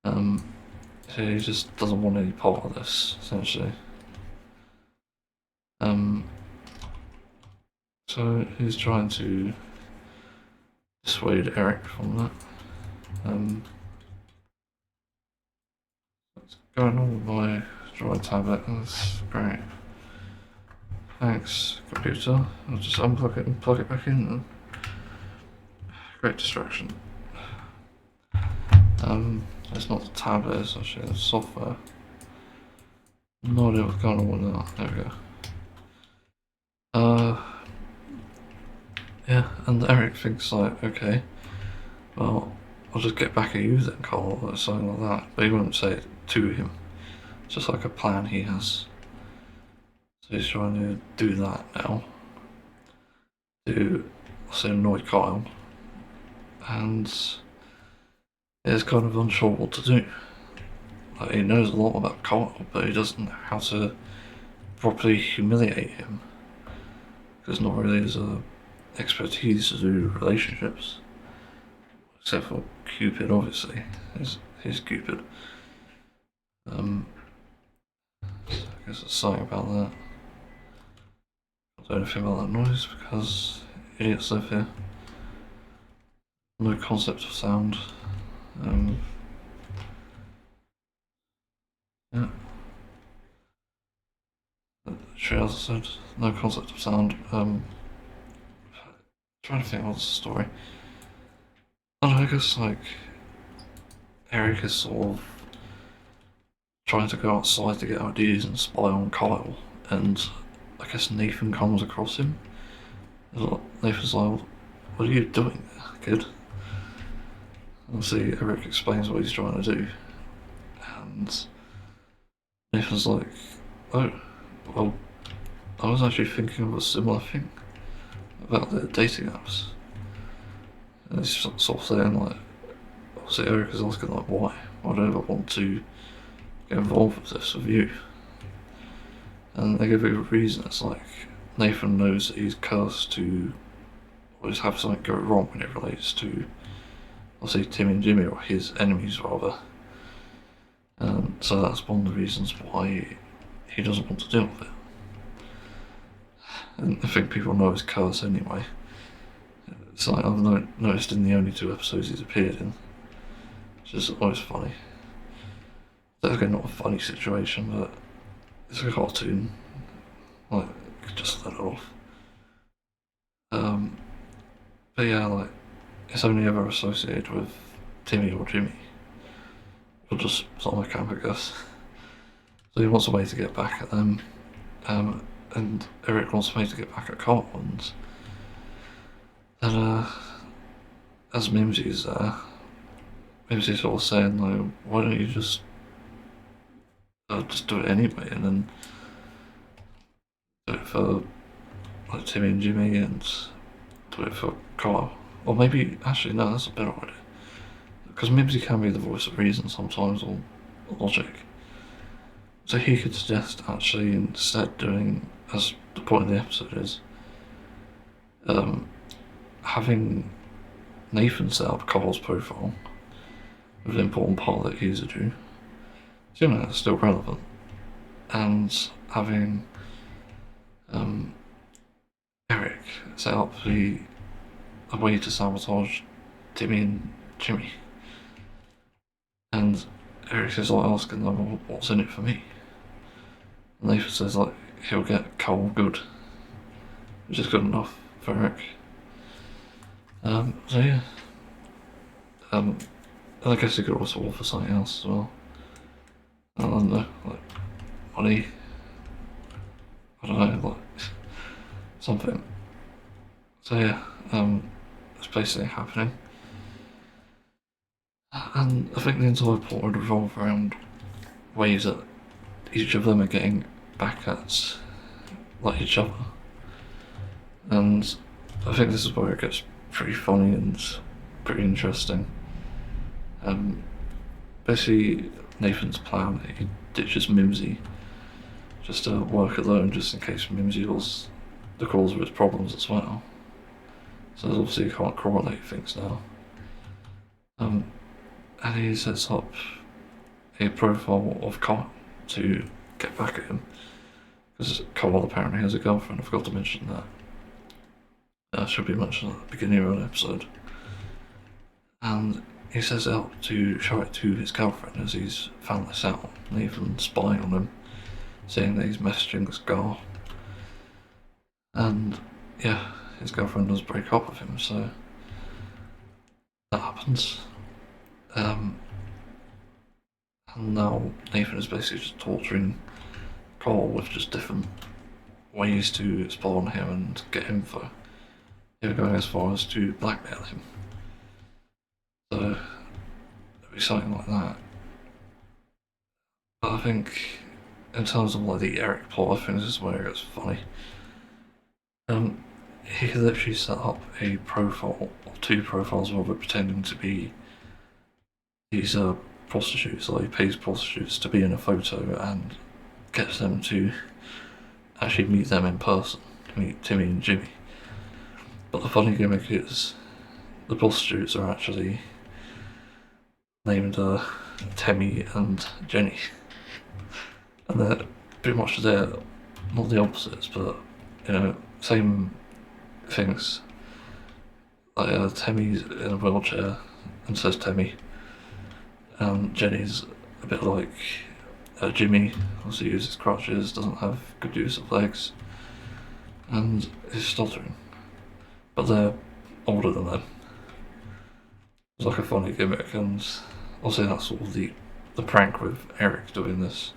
So he just doesn't want any part of this, essentially. So he's trying to dissuade Eric from that. What's going on with my dry tablet? That's great. Thanks, computer. I'll just unplug it and plug it back in. Great distraction. It's not the tablet, it's actually the software. No idea what's going on with that. There we go. Yeah, and Eric thinks okay, well, I'll just get back at you then, Cole, or something like that. But he wouldn't say it to him. It's just a plan he has. So he's trying to do that now. To, annoy Kyle. And he's kind of unsure what to do. He knows a lot about Kyle, but he doesn't know how to properly humiliate him. Because not really his expertise to do relationships. Except for Cupid, obviously. He's Cupid. So I guess there's something about that. I don't know anything about that noise because idiots live here. No concept of sound. Yeah. Sure, as I said, no concept of sound. Trying to think what's the story. I don't know, I guess Eric is sort of trying to go outside to get ideas and spy on Kyle, and I guess Nathan comes across him. Nathan's like, what are you doing there, kid? Obviously Eric explains what he's trying to do, and Nathan's like, oh, well, I was actually thinking of a similar thing about the dating apps. And he's sort of saying obviously Eric is asking why? Why do I ever want to get involved with this with you? And they give you a reason. It's Nathan knows that he's cursed to always have something go wrong when it relates to, obviously, Timmy and Jimmy, or his enemies rather. And so that's one of the reasons why he doesn't want to deal with it. And I think people know his curse anyway. It's like I've noticed in the only 2 episodes he's appeared in, which is always funny. That's again not a funny situation, but it's a cartoon. Like, just let it off. But yeah, like, it's only ever associated with Timmy or Jimmy. Or just summer camp, I guess. So he wants a way to get back at them. And Eric wants a way to get back at Carl. And as Mimsy's there, Mimsy's sort of saying, like, why don't you just do it anyway, and then do it for, like, Timmy and Jimmy, and do it for Carl. Or maybe, actually, no, that's a better idea. Because Mimsy can be the voice of reason sometimes, or logic. So he could suggest, actually, instead doing, as the point of the episode is, having Nathan set up Carl's profile with the important part that he's a Jew. So, it's still relevant. And having Eric set up a way to sabotage Timmy and Jimmy. And Eric is like asking them, well, what's in it for me? And Nathan says, like, he'll get Carl good, which is good enough for Eric. So yeah. And I guess he could also offer something else as well. I don't know, like money. I don't know, like something. So yeah, it's basically happening. And I think the entire plot would revolve around ways that each of them are getting back at, like, each other. And I think this is where it gets pretty funny and pretty interesting. Basically, Nathan's plan, he ditches Mimsy just to work alone, just in case Mimsy was the cause of his problems as well. So obviously he can't correlate things now. And he sets up a profile of Carl to get back at him, because Carl apparently has a girlfriend. I forgot to mention that. That should be mentioned at the beginning of an episode. And he sets out to show it to his girlfriend as he's found this out, and even spying on him, saying that he's messaging this girl. And yeah, his girlfriend does break up with him, so that happens. And now Nathan is basically just torturing Carl with just different ways to spy on him and get info, even going as far as to blackmail him. So it'll be something like that. But I think, in terms of, like, the Eric plot, I think this is where it gets funny. He could literally set up a profile, or 2 profiles rather, pretending to be these prostitutes. Like, he pays prostitutes to be in a photo and gets them to actually meet them in person, meet Timmy and Jimmy. But the funny gimmick is the prostitutes are actually named Temmie and Jenny, and they're pretty much there, not the opposites, but, you know, same things. Like, Temmie's in a wheelchair and says Temmie, and Jenny's a bit like Jimmy, also uses crutches, doesn't have good use of legs, and is stuttering, but they're older than them. It's like a funny gimmick, and I'll say that's sort of the prank with Eric doing this.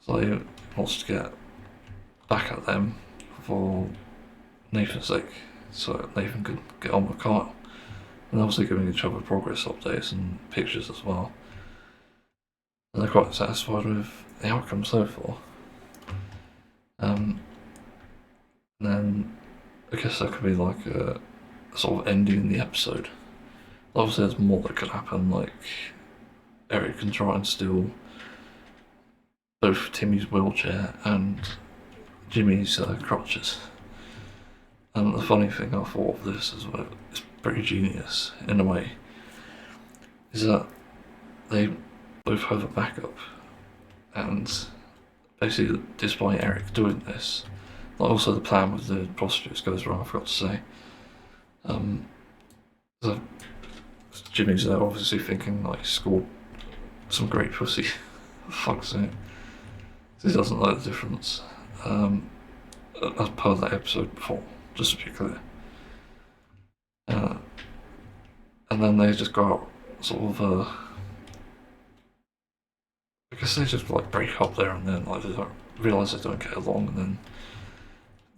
So he wants to get back at them for Nathan's sake, so Nathan could get on with Kyle. And obviously giving each other progress updates and pictures as well. And they're quite satisfied with the outcome so far. And then I guess that could be like a sort of ending the episode. Obviously there's more that could happen, like Eric can try and steal both Timmy's wheelchair and Jimmy's crotches. And the funny thing I thought of this as well, it's pretty genius in a way, is that they both have a backup, and basically despite Eric doing this, also the plan with the prostitutes goes wrong, I forgot to say. So Jimmy's there obviously thinking like he scored some great pussy, for fuck's sake. He doesn't know the difference. As per that episode before, just to be clear. And then they just go out, sort of, I guess they just like break up there and then, like they don't realise they don't get along, and then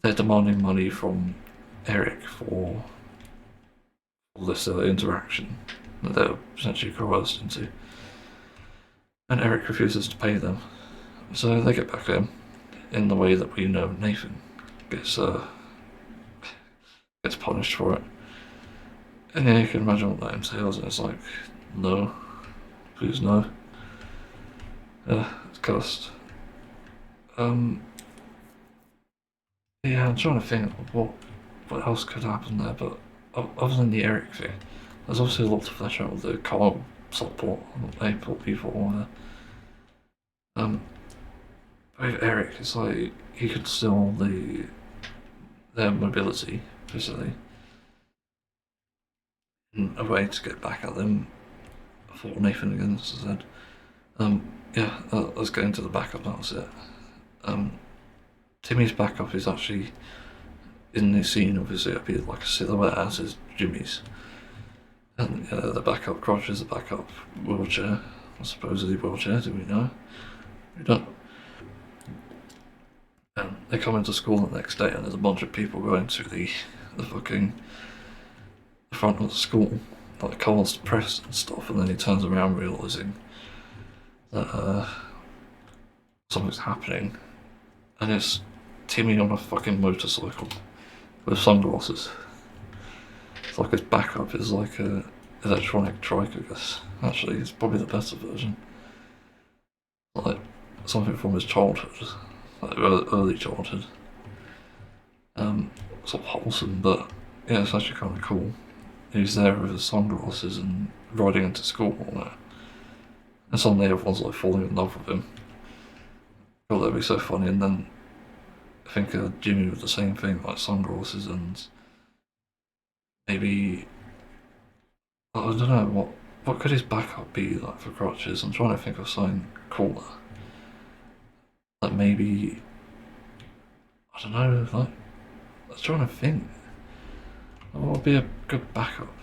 they're demanding money from Eric for this interaction that they're essentially coerced into. And Eric refuses to pay them, so they get back at him in the way that we know Nathan gets punished for it. And yeah, you can imagine what that entails, and it's like, no, please no. It's cursed. Yeah, I'm trying to think what else could happen there, but other than the Eric thing, there's obviously a lot to flesh out with the Carl subplot they put people on there. With Eric, it's like he could steal their mobility, basically, in a way to get back at them for Nathan again, as I said. Yeah, let's get into the backup, that was it. Timmy's backup is actually, in this scene, obviously, it'd be like a silhouette as is Jimmy's. And the backup crotch is the backup wheelchair, or supposedly wheelchair, do we know? We don't. And they come into school the next day and there's a bunch of people going to the fucking the front of the school, like Carl's depressed and stuff, and then he turns around realising that something's happening, and it's Timmy on a fucking motorcycle with sunglasses. It's like his backup is like a electronic trike, I guess. Actually, it's probably the better version. Like something from his childhood, like early childhood. Sort of wholesome, but yeah, it's actually kind of cool. He's there with his sunglasses and riding into school on it. And suddenly everyone's like falling in love with him. I thought that'd be so funny, and then I think Jimmy with the same thing, like sunglasses, and maybe I don't know what could his backup be like for crotches. I'm trying to think of something cooler. Like maybe I don't know. Like I was trying to think. What would be a good backup?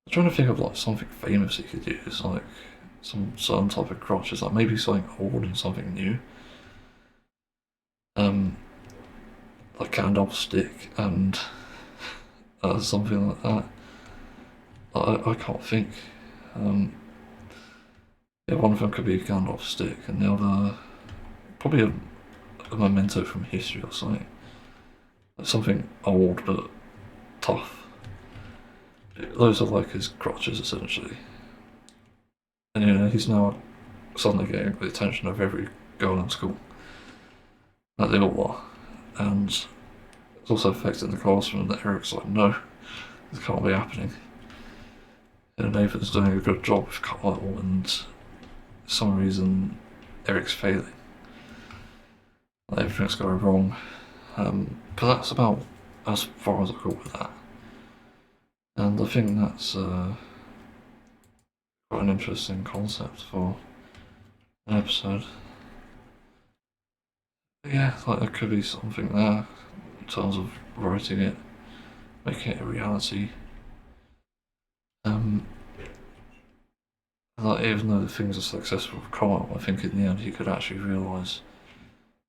I'm trying to think of like something famous he could use, like some certain type of crotches, like maybe something old and something new. Like Gandalf's stick and something like that. I can't think. Yeah, one of them could be a Gandalf stick, and the other probably a memento from history or something. Like something old but tough. Those are like his crotches essentially. And you know, he's now suddenly getting the attention of every girl in school. Like they all are. And it's also affecting the classroom that Eric's like, no, this can't be happening. And Nathan's doing a good job with Kyle, and for some reason Eric's failing. Like everything's going wrong. But that's about as far as I got with that. And I think that's quite an interesting concept for an episode. But yeah, like there could be something there in terms of writing it, making it a reality. Like even though the things are successful for Kyle, I think in the end he could actually realise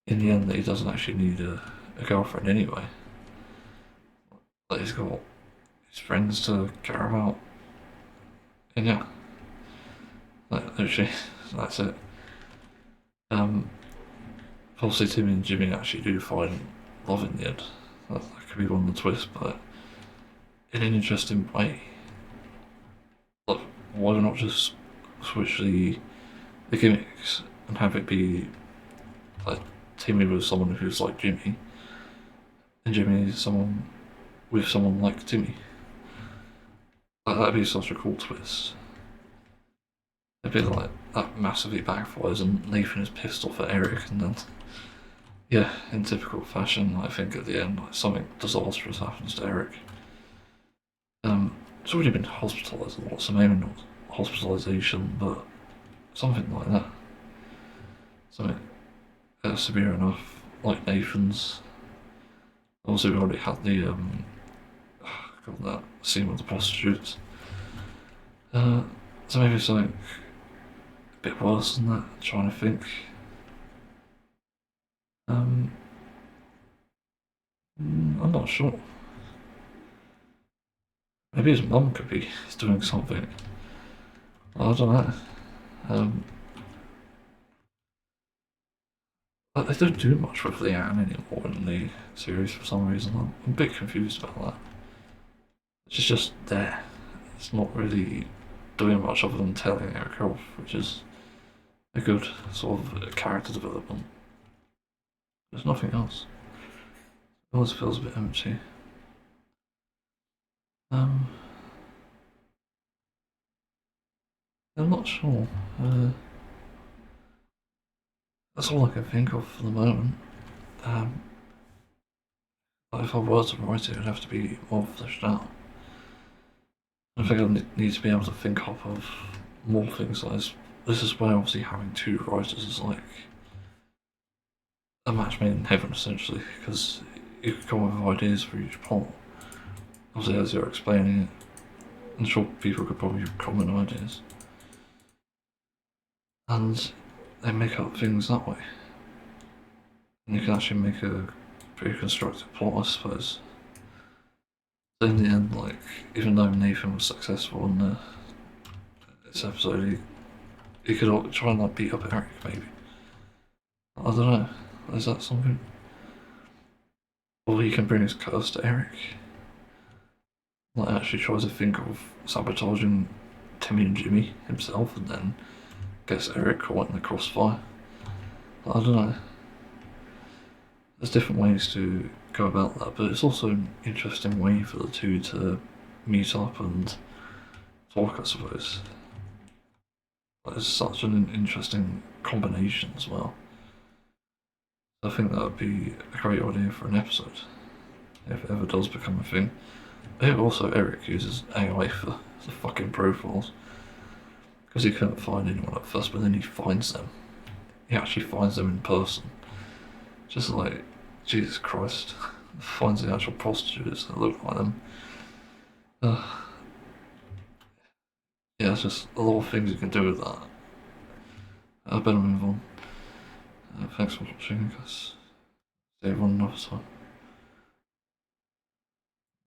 in the end that he doesn't actually need a girlfriend anyway. Like he's got his friends to care about. And yeah. Like literally, that's it. Obviously Timmy and Jimmy actually do find love in the end. That could be one of the twists, but in an interesting way. Like, why not just switch the gimmicks and have it be like Timmy with someone who's like Jimmy, and Jimmy is someone with someone like Timmy. Like, that'd be such a cool twist. It'd be like that massively backfires and Nathan is pissed off at Eric, and then, yeah, in typical fashion, I think at the end, like, something disastrous happens to Eric. It's already been hospitalised a lot, so maybe not hospitalisation, but something like that. Something severe enough, like Nathan's. Also, we already had the got that scene with the prostitutes. So maybe something a bit worse than that. I'm trying to think. I'm not sure. Maybe his mum could be doing something. I don't know. But they don't do much with Leanne anymore in the series for some reason. I'm a bit confused about that. She's just there. It's not really doing much other than telling Eric off, which is a good sort of character development. There's nothing else. It always feels a bit empty. I'm not sure. That's all I can think of for the moment. If I were to write it, it'd have to be more fleshed out. I think I need to be able to think up of more things like this. This is where obviously having two writers is like a match made in heaven, essentially, because you can come up with ideas for each plot. Obviously, as you're explaining it, I'm sure people could probably comment ideas. And they make up things that way. And you can actually make a pretty constructive plot, I suppose. So in the end, like, even though Nathan was successful in this episode, he could try and like beat up Eric, maybe. I don't know. Is that something? Or he can bring his curse to Eric. Like, actually tries to think of sabotaging Timmy and Jimmy himself, and then gets Eric caught in the crossfire. I don't know. There's different ways to go about that, but it's also an interesting way for the two to meet up and talk, I suppose. Like, it's such an interesting combination as well. I think that would be a great idea for an episode, if it ever does become a thing. Also, Eric uses AI for the fucking profiles, because he couldn't find anyone at first, but then he finds them. He actually finds them in person. Just like, Jesus Christ, finds the actual prostitutes that look like them. Yeah, it's just a lot of things you can do with that. I better move on. Thanks for watching, guys. See everyone another time.